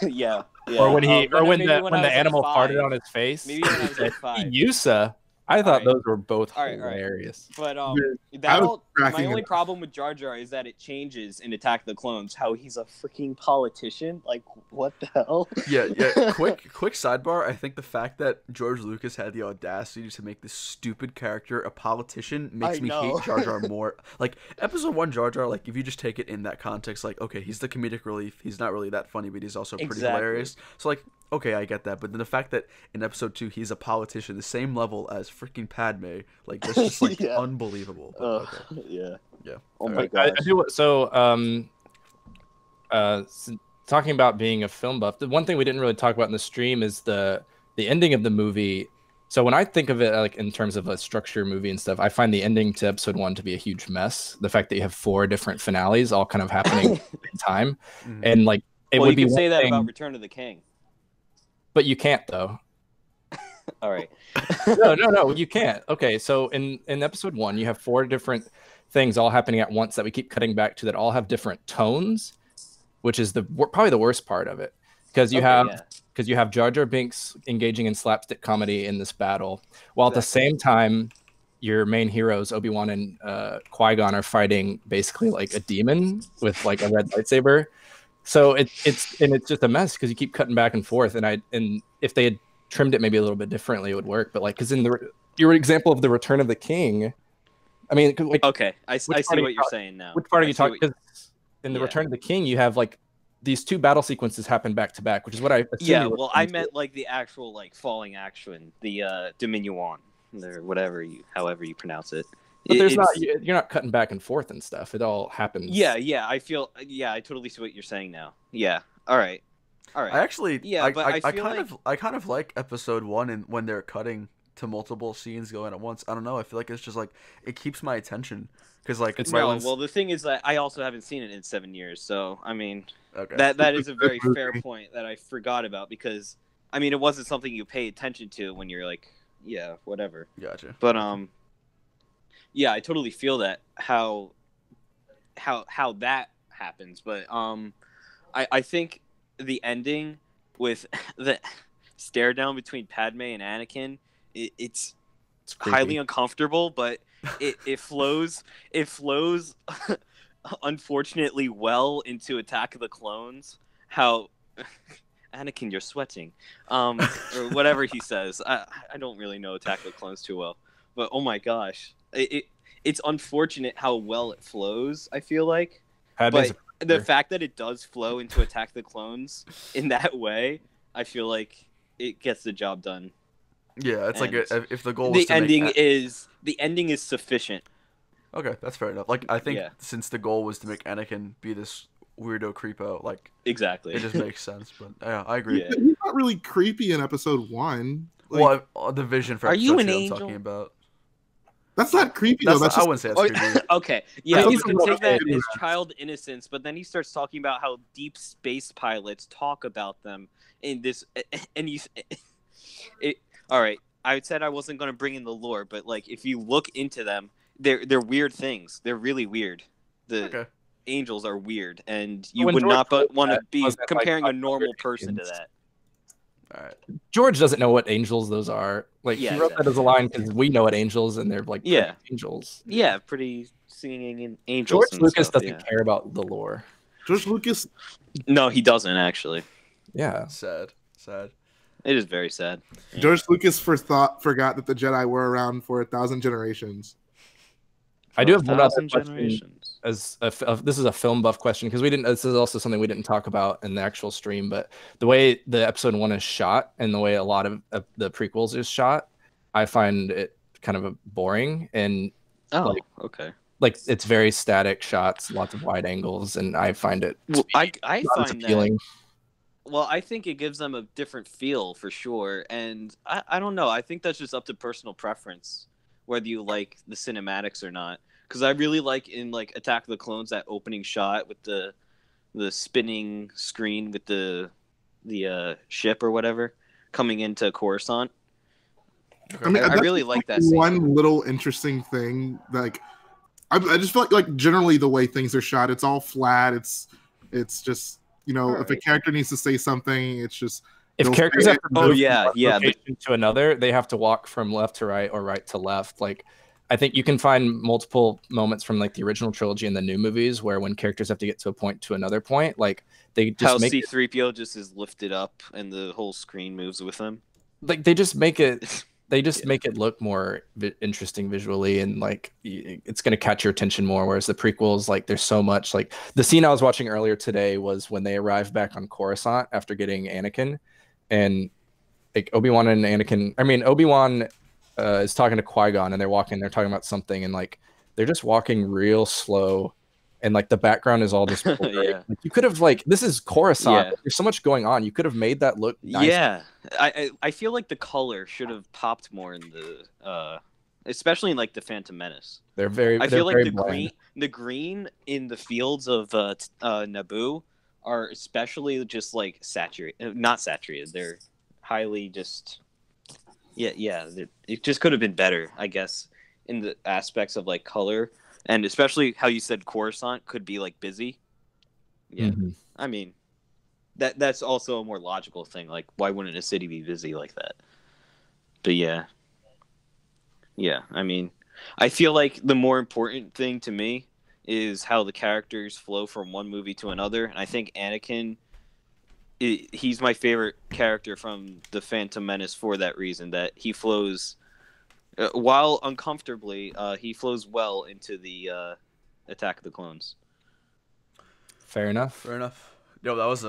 Yeah. Or when the animal farted on his face. Maybe when I was like 5. Yusa. I thought those were both hilarious. But my only problem with Jar Jar is that it changes in Attack of the Clones how he's a freaking politician. Like, what the hell? Yeah. Quick sidebar. I think the fact that George Lucas had the audacity to make this stupid character a politician makes me hate Jar Jar more. Like, Episode 1 Jar Jar, like, if you just take it in that context, like, okay, he's the comedic relief. He's not really that funny, but he's also pretty hilarious. So, like, okay, I get that. But then the fact that in Episode 2 he's a politician, the same level as freaking Padme, like, that's just like unbelievable. Yeah. Oh my gosh. I do so. Talking about being a film buff, the one thing we didn't really talk about in the stream is the ending of the movie. So when I think of it like in terms of a structure movie and stuff, I find the ending to Episode 1 to be a huge mess. The fact that you have 4 different finales all kind of happening in time, and like it would be you could say that about Return of the King. But you can't though. All right. No, you can't. Okay, so in Episode 1, you have 4 different things all happening at once that we keep cutting back to that all have different tones, which is probably the worst part of it, because you have Jar Jar Binks engaging in slapstick comedy in this battle, while at the same time your main heroes Obi-Wan and Qui-Gon are fighting basically like a demon with like a red lightsaber. So it's just a mess because you keep cutting back and forth, and if they had trimmed it maybe a little bit differently, it would work. But like, because in your example of the Return of the King, I mean, like, okay, I see what you're saying now. Which part are you talking? Because in the Return of the King, you have like these 2 battle sequences happen back to back, which is what I I meant like the actual like falling action, the Diminuan or however you pronounce it. But you're not cutting back and forth and stuff. It all happens. Yeah. I totally see what you're saying now. Yeah. All right. I actually, I kind of like Episode 1 and when they're cutting to multiple scenes going at once. I don't know. I feel like it's just like it keeps my attention because like well, the thing is that I also haven't seen it in 7 years, so I mean, okay. that is a very fair point that I forgot about because I mean it wasn't something you pay attention to when you're like, yeah, whatever. Gotcha. But yeah, I totally feel that how that happens, but I think the ending with the stare down between Padme and Anakin, it's highly uncomfortable, but it flows unfortunately well into Attack of the Clones. How Anakin, you're sweating, or whatever he says. I don't really know Attack of the Clones too well, but oh my gosh, it's unfortunate how well it flows. I feel like, but the fact that it does flow into Attack of the Clones in that way, I feel like it gets the job done. Yeah, it's like if the goal was the ending is sufficient. Okay, that's fair enough. Like I think since the goal was to make Anakin be this weirdo creepo, like exactly, it just makes sense. But yeah, I agree. Yeah, he's not really creepy in episode 1. Like, well, the vision for are you an angel? I'm talking about. That's not creepy though. That's I wouldn't say that's creepy. Okay, yeah, you can take that as child innocence, but then he starts talking about how deep space pilots talk about them in this, and all right, I said I wasn't going to bring in the lore, but like if you look into them, they're weird things. They're really weird. The angels are weird, and you would not want to be comparing a normal person to that. All right. George doesn't know what angels those are. Like he wrote that as a line because we know what angels and they're like angels. Yeah, pretty singing angels. George Lucas doesn't care about the lore. George Lucas? No, he doesn't actually. Yeah. Sad. It is very sad. Yeah. George Lucas forgot that the Jedi were around for 1,000 generations. I do have one other question. This is a film buff question because this is also something we didn't talk about in the actual stream, but the way the episode 1 is shot and the way a lot of the prequels is shot, I find it kind of boring and like it's very static shots, lots of wide angles, and I find it I find appealing. Well, I think it gives them a different feel for sure, and I don't know. I think that's just up to personal preference, whether you like the cinematics or not. Because I really like in like Attack of the Clones that opening shot with the spinning screen with the ship or whatever coming into Coruscant. I mean, I really like that scene. One little interesting thing, like I just feel like generally the way things are shot, it's all flat. It's just if a character needs to say something, it's just if characters have to move from one location to another, they have to walk from left to right or right to left. Like I think you can find multiple moments from like the original trilogy and the new movies where when characters have to get to a point to another point, like they just make C-3PO just is lifted up and the whole screen moves with him. Like they just make it make it look more interesting visually, and like it's going to catch your attention more, whereas the prequels, like there's so much. Like the scene I was watching earlier today was when they arrived back on Coruscant after getting Anakin, and like Obi-Wan is talking to Qui-Gon and they're talking about something, and like they're just walking real slow, and like the background is all just like, you could have like, this is Coruscant, there's so much going on, you could have made that look nice. I feel like the color should have popped more in the especially in like the Phantom Menace. I feel like the green in the fields of Naboo are especially just like not saturated, they're highly just it just could have been better, I guess, in the aspects of like color, and especially how you said Coruscant could be like busy. I mean, that's also a more logical thing. Like, why wouldn't a city be busy like that? But yeah. I mean, I feel like the more important thing to me is how the characters flow from one movie to another, and I think Anakin, he's my favorite character from the Phantom Menace for that reason, that he flows, while uncomfortably, he flows well into the Attack of the Clones. Fair enough. Yo, that was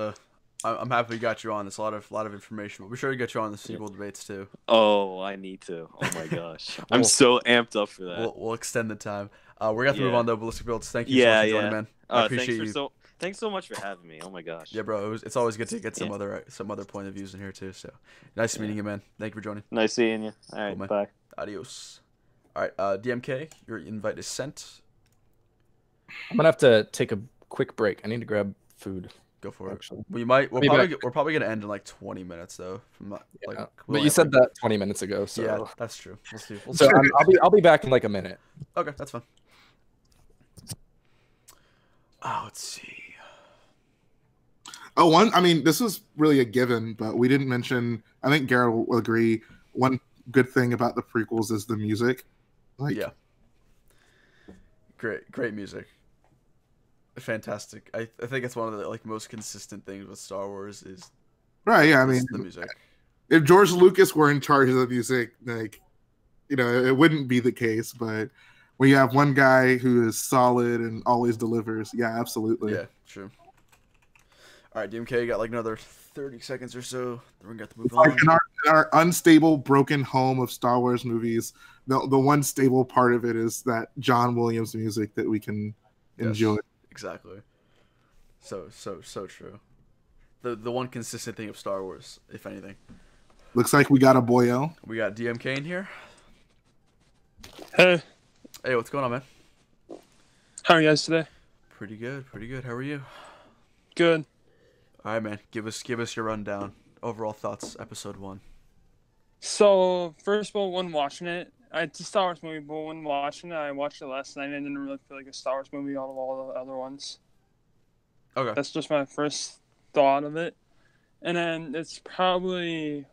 I'm happy we got you on. It's a lot of information. We'll be sure to get you on the sequel debates too. Oh, I need to. Oh my gosh, I'm so amped up for that. We'll extend the time. We're gonna have to move on though. Ballistic Builds, thank you so much for joining, man. I appreciate you. Thanks so much for having me. Oh my gosh. Yeah, bro. It's always good to get some other point of views in here too. So nice meeting you, man. Thank you for joining. Nice seeing you. All right, cool, bye. Adios. All right, DMK, your invite is sent. I'm gonna have to take a quick break. I need to grab food. Go for it. We're probably gonna end in like 20 minutes though. But you said that 20 minutes ago, so yeah, that's true. We'll see. So I'll be back in like a minute. Okay, that's fine. Oh, let's see. Oh, I mean, this is really a given, but we didn't mention. I think Garrett will agree. One good thing about the prequels is the music. Yeah. Great music. Fantastic. I think it's one of the most consistent things with Star Wars is right. Yeah, I mean the music. If George Lucas were in charge of the music, it wouldn't be the case. But when you have one guy who is solid and always delivers, yeah, absolutely. Yeah, true. All right, DMK, you got another 30 seconds or so. Then we got to move on. In our unstable, broken home of Star Wars movies, the one stable part of it is that John Williams music that we can enjoy. Exactly. So true. The one consistent thing of Star Wars, if anything. Looks like we got a boyo. We got DMK in here. Hey. Hey, what's going on, man? How are you guys today? Pretty good. How are you? Good. All right, man. Give us your rundown. Overall thoughts, episode 1. So, first of all, when watching it, it's a Star Wars movie, but when watching it, I watched it last night and I didn't really feel like a Star Wars movie out of all the other ones. Okay. That's just my first thought of it. And then it's definitely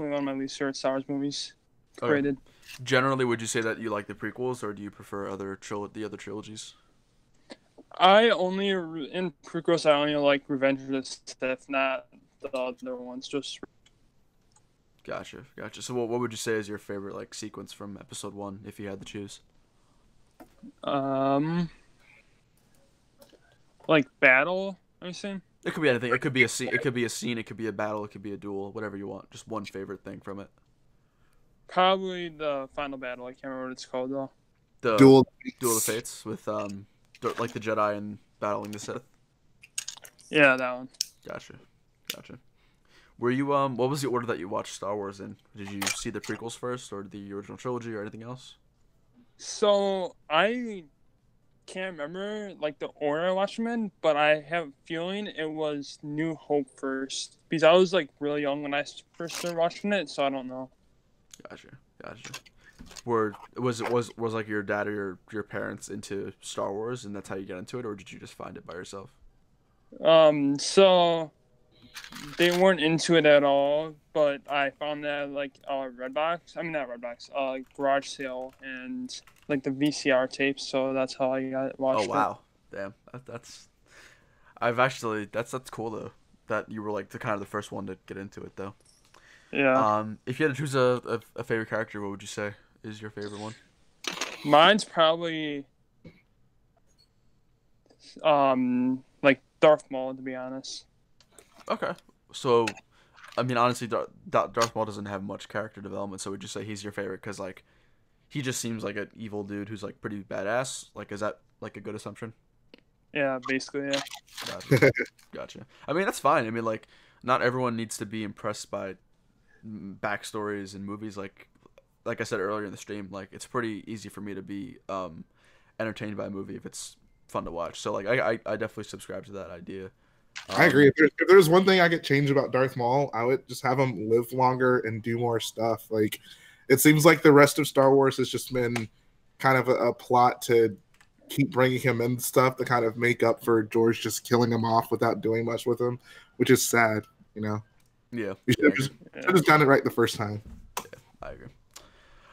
one of my least favorite Star Wars movies created. Okay. Generally, would you say that you like the prequels, or do you prefer the other trilogies? In prequels, I only like Revenge of the Sith, not the other ones, just... Gotcha. So what would you say is your favorite sequence from episode 1 if you had to choose? Battle, I'm saying? It could be anything. It could be a scene, it could be a battle, it could be a duel, whatever you want. Just one favorite thing from it. Probably the final battle. I can't remember what it's called though. The Duel of the Fates with the Jedi and battling the Sith. Yeah, that one. Gotcha. Were you what was the order that you watched Star Wars in? Did you see the prequels first, or the original trilogy, or anything else? So I can't remember the order I watched them in, but I have a feeling it was New Hope first, because I was really young when I first started watching it, so I don't know. Gotcha. Was your dad or your parents into Star Wars, and that's how you got into it, or did you just find it by yourself? So they weren't into it at all, but I found that garage sale and the VCR tapes, so that's how I watched it. Oh wow, damn, that's cool though. That you were the kind of the first one to get into it though. Yeah. If you had to choose a favorite character, what would you say is your favorite one? Mine's probably Darth Maul, to be honest. Okay. So, I mean, honestly, Darth Maul doesn't have much character development, so would you say he's your favorite because he just seems like an evil dude who's pretty badass? Is that a good assumption? Yeah, basically, yeah. Gotcha. I mean, that's fine. I mean, not everyone needs to be impressed by backstories in movies. Like I said earlier in the stream, it's pretty easy for me to be entertained by a movie if it's fun to watch. So I definitely subscribe to that idea. I agree. If there's one thing I could change about Darth Maul, I would just have him live longer and do more stuff. It seems like the rest of Star Wars has just been kind of a plot to keep bringing him in stuff to kind of make up for George just killing him off without doing much with him, which is sad, Yeah. You should have just done it right the first time. Yeah, I agree.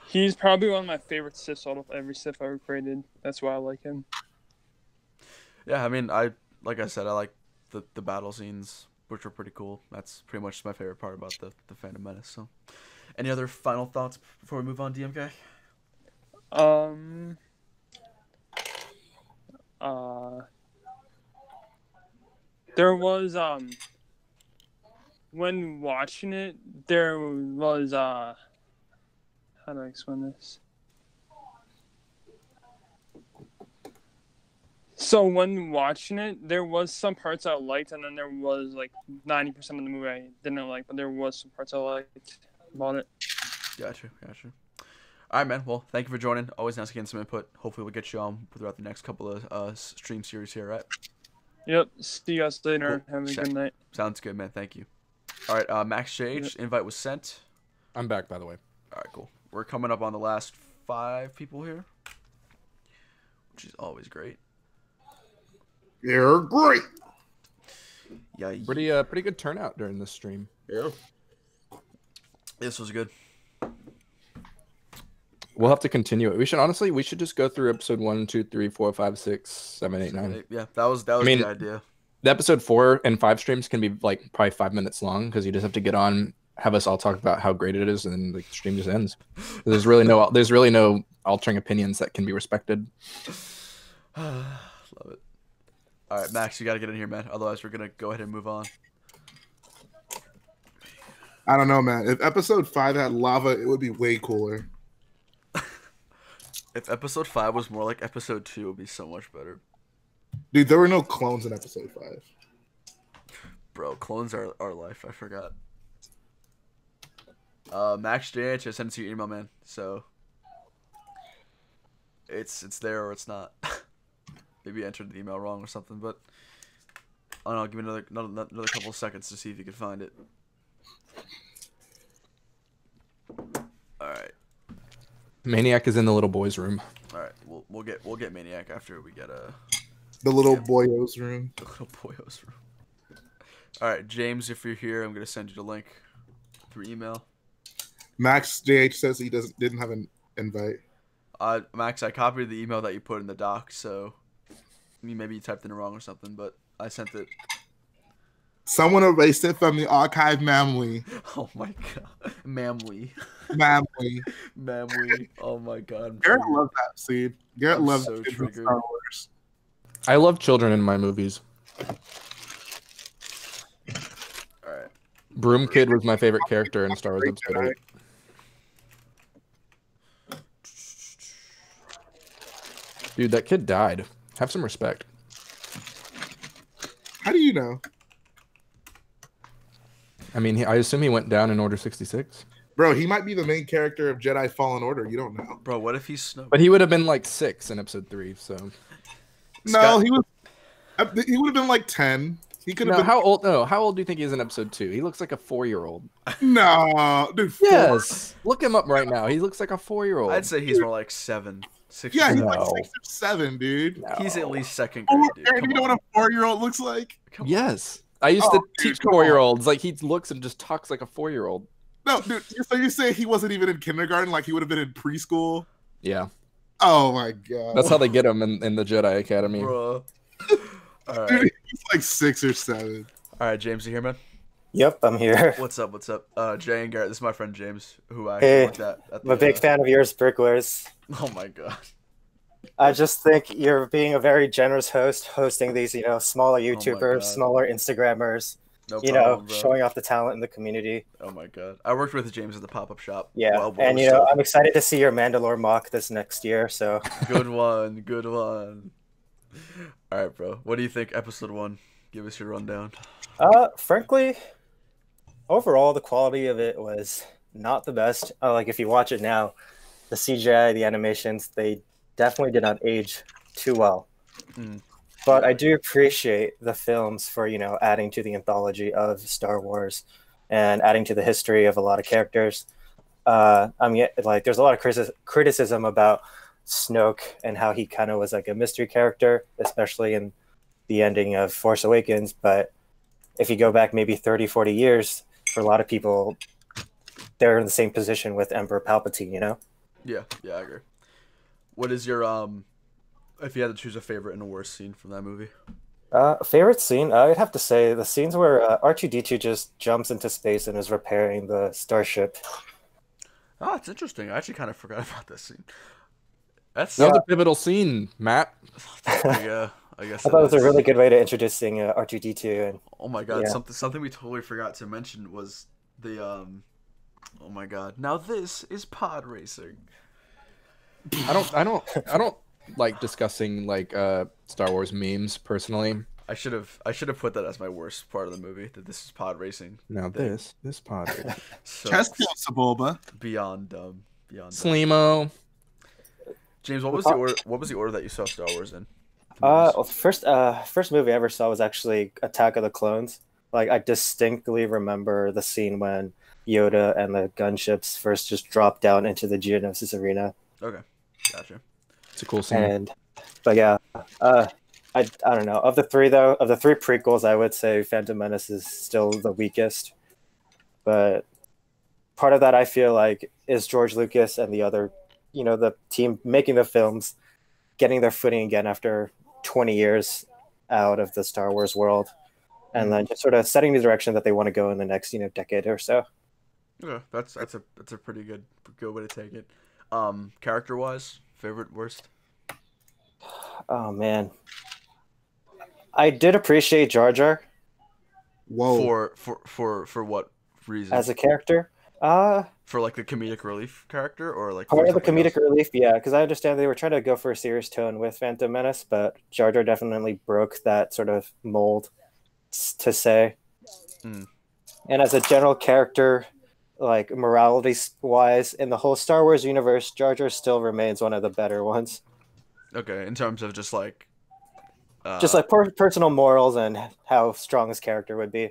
He's probably one of my favorite Siths out of every Sith ever created. That's why I like him. Yeah, I mean, like I said, I like the battle scenes, which were pretty cool. That's pretty much my favorite part about the Phantom Menace. So, any other final thoughts before we move on, DMK? there was when watching it, there was how do I explain this? So when watching it, there was some parts I liked, and then there was like 90% of the movie I didn't like, but there was some parts I liked about it. Gotcha. All right, man. Well, thank you for joining. Always nice getting some input. Hopefully, we'll get you on throughout the next couple of stream series here, right? Yep. See you guys later. Cool. Have a good night. Sounds good, man. Thank you. All right, Max JH, invite was sent. I'm back, by the way. All right, cool. We're coming up on the last 5 people here, which is always great. You're great. Yeah. Pretty good turnout during this stream. Yeah. This was good. We'll have to continue it. We should just go through episode 1, 2, 3, 4, 5, 6, 7, 8, 9. Yeah, that was the idea. The episode 4 and 5 streams can be like probably 5 minutes long because you just have to get on, have us all talk about how great it is, and then like, the stream just ends. There's really no altering opinions that can be respected. Love it. All right, Max, you got to get in here, man. Otherwise, we're gonna go ahead and move on. I don't know, man. If episode 5 had lava, it would be way cooler. If episode 5 was more like episode 2, it would be so much better. Dude, there were no clones in episode 5. Bro, clones are our life. I forgot. Max JH, I sent it to your email, man. So it's there or it's not. Maybe you entered the email wrong or something, but I don't know. Give me another couple of seconds to see if you can find it. All right. Maniac is in the little boy's room. All right. We'll get Maniac after we get the little boyo's room. The little boyo's room. All right, James, if you're here, I'm gonna send you the link through email. Max JH says he didn't have an invite. Max, I copied the email that you put in the doc, so maybe you typed in it wrong or something, but I sent it. Someone erased it from the archive memory. Oh my god. Memory. Oh my god. Garrett loves that scene. Garrett loves so triggered. Star Wars. I love children in my movies. Alright. Broom Kid was my favorite character in Star Wars Episode 8. Dude, that kid died. Have some respect. How do you know? I mean, I assume he went down in Order 66. Bro, he might be the main character of Jedi Fallen Order. You don't know. Bro, what if he's Snoke? But he would have been like 6 in Episode 3, so... No, he would have been like 10. He could have been... How old do you think he is in Episode 2? He looks like a 4-year-old. No, dude. Yes. Look him up right now. He looks like a 4-year-old. I'd say he's more like 7. 6 yeah, he's like 6 or 7, dude. No. He's at least 2nd grade, dude. You know what a 4-year-old looks like? Yes. I used to teach 4-year-olds. Like, he looks and just talks like a 4-year-old. No, dude. So you say he wasn't even in kindergarten? Like, he would have been in preschool? Yeah. Oh, my God. That's how they get him in the Jedi Academy. Bro. All right. Dude, he's like 6 or 7. All right, James, you here, man? Yep, I'm here. What's up? Jay and Garrett, this is my friend James, who I worked at I'm a big fan of yours, Brickwers. Oh, my God. I just think you're being a very generous host, hosting these, smaller YouTubers, smaller Instagrammers, no problem, bro. Showing off the talent in the community. Oh my god. I worked with James at the pop-up shop. Yeah, and I'm excited to see your Mandalore mock this next year, so. Good one. All right, bro. What do you think, episode 1? Give us your rundown. Frankly, overall, the quality of it was not the best. Like, if you watch it now, the CGI, the animations, they definitely did not age too well. But I do appreciate the films for, adding to the anthology of Star Wars and adding to the history of a lot of characters. There's a lot of criticism about Snoke and how he kind of was like a mystery character, especially in the ending of Force Awakens. But if you go back maybe 30, 40 years, for a lot of people, they're in the same position with Emperor Palpatine, Yeah, I agree. What is your, if you had to choose a favorite and a worst scene from that movie? Favorite scene? I'd have to say the scenes where R2-D2 just jumps into space and is repairing the starship. Oh, it's interesting. I actually kind of forgot about this scene. That was a pivotal scene, Matt. Yeah. I guess. I thought it was a really good way to introducing R2D2. And oh my god, yeah. something we totally forgot to mention was the Oh my god! Now this is pod racing. I don't like discussing like Star Wars memes personally. I should have put that as my worst part of the movie. That this is pod racing. Now this pod racing. So Saboba. Beyond dumb. Sleemo. James, what was the order? What was the order that you saw Star Wars in? Well, first movie I ever saw was actually Attack of the Clones. Like I distinctly remember the scene when Yoda and the gunships first just dropped down into the Geonosis arena. Okay, gotcha. It's a cool scene. But yeah, I don't know. Of the three prequels, I would say Phantom Menace is still the weakest. But part of that I feel like is George Lucas and the other, the team making the films, getting their footing again after 20 years out of the Star Wars world, and then just sort of setting the direction that they want to go in the next, decade or so. Okay, that's a pretty good way to take it. Character wise, favorite, worst? Oh man, I did appreciate Jar Jar. Whoa. For what reason? As a character? For like the comedic relief character, or like part of the comedic relief, yeah, because I understand they were trying to go for a serious tone with Phantom Menace, but Jar Jar definitely broke that sort of mold, to say. And as a general character, like morality wise, in the whole Star Wars universe, Jar Jar still remains one of the better ones. Okay, in terms of just like personal morals and how strong his character would be.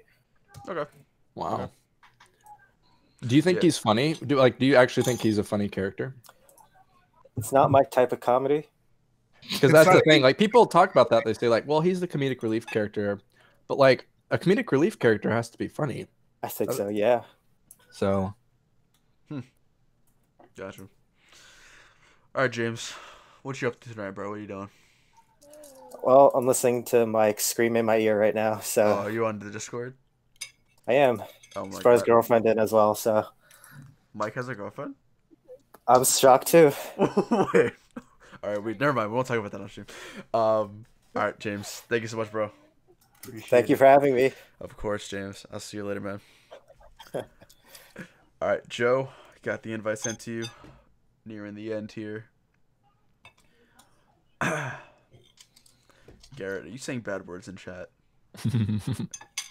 Okay. Wow. Okay. Do you think he's funny? Do you actually think he's a funny character? It's not my type of comedy. Because that's the thing. Like people talk about that. They say like, well, he's the comedic relief character, but like a comedic relief character has to be funny. I think so. Yeah. So. Gotcha. All right, James, what you up to tonight, bro? What are you doing? Well, I'm listening to Mike scream in my ear right now. So. Oh, are you on the Discord? I am. Oh my as far God. as girlfriend in as well. So. Mike has a girlfriend? I was shocked too. Wait. All right, never mind. We won't talk about that on stream. All right, James. Thank you so much, bro. Thank you for having me. Of course, James. I'll see you later, man. All right, Joe. Got the invite sent to you. Nearing the end here. Garrett, are you saying bad words in chat?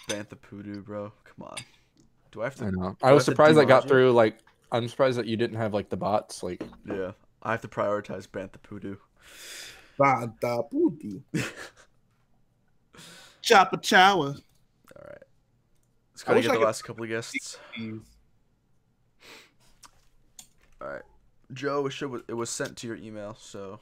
Bantha Poodoo, bro. Come on. Do I have to? I know. I was surprised I got through. Like, I'm surprised that you didn't have like the bots. Like, yeah, I have to prioritize Bantha Poodoo. Bantha Poodoo. Choppa Chowa. All right. Let's go get the last couple of guests. All right, Joe. It was sent to your email, so.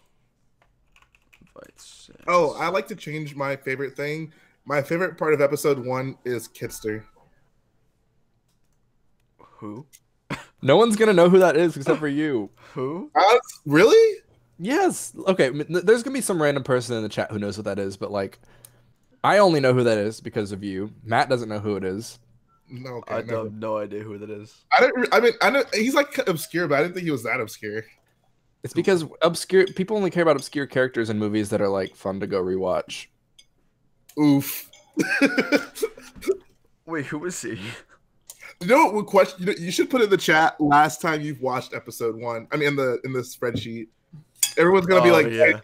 Oh, I like to change my favorite thing. My favorite part of episode 1 is Kitster. Who? No one's gonna know who that is except for you. Who? Really? Yes. Okay. There's gonna be some random person in the chat who knows what that is, but like, I only know who that is because of you. Matt doesn't know who it is. No, okay, I have no idea who that is. I know he's like obscure, but I didn't think he was that obscure. It's because obscure people only care about obscure characters in movies that are like fun to go rewatch. Oof. Wait, who was he? You know what question? You should put in the chat last time you've watched episode 1. I mean, in the spreadsheet. Everyone's gonna be like, yeah.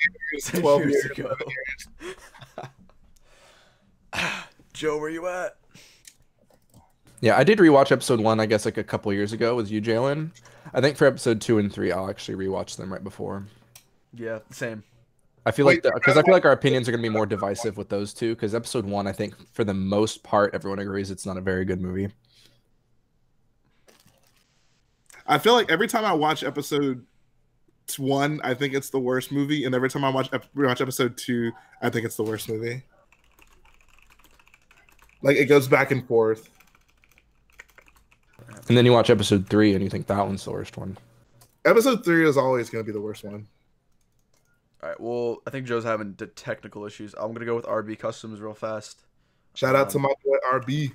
12 years ago. Joe, where you at? Yeah, I did rewatch episode 1, I guess, like a couple years ago with you, Jalen. I think for episode 2 and 3, I'll actually rewatch them right before. Yeah, same. I feel like because I feel like our opinions are gonna be more divisive with those two. Because episode 1, I think for the most part, everyone agrees it's not a very good movie. I feel like every time I watch episode 1, I think it's the worst movie, and every time I watch episode 2, I think it's the worst movie. Like it goes back and forth. And then you watch episode 3 and you think that one's the worst one. Episode 3 is always going to be the worst one. All right. Well, I think Joe's having technical issues. I'm gonna go with RB Customs real fast. Shout out to my boy RB.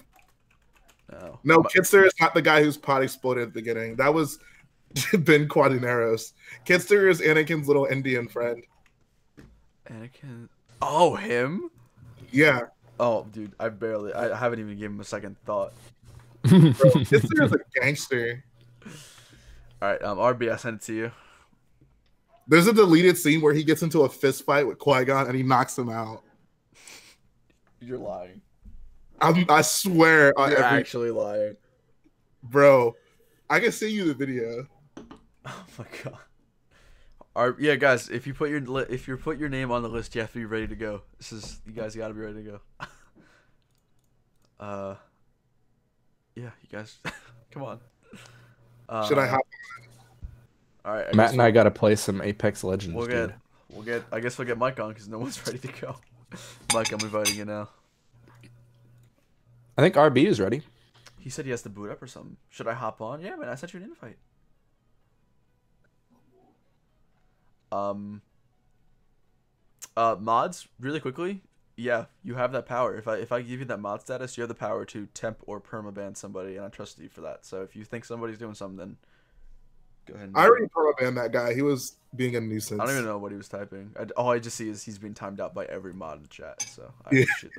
No, Kitster is not the guy whose pot exploded at the beginning. That was Ben Quadineros. Kitster is Anakin's little Indian friend. Anakin. Oh, him? Yeah. Oh, dude, I haven't even given him a second thought. Bro, this is a gangster. All right, RB, I sent it to you. There's a deleted scene where he gets into a fist fight with Qui-Gon and he knocks him out. You're lying. I swear. You're actually lying. Bro, I can send you the video. Oh my god. Yeah, guys, if you put your name on the list, you have to be ready to go. You guys got to be ready to go. Yeah, you guys, come on. Should I hop? All right, Matt and I got to play some Apex Legends. I guess we'll get Mike on because no one's ready to go. Mike, I'm inviting you now. I think RB is ready. He said he has to boot up or something. Should I hop on? Yeah, man, I sent you an invite. Mods, really quickly. Yeah, you have that power. If I give you that mod status, you have the power to temp or permaban somebody, and I trust you for that. So if you think somebody's doing something, then go ahead. I already permabanned that guy. He was being a nuisance. I don't even know what he was typing. All I just see is he's being timed out by every mod in the chat. So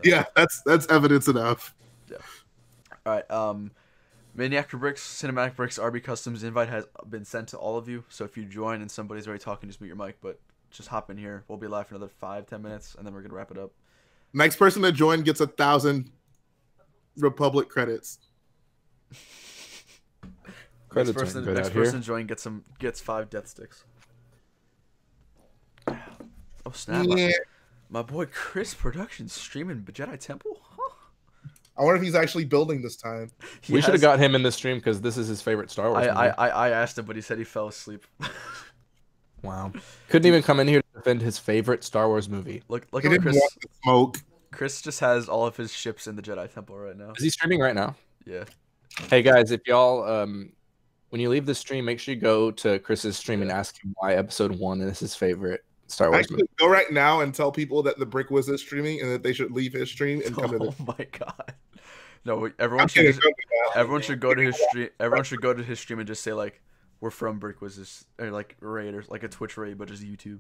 yeah, that's evidence enough. Yeah. All right. Maniac Bricks, Cinematic Bricks, RB Customs invite has been sent to all of you. So if you join and somebody's already talking, just mute your mic. But just hop in here. We'll be live for another 5-10 minutes, and then we're gonna wrap it up. Next person to join gets 1,000 Republic credits. Next person to join gets 5 death sticks. Oh snap! Yeah. My boy Chris Productions streaming Jedi Temple. Huh? I wonder if he's actually building this time. We should have got him in the stream because this is his favorite Star Wars movie. I asked him, but he said he fell asleep. Wow. Couldn't even come in here to defend his favorite Star Wars movie. Look at Chris. Smoke. Chris just has all of his ships in the Jedi Temple right now. Is he streaming right now? Yeah. Hey guys, if y'all when you leave the stream, make sure you go to Chris's stream and ask him why episode 1 is his favorite Star Wars movie. Go right now and tell people that the BrickWorld is streaming and that they should leave his stream and come to the. Oh my god. No, everyone should go to his stream. Everyone should go to his stream and just say like, "We're from BrickWorld," or like raid or like a Twitch raid, but just YouTube.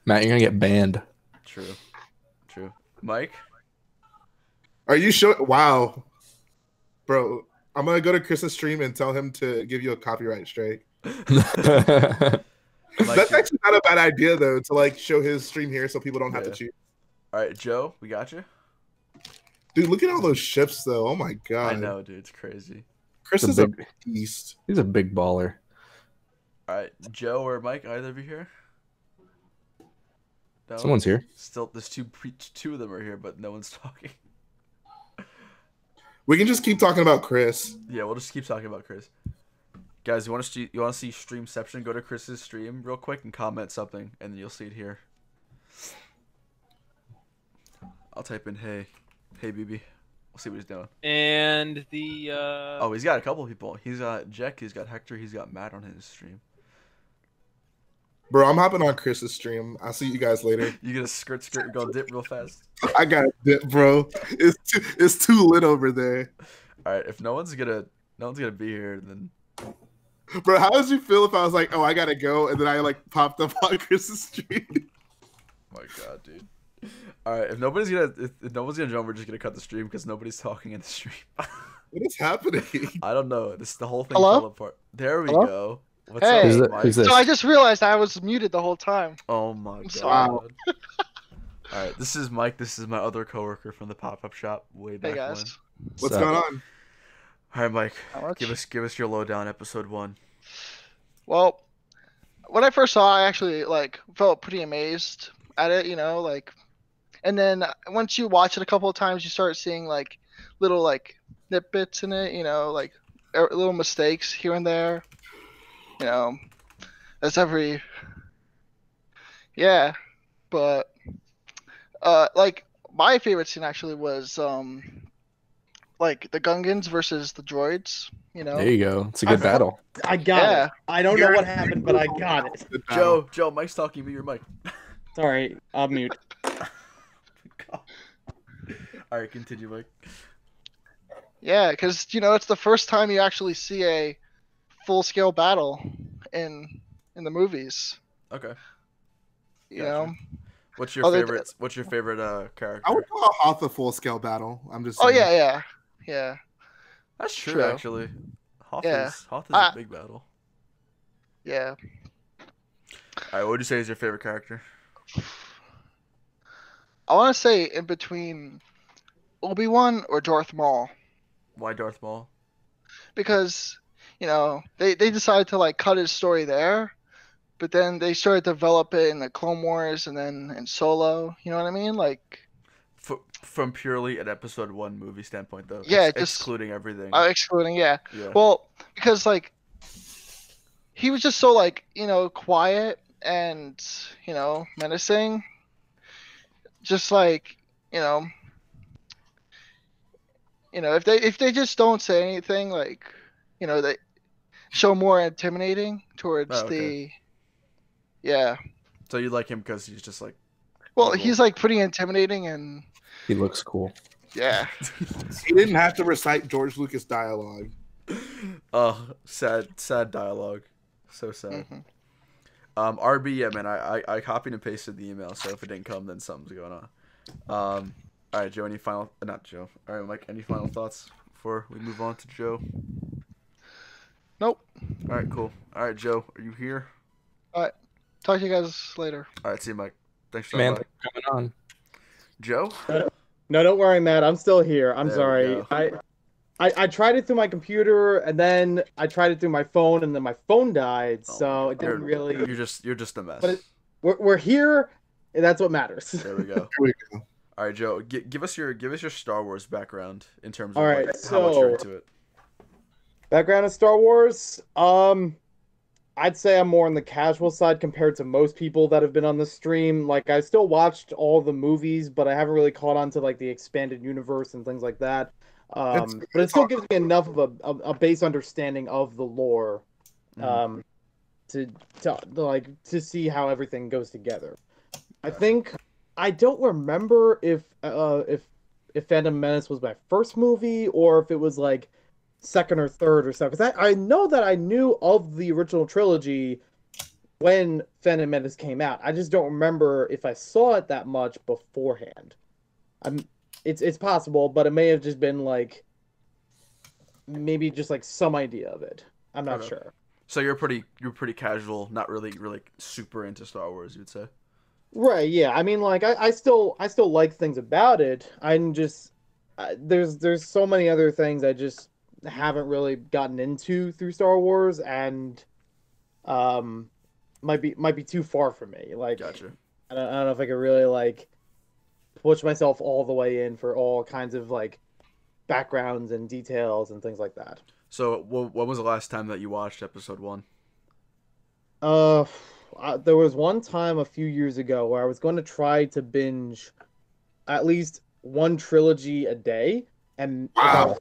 Matt, you're gonna get banned. True. Mike, are you sure? Wow, bro, I'm gonna go to Chris's stream and tell him to give you a copyright strike. That's actually not a bad idea though, to like show his stream here so people don't have to choose. All right, Joe, we got you. Dude, look at all those ships though. Oh my god. I know, dude, it's crazy. Chris is a beast. He's a big baller. All right, Joe or Mike, either of you here? No? Someone's here. Still, there's two of them are here, but no one's talking. We can just keep talking about Chris. Yeah, we'll just keep talking about Chris. Guys, you want to see Streamception? Go to Chris's stream real quick and comment something, and then you'll see it here. I'll type in hey BB. We'll see what he's doing. And the oh, he's got a couple of people. He's got Jack. He's got Hector. He's got Matt on his stream. Bro, I'm hopping on Chris's stream. I'll see you guys later. You gonna skirt go dip real fast? I got to dip, bro. It's too lit over there. All right, if no one's gonna be here, then. Bro, how would you feel if I was like, oh, I gotta go, and then I like popped up on Chris's stream? My God, dude. All right, if no one's gonna join, we're just gonna cut the stream because nobody's talking in the stream. What is happening? I don't know. The whole thing fell apart. There we go. What's hey, up, Mike? So I just realized I was muted the whole time. Oh my God. Sorry. All right, this is Mike. This is my other coworker from the pop-up shop way back when. What's going on? All right, Mike. Give us your lowdown, episode 1. Well, when I first saw it, I actually like felt pretty amazed at it, you know, like, and then once you watch it a couple of times, you start seeing like little like nitbits in it, you know, like little mistakes here and there, you know, yeah, but like my favorite scene actually was like the Gungans versus the droids, you know. There you go. It's a good battle. I got it. I don't know what happened, but I got it. Joe, Mike's talking. Mute your mic. Sorry, I'll mute. All right, continue, Mike. Yeah, because you know it's the first time you actually see a full-scale battle in the movies. Okay. You know, What's your favorite? What's your favorite character? I would call Hoth a full-scale battle. I'm just. Oh saying. yeah. That's true, actually. Hoth is a big battle. Yeah. All right, what would you say is your favorite character? I want to say in between Obi-Wan or Darth Maul. Why Darth Maul? Because, they decided to like cut his story there, but then they started to develop it in the Clone Wars and then in Solo. You know what I mean? Like, from purely an episode 1 movie standpoint, though. Yeah, excluding everything. Excluding, yeah. Well, because like he was just so like quiet and menacing. Just like if they just don't say anything, like they show more intimidating towards the. Yeah. So you like him because he's just like. Well, he's like pretty intimidating and. He looks cool. Yeah. He didn't have to recite George Lucas dialogue. Oh, sad dialogue. So sad. RB, yeah, man, I copied and pasted the email, so if it didn't come, then something's going on. All right, Joe, not Joe. All right, Mike, any final thoughts before we move on to Joe? Nope. All right, cool. All right, Joe, are you here? All right. Talk to you guys later. All right, see you, Mike. Thanks for coming on. Joe? No, don't worry, Matt. I'm still here. I'm sorry. I tried it through my computer, and then I tried it through my phone, and then my phone died, so it didn't really. You're just a mess. But we're here, and that's what matters. There we go. All right, Joe. Give us your Star Wars background in terms of how much you're into it. Background of Star Wars. I'd say I'm more on the casual side compared to most people that have been on the stream. Like, I still watched all the movies, but I haven't really caught on to like the expanded universe and things like that. But it still gives me enough of a base understanding of the lore, to see how everything goes together. I think I don't remember if Phantom Menace was my first movie or if it was like second or third or so. Because I know that I knew of the original trilogy when Phantom Menace came out. I just don't remember if I saw it that much beforehand. It's possible, but it may have just been like maybe just like some idea of it. I'm not sure. So you're pretty casual, not really super into Star Wars, you'd say. Right, yeah. I mean, like I still like things about it. I'm just there's so many other things I just haven't really gotten into through Star Wars, and might be too far for me. Like, gotcha. I don't know if I could really like push myself all the way in for all kinds of like backgrounds and details and things like that. So, when was the last time that you watched Episode 1? There was one time a few years ago where I was going to try to binge at least one trilogy a day, and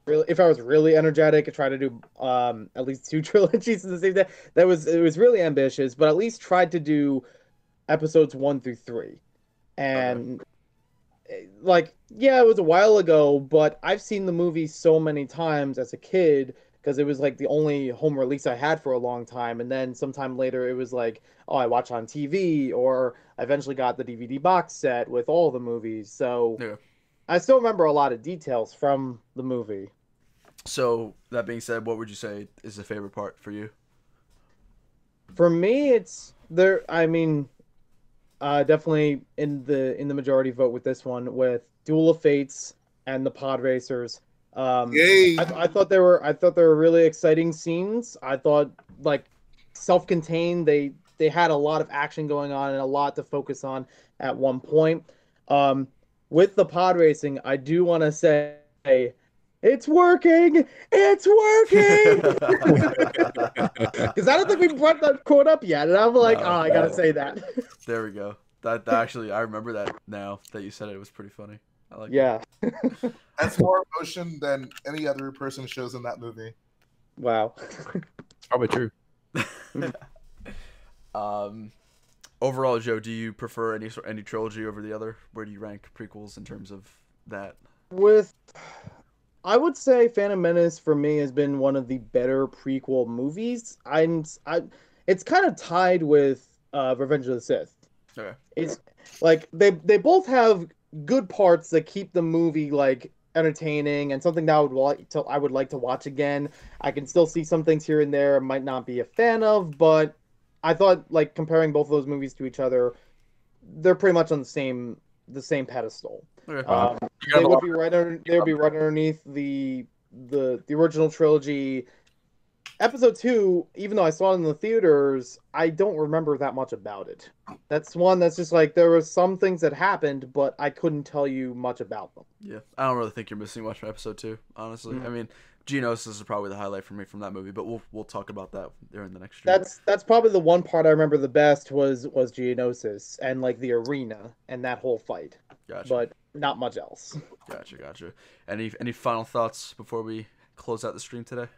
if I was really energetic, I try to do at least 2 trilogies at the same day. It was really ambitious, but at least tried to do episodes 1 through 3, and. Like, yeah, it was a while ago, but I've seen the movie so many times as a kid because it was like the only home release I had for a long time. And then sometime later it was like, oh, I watch on TV, or I eventually got the DVD box set with all the movies. So yeah. I still remember a lot of details from the movie. So that being said, what would you say is the favorite part for you? For me, it's there. I mean, definitely in the majority vote with this one, with Duel of Fates and the Pod Racers. I thought there were really exciting scenes. I thought like self-contained. They had a lot of action going on and a lot to focus on at one point. With the pod racing, I do want to say it's working. It's working. Because I don't think we brought that quote up yet, and I'm like, I gotta say that. There we go. That actually, I remember that now that you said it. It was pretty funny. I like. Yeah. That's more emotion than any other person shows in that movie. Wow. Probably true. Overall, Joe, do you prefer any trilogy over the other? Where do you rank prequels in terms of that? I would say Phantom Menace for me has been one of the better prequel movies. It's kind of tied with Revenge of the Sith. Okay. like they both have good parts that keep the movie like entertaining and something that I would like to watch again. I can still see some things here and there I might not be a fan of, but I thought like comparing both of those movies to each other, they're pretty much on the same pedestal. Okay. They would be right underneath the original trilogy. Episode 2, even though I saw it in the theaters, I don't remember that much about it. That's one that's just like, there were some things that happened, but I couldn't tell you much about them. Yeah, I don't really think you're missing much from episode 2, honestly. I mean, Geonosis is probably the highlight for me from that movie, but we'll talk about that during the next stream. That's probably the one part I remember the best was Geonosis and like the arena and that whole fight. Gotcha. But not much else. Gotcha. Any final thoughts before we close out the stream today?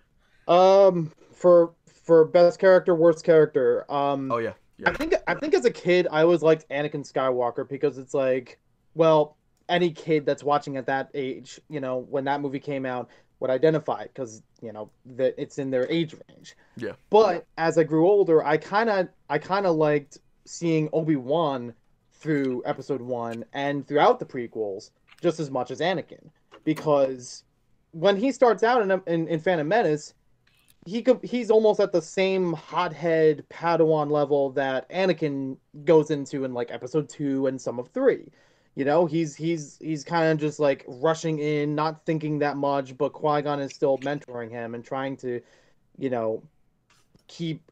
For best character, worst character. Oh yeah. I think as a kid I always liked Anakin Skywalker because it's like, well, any kid that's watching at that age, you know, when that movie came out would identify because, you know, that it's in their age range. Yeah. But as I grew older, I kind of liked seeing Obi-Wan through episode 1 and throughout the prequels just as much as Anakin, because when he starts out in Phantom Menace, he's almost at the same hothead Padawan level that Anakin goes into in like episode 2 and some of 3. You know, he's kind of just like rushing in, not thinking that much, but Qui-Gon is still mentoring him and trying to, you know, keep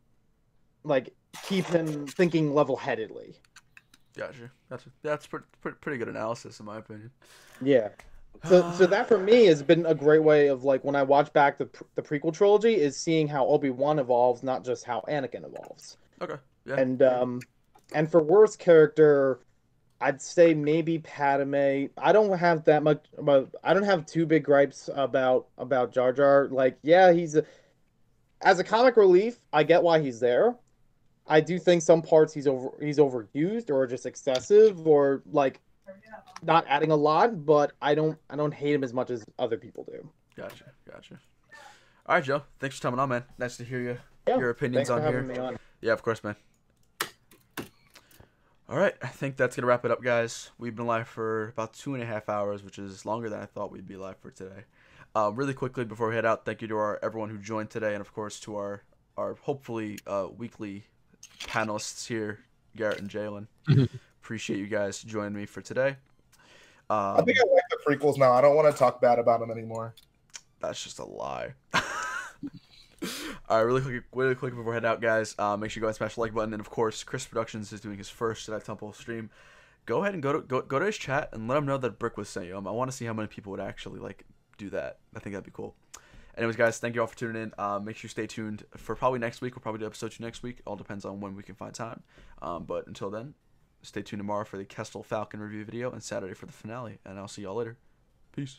him thinking level-headedly. Gotcha. That's pretty good analysis in my opinion. Yeah. So that for me has been a great way of like when I watch back the prequel trilogy is seeing how Obi-Wan evolves, not just how Anakin evolves. Okay. Yeah. And for worst character, I'd say maybe Padme. I don't have that much. I don't have too big gripes about Jar Jar. Like, yeah, as a comic relief, I get why he's there. I do think some parts he's overused or just excessive or like not adding a lot, but I don't hate him as much as other people do. Gotcha. All right, Joe. Thanks for coming on, man. Nice to hear your opinions on here. Thanks for having me on. Yeah, of course, man. All right, I think that's gonna wrap it up, guys. We've been live for about 2.5 hours, which is longer than I thought we'd be live for today. Really quickly before we head out, thank you to everyone who joined today, and of course to our hopefully weekly panelists here, Garrett and Jalen. Appreciate you guys joining me for today. I think I like the prequels now. I don't want to talk bad about them anymore. That's just a lie. All right, really quick before we head out, guys. Make sure you go and smash the like button, and of course, Chris Productions is doing his first Jedi Temple stream. Go ahead and go to his chat and let him know that Brick was sent you. I want to see how many people would actually like do that. I think that'd be cool. Anyways, guys, thank you all for tuning in. Make sure you stay tuned for probably next week. We'll probably do episode 2 next week. All depends on when we can find time. But until then, stay tuned tomorrow for the Kessel Falcon review video and Saturday for the finale. And I'll see y'all later. Peace.